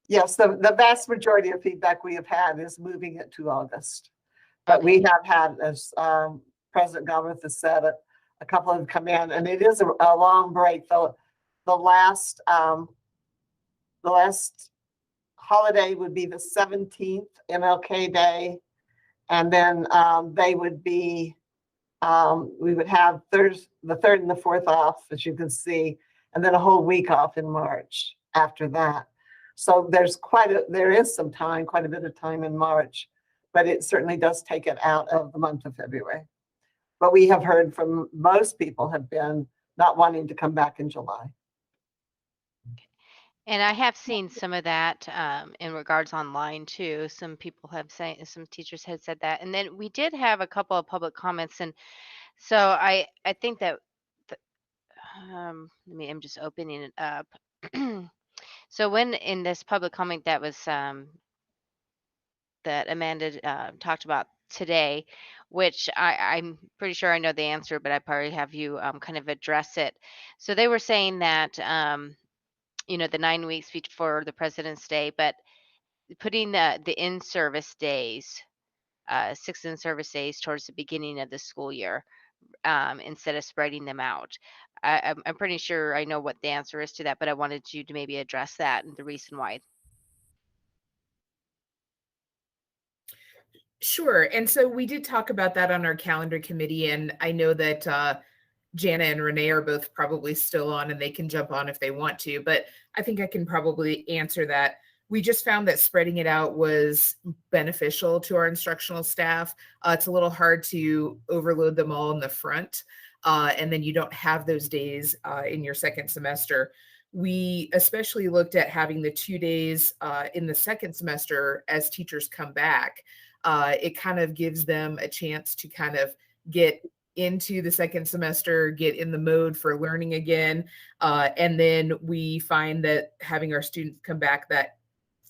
[SPEAKER 6] Yes, the vast majority of feedback we have had is moving it to August. But we
[SPEAKER 5] Okay.
[SPEAKER 6] have had, as President Galbraith has said, a couple have come in, and it is a long break. The last holiday would be the 17th, MLK Day, and then they would be, we would have the 3rd and the 4th off, as you can see, and then a whole week off in March after that. So there is some time, quite a bit of time in March, but it certainly does take it out of the month of February. But we have heard from most people have been not wanting to come back in July.
[SPEAKER 5] And I have seen some of that in regards online too. Some people have said, some teachers had said that, and then we did have a couple of public comments, and so I think that I'm just opening it up. So when in this public comment that was that Amanda talked about today, which I'm pretty sure I know the answer, but I probably have you kind of address it. So they were saying that the 9 weeks before the President's Day, but putting the in-service days, 6 in-service days towards the beginning of the school year, instead of spreading them out. I'm pretty sure I know what the answer is to that, but I wanted you to maybe address that and the reason why.
[SPEAKER 17] Sure. And so we did talk about that on our calendar committee. And I know that Jana and Renee are both probably still on and they can jump on if they want to, but I think I can probably answer that. We just found that spreading it out was beneficial to our instructional staff. It's a little hard to overload them all in the front. And then you don't have those days in your second semester. We especially looked at having the 2 days in the second semester as teachers come back. It kind of gives them a chance to kind of get into the second semester, get in the mode for learning again. And then we find that having our students come back that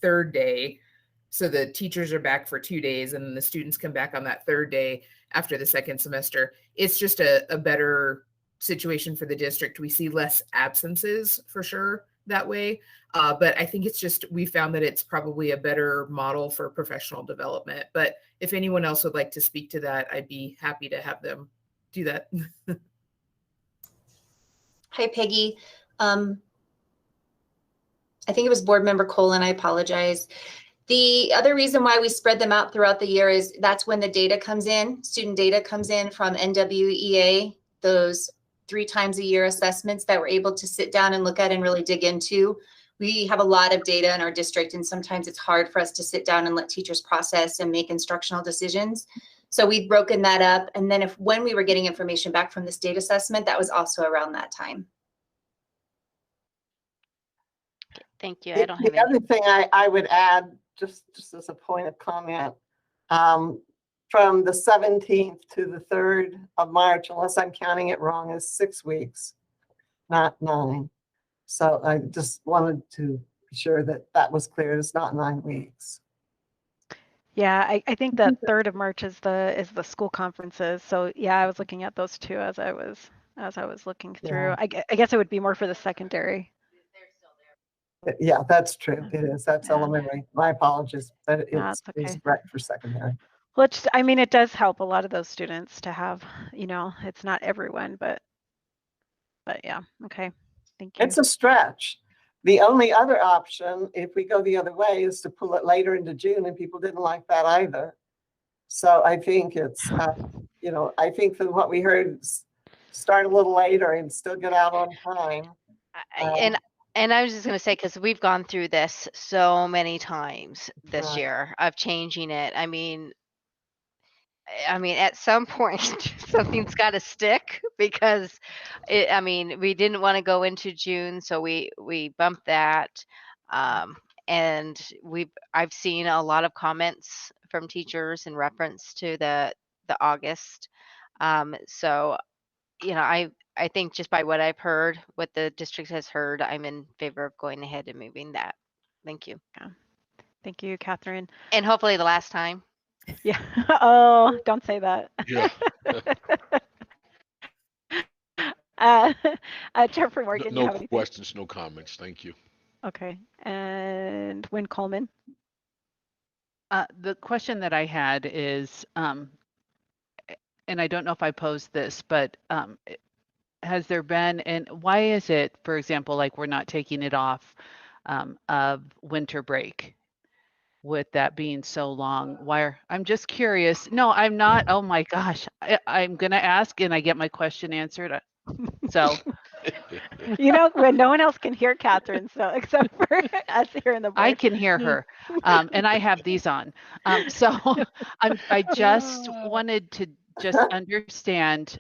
[SPEAKER 17] 3rd day, so the teachers are back for 2 days and the students come back on that 3rd day after the second semester, it's just a better situation for the district. We see less absences for sure that way. But I think it's just, we found that it's probably a better model for professional development. But if anyone else would like to speak to that, I'd be happy to have them do that.
[SPEAKER 12] Hi, Peggy. I think it was board member Cole, and I apologize. The other reason why we spread them out throughout the year is that's when the data comes in, student data comes in from NWEA, those 3 times a year assessments that we're able to sit down and look at and really dig into. We have a lot of data in our district, and sometimes it's hard for us to sit down and let teachers process and make instructional decisions. So we've broken that up. And then when we were getting information back from this data assessment, that was also around that time.
[SPEAKER 5] Thank you. I don't have
[SPEAKER 6] the other thing I would add, just as a point of comment, from the 17th to the 3rd of March, unless I'm counting it wrong, is 6 weeks, not 9. So I just wanted to be sure that that was clear. It's not 9 weeks.
[SPEAKER 1] Yeah, I think the 3rd of March is the school conferences. So yeah, I was looking at those two as I was looking through.
[SPEAKER 6] Yeah.
[SPEAKER 1] I guess it would be more for the secondary.
[SPEAKER 6] Yeah, that's true. It is. That's elementary. My apologies, but it's
[SPEAKER 1] okay.
[SPEAKER 6] correct for secondary.
[SPEAKER 1] Well, I mean, it does help a lot of those students to have, it's not everyone, but yeah, okay. Thank you.
[SPEAKER 6] It's a stretch. The only other option, if we go the other way, is to pull it later into June, and people didn't like that either. So I think it's, I think from what we heard, start a little later and still get out on time.
[SPEAKER 5] And I was just going to say, because we've gone through this so many times this year of changing it. I mean, at some point, something's got to stick because we didn't want to go into June, so we bumped that. And I've seen a lot of comments from teachers in reference to the August. So, I think just by what I've heard, what the district has heard, I'm in favor of going ahead and moving that. Thank you.
[SPEAKER 1] Yeah. Thank you, Catherine.
[SPEAKER 5] And hopefully the last time.
[SPEAKER 1] Yeah. Oh, don't say that.
[SPEAKER 4] Yeah.
[SPEAKER 1] uh, Jeffrey
[SPEAKER 4] No,
[SPEAKER 1] Morgan, you
[SPEAKER 4] no
[SPEAKER 1] have anything?
[SPEAKER 4] questions, no comments. Thank you.
[SPEAKER 1] Okay. And Wynn Coleman.
[SPEAKER 11] The question that I had is, and I don't know if I posed this, but has there been, and why is it, for example, like we're not taking it off of winter break? With that being so long, I'm just curious. No, I'm not. Oh my gosh, I'm gonna ask and I get my question answered. So
[SPEAKER 1] You know, when no one else can hear Catherine, so except for us here in the
[SPEAKER 11] I
[SPEAKER 1] board.
[SPEAKER 11] can hear her, and I have these on. So I just wanted to just understand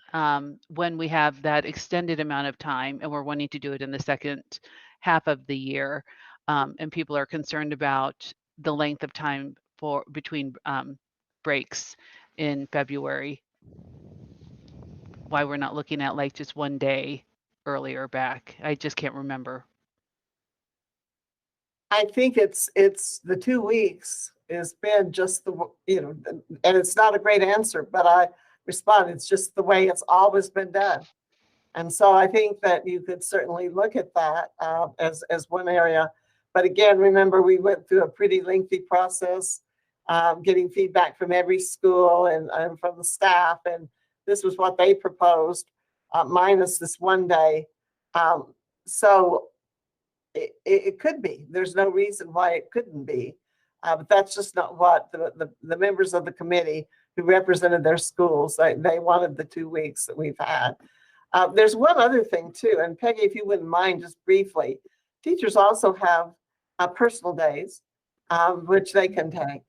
[SPEAKER 11] when we have that extended amount of time and we're wanting to do it in the second half of the year, and people are concerned about the length of time for between breaks in February, why we're not looking at like just one day earlier back. I just can't remember.
[SPEAKER 6] I think it's the 2 weeks has been just the, and it's not a great answer, but I respond, it's just the way it's always been done. And so I think that you could certainly look at that as one area. But again, remember, we went through a pretty lengthy process, getting feedback from every school and from the staff. And this was what they proposed, minus this one day. So it could be. There's no reason why it couldn't be. But that's just not what the members of the committee who represented their schools, they wanted the 2 weeks that we've had. There's one other thing too, and Peggy, if you wouldn't mind, just briefly, teachers also have personal days, which they can take,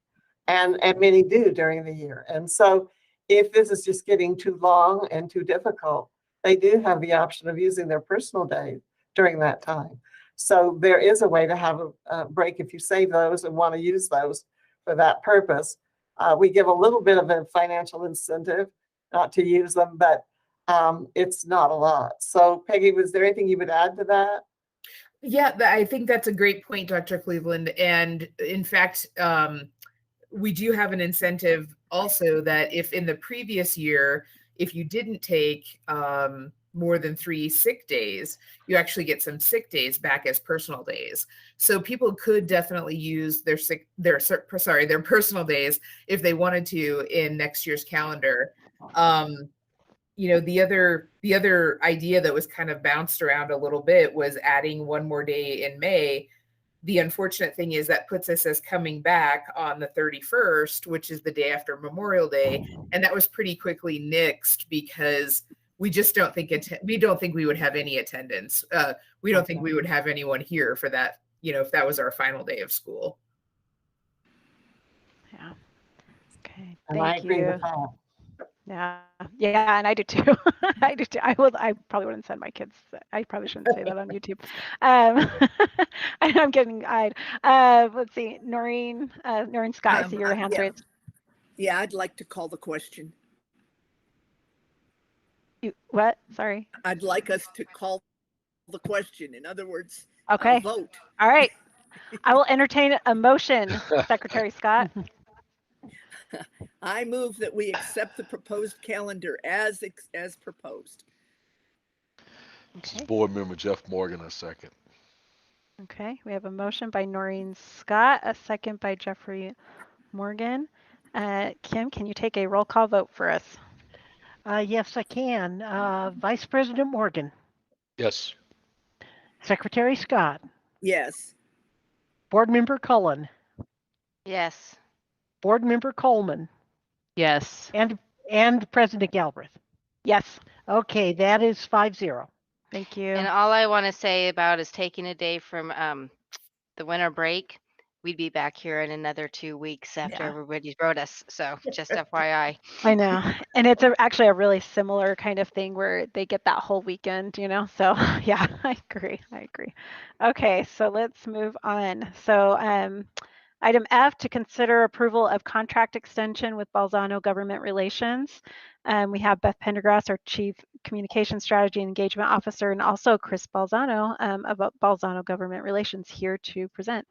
[SPEAKER 6] and many do during the year. And so if this is just getting too long and too difficult, they do have the option of using their personal days during that time. So there is a way to have a break if you save those and want to use those for that purpose. We give a little bit of a financial incentive not to use them, but it's not a lot. So Peggy, was there anything you would add to that?
[SPEAKER 17] Yeah, I think that's a great point, Dr. Cleveland. And in fact, we do have an incentive also that if in the previous year, if you didn't take more than 3 sick days, you actually get some sick days back as personal days. So people could definitely use their personal days if they wanted to in next year's calendar. The other idea that was kind of bounced around a little bit was adding one more day in May. The unfortunate thing is that puts us as coming back on the 31st, which is the day after Memorial Day. And that was pretty quickly nixed because we just don't think we would have any attendance. We don't think we would have anyone here for that, if that was our final day of school.
[SPEAKER 1] Yeah. Okay.
[SPEAKER 6] And I
[SPEAKER 1] Thank
[SPEAKER 6] agree
[SPEAKER 1] you.
[SPEAKER 6] with that.
[SPEAKER 1] Yeah, and I do too. I do too. I probably wouldn't send my kids. I probably shouldn't say that on YouTube. I'm getting eyed. Let's see, Noreen Scott. I see your hand's raised.
[SPEAKER 3] Yeah, I'd like to call the question.
[SPEAKER 1] What? Sorry.
[SPEAKER 3] I'd like us to call the question. In other words,
[SPEAKER 1] okay.
[SPEAKER 3] Vote.
[SPEAKER 1] All right. I will entertain a motion, Secretary Scott.
[SPEAKER 3] I move that we accept the proposed calendar as proposed.
[SPEAKER 4] This is Board Member Jeff Morgan, a second.
[SPEAKER 1] Okay, we have a motion by Noreen Scott, a second by Jeffrey Morgan. Kim, can you take a roll call vote for us?
[SPEAKER 2] Yes, I can. Vice President Morgan.
[SPEAKER 4] Yes.
[SPEAKER 2] Secretary Scott.
[SPEAKER 3] Yes.
[SPEAKER 2] Board Member Cullen.
[SPEAKER 5] Yes.
[SPEAKER 2] Board Member Coleman.
[SPEAKER 11] Yes.
[SPEAKER 2] And President Galbraith.
[SPEAKER 1] Yes.
[SPEAKER 2] Okay, that is 5-0.
[SPEAKER 1] Thank you.
[SPEAKER 5] And all I want to say about is taking a day from the winter break. We'd be back here in another 2 weeks after everybody wrote us. So just FYI.
[SPEAKER 1] I know. And it's actually a really similar kind of thing where they get that whole weekend, So yeah, I agree. Okay, so let's move on. So item F, to consider approval of contract extension with Balzano Government Relations. We have Beth Pendergrass, our Chief Communication Strategy and Engagement Officer, and also Chris Balzano of Balzano Government Relations here to present.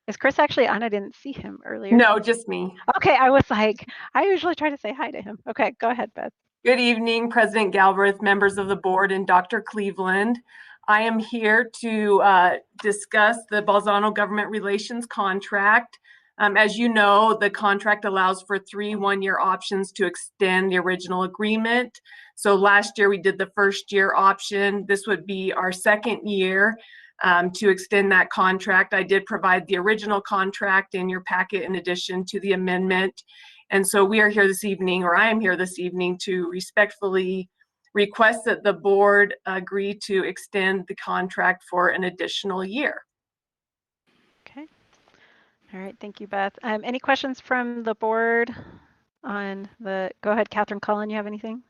[SPEAKER 1] Is Chris actually on? I didn't see him earlier.
[SPEAKER 18] No, just me.
[SPEAKER 1] Okay, I was like, I usually try to say hi to him. Okay, go ahead, Beth.
[SPEAKER 18] Good evening, President Galbraith, members of the board, and Dr. Cleveland. I am here to discuss the Bolzano Government Relations contract. As you know, the contract allows for 3 one-year options to extend the original agreement. So last year we did the first year option. This would be our second year to extend that contract. I did provide the original contract in your packet in addition to the amendment. And so we are here this evening, or I am here this evening, to respectfully request that the board agree to extend the contract for an additional year.
[SPEAKER 1] Okay. All right, thank you, Beth. Any questions from the board on the, go ahead, Catherine Cullen, you have anything?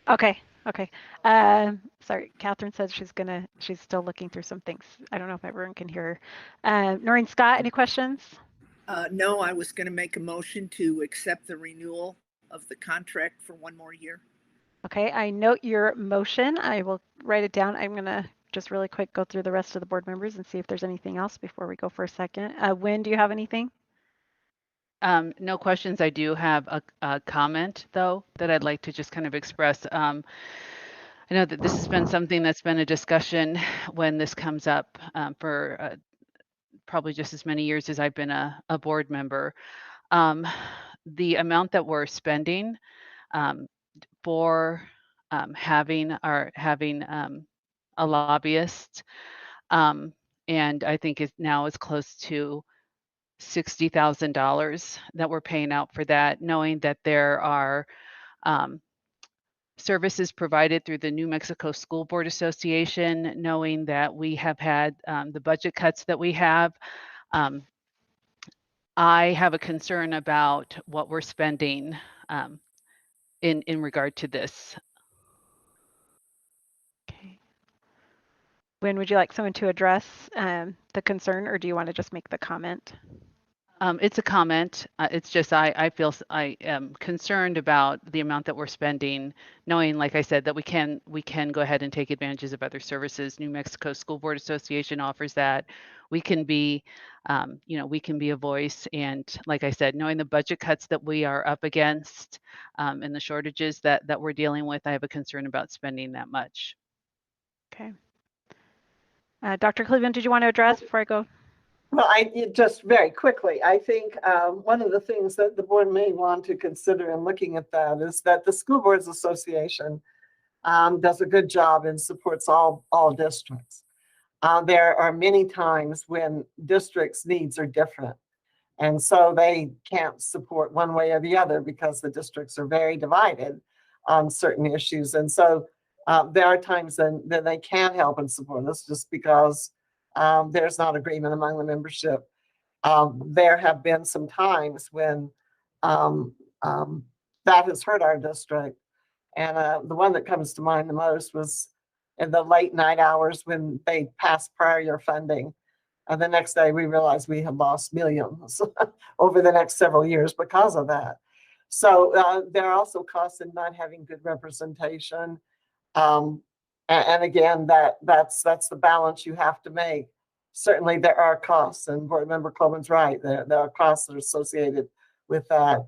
[SPEAKER 1] Okay, okay. Sorry, Catherine says she's still looking through some things. I don't know if everyone can hear her. Noreen Scott, any questions?
[SPEAKER 3] No, I was going to make a motion to accept the renewal of the contract for 1 more year.
[SPEAKER 1] Okay, I note your motion. I will write it down. I'm going to just really quick go through the rest of the board members and see if there's anything else before we go for a second. Wynn, do you have anything?
[SPEAKER 11] No questions. I do have a comment, though, that I'd like to just kind of express. I know that this has been something that's been a discussion when this comes up for probably just as many years as I've been a board member. The amount that we're spending for having a lobbyist, and I think it now is close to $60,000 that we're paying out for that, knowing that there are services provided through the New Mexico School Board Association, knowing that we have had the budget cuts that we have. I have a concern about what we're spending in regard to this.
[SPEAKER 1] Okay. Wynn, would you like someone to address the concern, or do you want to just make the comment?
[SPEAKER 11] It's a comment. It's just I feel I am concerned about the amount that we're spending, knowing, like I said, that we can go ahead and take advantages of other services. New Mexico School Board Association offers that. We can be, we can be a voice. And like I said, knowing the budget cuts that we are up against and the shortages that we're dealing with, I have a concern about spending that much.
[SPEAKER 1] Okay. Dr. Cleveland, did you want to address before I go?
[SPEAKER 6] Well, just very quickly, I think one of the things that the board may want to consider in looking at that is that the School Boards Association does a good job and supports all districts. There are many times when districts' needs are different. And so they can't support one way or the other because the districts are very divided on certain issues. And so there are times that they can't help and support us just because there's not agreement among the membership. There have been some times when that has hurt our district. And the one that comes to mind the most was in the late night hours when they passed prior year funding. And the next day we realized we had lost millions over the next several years because of that. So there are also costs in not having good representation. And again, that's the balance you have to make. Certainly there are costs, and Board Member Coleman's right. There are costs that are associated with that.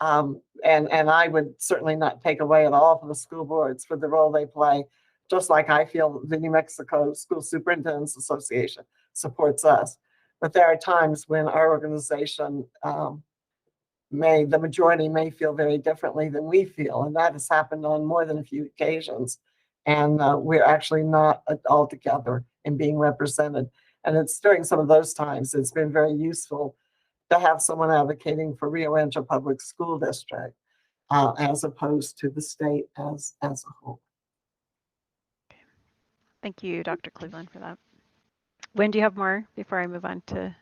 [SPEAKER 6] And I would certainly not take away at all from the school boards for the role they play, just like I feel the New Mexico School Superintendents Association supports us. But there are times when our organization the majority may feel very differently than we feel, and that has happened on more than a few occasions. And we're actually not all together in being represented. And it's during some of those times it's been very useful to have someone advocating for Rio Rancho Public School District as opposed to the state as a whole.
[SPEAKER 1] Thank you, Dr. Cleveland, for that. Wynn, do you have more before I move on to?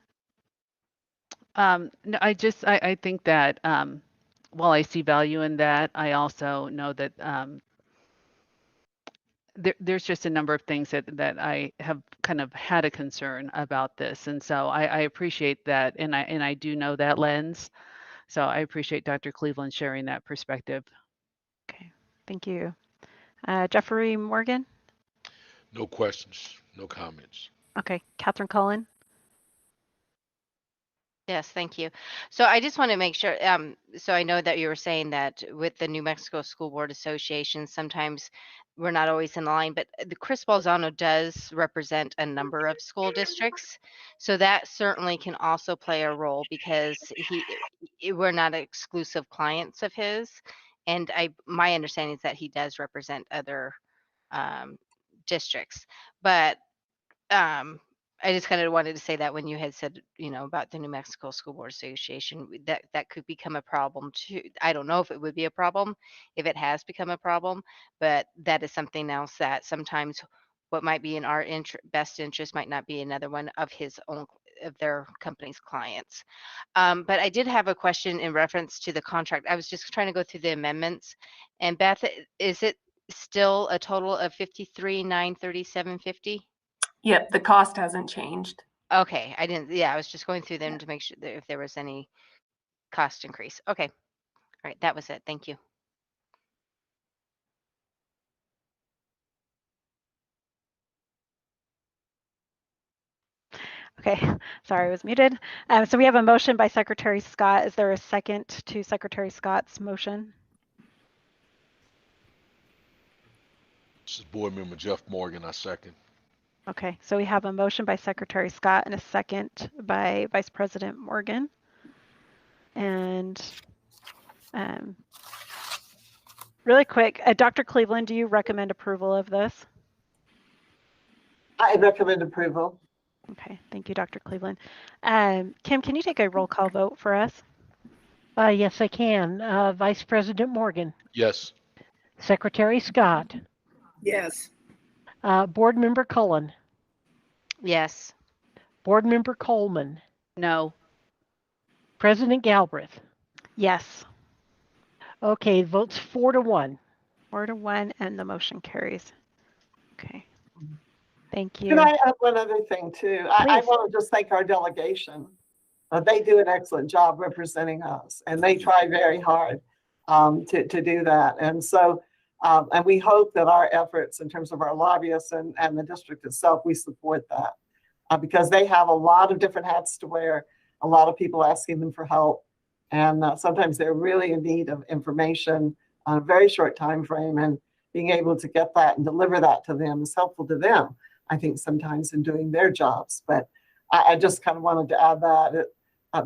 [SPEAKER 11] No, I think that while I see value in that, I also know that there's just a number of things that I have kind of had a concern about this. And so I appreciate that. And I do know that lens. So I appreciate Dr. Cleveland sharing that perspective.
[SPEAKER 1] Okay, thank you. Jeffrey Morgan?
[SPEAKER 4] No questions, no comments.
[SPEAKER 1] Okay, Catherine Cullen.
[SPEAKER 5] Yes, thank you. So I just want to make sure, so I know that you were saying that with the New Mexico School Board Association, sometimes we're not always in line, but the Chris Balzano does represent a number of school districts. So that certainly can also play a role because we're not exclusive clients of his. And my understanding is that he does represent other um, districts. But I just kind of wanted to say that when you had said, about the New Mexico School Board Association, that could become a problem too. I don't know if it would be a problem, if it has become a problem, but that is something else that sometimes what might be in our best interest might not be another one of their company's clients. But I did have a question in reference to the contract. I was just trying to go through the amendments, and Beth, is it still a total of $53,937.50?
[SPEAKER 18] Yep, the cost hasn't changed.
[SPEAKER 5] Okay, I was just going through them to make sure that if there was any cost increase. Okay. All right, that was it. Thank you.
[SPEAKER 1] Okay, sorry, I was muted. So we have a motion by Secretary Scott. Is there a second to Secretary Scott's motion?
[SPEAKER 4] This is Board Member Jeff Morgan. I second.
[SPEAKER 1] Okay, so we have a motion by Secretary Scott and a second by Vice President Morgan. And really quick, Dr. Cleveland, do you recommend approval of this?
[SPEAKER 6] I recommend approval.
[SPEAKER 1] Okay, thank you, Dr. Cleveland. Kim, can you take a roll call vote for us?
[SPEAKER 2] Yes, I can. Vice President Morgan.
[SPEAKER 4] Yes.
[SPEAKER 2] Secretary Scott.
[SPEAKER 3] Yes.
[SPEAKER 2] Board Member Cullen.
[SPEAKER 5] Yes.
[SPEAKER 2] Board Member Coleman.
[SPEAKER 11] No.
[SPEAKER 2] President Galbraith.
[SPEAKER 1] Yes.
[SPEAKER 2] Okay, votes 4-1.
[SPEAKER 1] 4-1, and the motion carries. Okay. Thank you.
[SPEAKER 6] Can I add one other thing too? I want to just thank our delegation. They do an excellent job representing us, and they try very hard to do that. And so, and we hope that our efforts in terms of our lobbyists and the district itself, we support that because they have a lot of different hats to wear, a lot of people asking them for help. And sometimes they're really in need of information on a very short time frame, and being able to get that and deliver that to them is helpful to them, I think, sometimes in doing their jobs. But I just kind of wanted to add that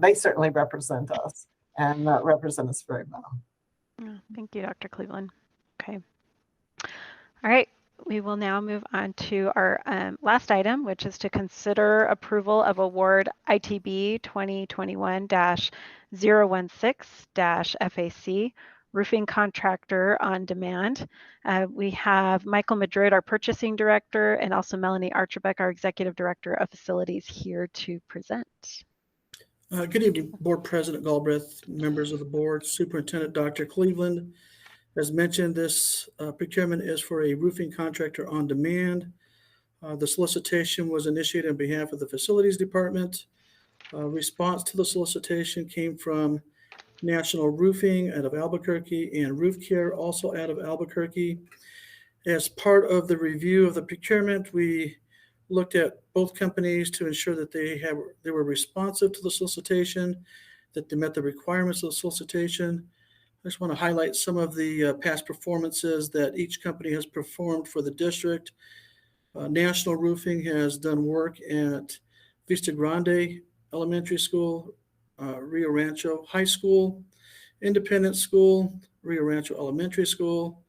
[SPEAKER 6] they certainly represent us and represent us very well.
[SPEAKER 1] Thank you, Dr. Cleveland. Okay. All right. We will now move on to our last item, which is to consider approval of award ITB 2021-016-FAC roofing contractor on demand. We have Michael Madrid, our purchasing director, and also Melanie Archerbeck, our executive director of facilities, here to present.
[SPEAKER 19] Good evening, Board President Galbraith, members of the board, Superintendent Dr. Cleveland. As mentioned, this procurement is for a roofing contractor on demand. The solicitation was initiated on behalf of the facilities department. Response to the solicitation came from National Roofing out of Albuquerque and Roof Care also out of Albuquerque. As part of the review of the procurement, we looked at both companies to ensure that they were responsive to the solicitation, that they met the requirements of the solicitation. I just want to highlight some of the past performances that each company has performed for the district. National Roofing has done work at Vista Grande Elementary School, Rio Rancho High School, Independent School, Rio Rancho Elementary School.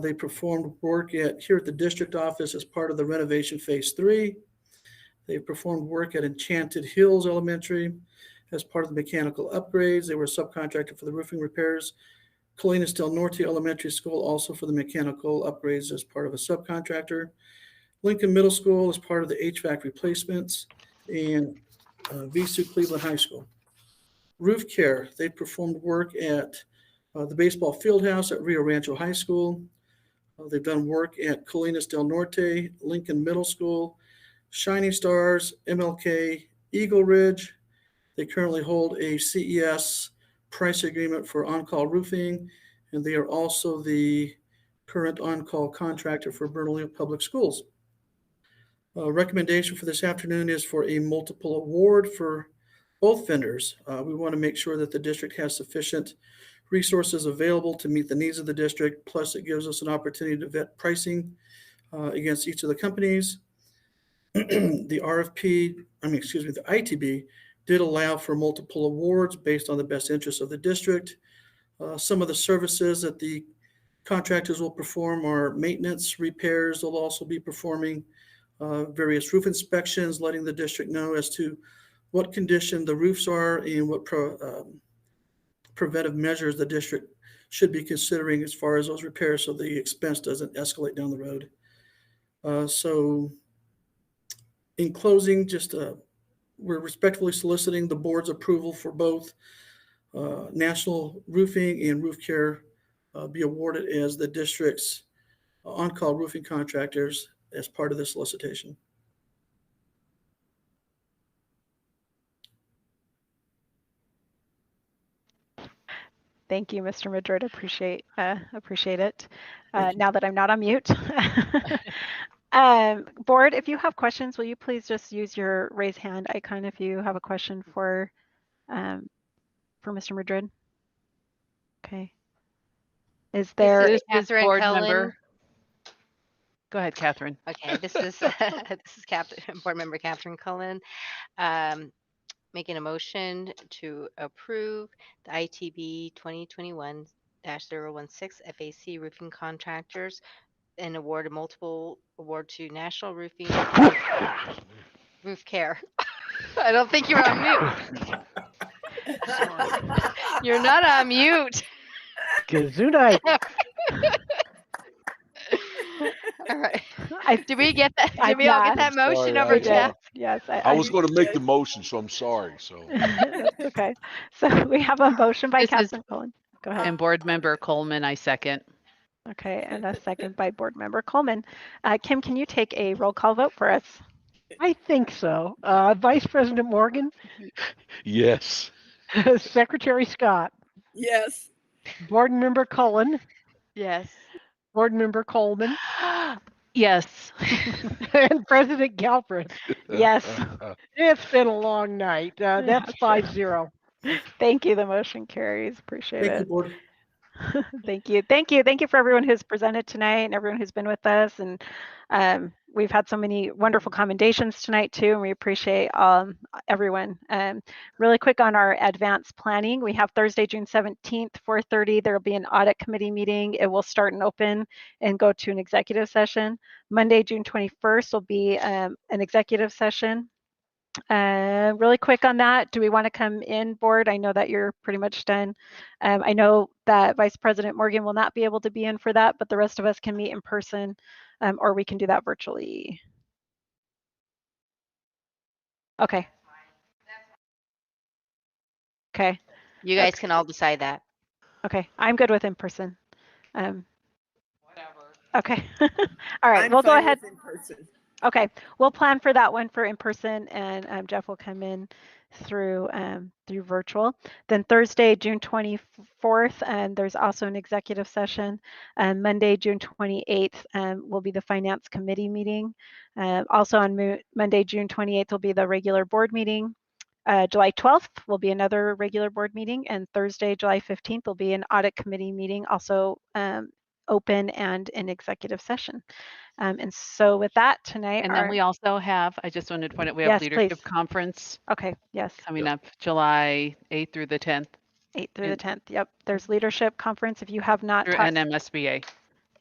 [SPEAKER 19] They performed work here at the district office as part of the renovation phase 3. They performed work at Enchanted Hills Elementary as part of the mechanical upgrades. They were subcontracted for the roofing repairs. Colinas del Norte Elementary School also for the mechanical upgrades as part of a subcontractor. Lincoln Middle School as part of the HVAC replacements, and VSU Cleveland High School. Roof Care, they performed work at the baseball field house at Rio Rancho High School. They've done work at Colinas del Norte, Lincoln Middle School, Shining Stars, MLK, Eagle Ridge. They currently hold a CES price agreement for on-call roofing, and they are also the current on-call contractor for Bernalillo Public Schools. Recommendation for this afternoon is for a multiple award for both vendors. We want to make sure that the district has sufficient resources available to meet the needs of the district. Plus, it gives us an opportunity to vet pricing against each of the companies. The ITB did allow for multiple awards based on the best interests of the district. Some of the services that the contractors will perform are maintenance, repairs. They'll also be performing various roof inspections, letting the district know as to what condition the roofs are and what preventive measures the district should be considering as far as those repairs so the expense doesn't escalate down the road. So in closing, we're respectfully soliciting the board's approval for both National Roofing and Roof Care be awarded as the district's on-call roofing contractors as part of this solicitation.
[SPEAKER 1] Thank you, Mr. Madrid. Appreciate it. Now that I'm not on mute. Board, if you have questions, will you please just use your raise hand icon if you have a question for Mr. Madrid? Okay. Is there?
[SPEAKER 5] This is Catherine
[SPEAKER 11] board
[SPEAKER 5] Cullen.
[SPEAKER 11] member. Go ahead, Catherine.
[SPEAKER 5] Okay, this is board member Catherine Cullen. Making a motion to approve the ITB 2021-016 FAC roofing contractors and award a multiple award to National Roofing Roof Care. I don't think you're on mute. You're not on mute.
[SPEAKER 2] Gesundheit.
[SPEAKER 5] All right. Did we get that? Did we
[SPEAKER 1] yeah.
[SPEAKER 5] all get that motion
[SPEAKER 4] Sorry,
[SPEAKER 5] over, Jeff?
[SPEAKER 1] Yes.
[SPEAKER 4] I was going to make the motion, so I'm sorry. So
[SPEAKER 1] That's okay. So we have a motion by
[SPEAKER 11] This is-
[SPEAKER 1] Catherine Cullen. Go ahead.
[SPEAKER 11] And board member Coleman, I second.
[SPEAKER 1] Okay, and a second by board member Coleman. Kim, can you take a roll call vote for us?
[SPEAKER 2] I think so. Vice President Morgan,
[SPEAKER 4] yes.
[SPEAKER 2] Secretary Scott,
[SPEAKER 3] Yes.
[SPEAKER 2] Board Member Cullen,
[SPEAKER 5] Yes.
[SPEAKER 2] Board Member Coleman,
[SPEAKER 11] Yes.
[SPEAKER 2] and President Galbraith.
[SPEAKER 1] Yes.
[SPEAKER 2] It's been a long night. That's 5-0.
[SPEAKER 1] Thank you. The motion carries. Appreciate
[SPEAKER 19] Thank you,
[SPEAKER 1] it.
[SPEAKER 19] board.
[SPEAKER 1] Thank you. Thank you for everyone who's presented tonight and everyone who's been with us. And we've had so many wonderful commendations tonight too, and we appreciate everyone. Really quick on our advanced planning, we have Thursday, June 17th, 4:30. There will be an audit committee meeting. It will start and open and go to an executive session. Monday, June 21st will be an executive session. Really quick on that, do we want to come in, board? I know that you're pretty much done. I know that Vice President Morgan will not be able to be in for that, but the rest of us can meet in person, or we can do that virtually. Okay. Okay.
[SPEAKER 5] You guys can all decide that.
[SPEAKER 1] Okay, I'm good with in person. Whatever. Okay. All right, we'll go ahead.
[SPEAKER 3] In person.
[SPEAKER 1] Okay, we'll plan for that one for in person, and Jeff will come in through virtual. Then Thursday, June 24th, and there's also an executive session. Monday, June 28th, will be the Finance Committee meeting. Also on Monday, June 28th, will be the regular board meeting. July 12th will be another regular board meeting, and Thursday, July 15th, will be an audit committee meeting, also open and an executive session. And so with that tonight,
[SPEAKER 11] And then we also have, I just wanted to point out, we have
[SPEAKER 1] Yes,
[SPEAKER 11] leadership
[SPEAKER 1] please.
[SPEAKER 11] conference
[SPEAKER 1] Okay, yes.
[SPEAKER 11] coming up July 8th through the 10th
[SPEAKER 1] 8th through the 10th. Yep, there's leadership conference. If you have not
[SPEAKER 11] through
[SPEAKER 1] talked,
[SPEAKER 11] NMSBA.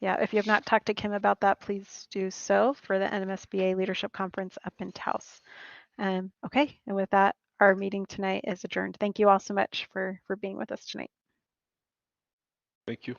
[SPEAKER 1] yeah, if you have not talked to Kim about that, please do so for the NMSBA leadership conference up in Taos. Okay, and with that, our meeting tonight is adjourned. Thank you all so much for being with us tonight.
[SPEAKER 4] Thank you.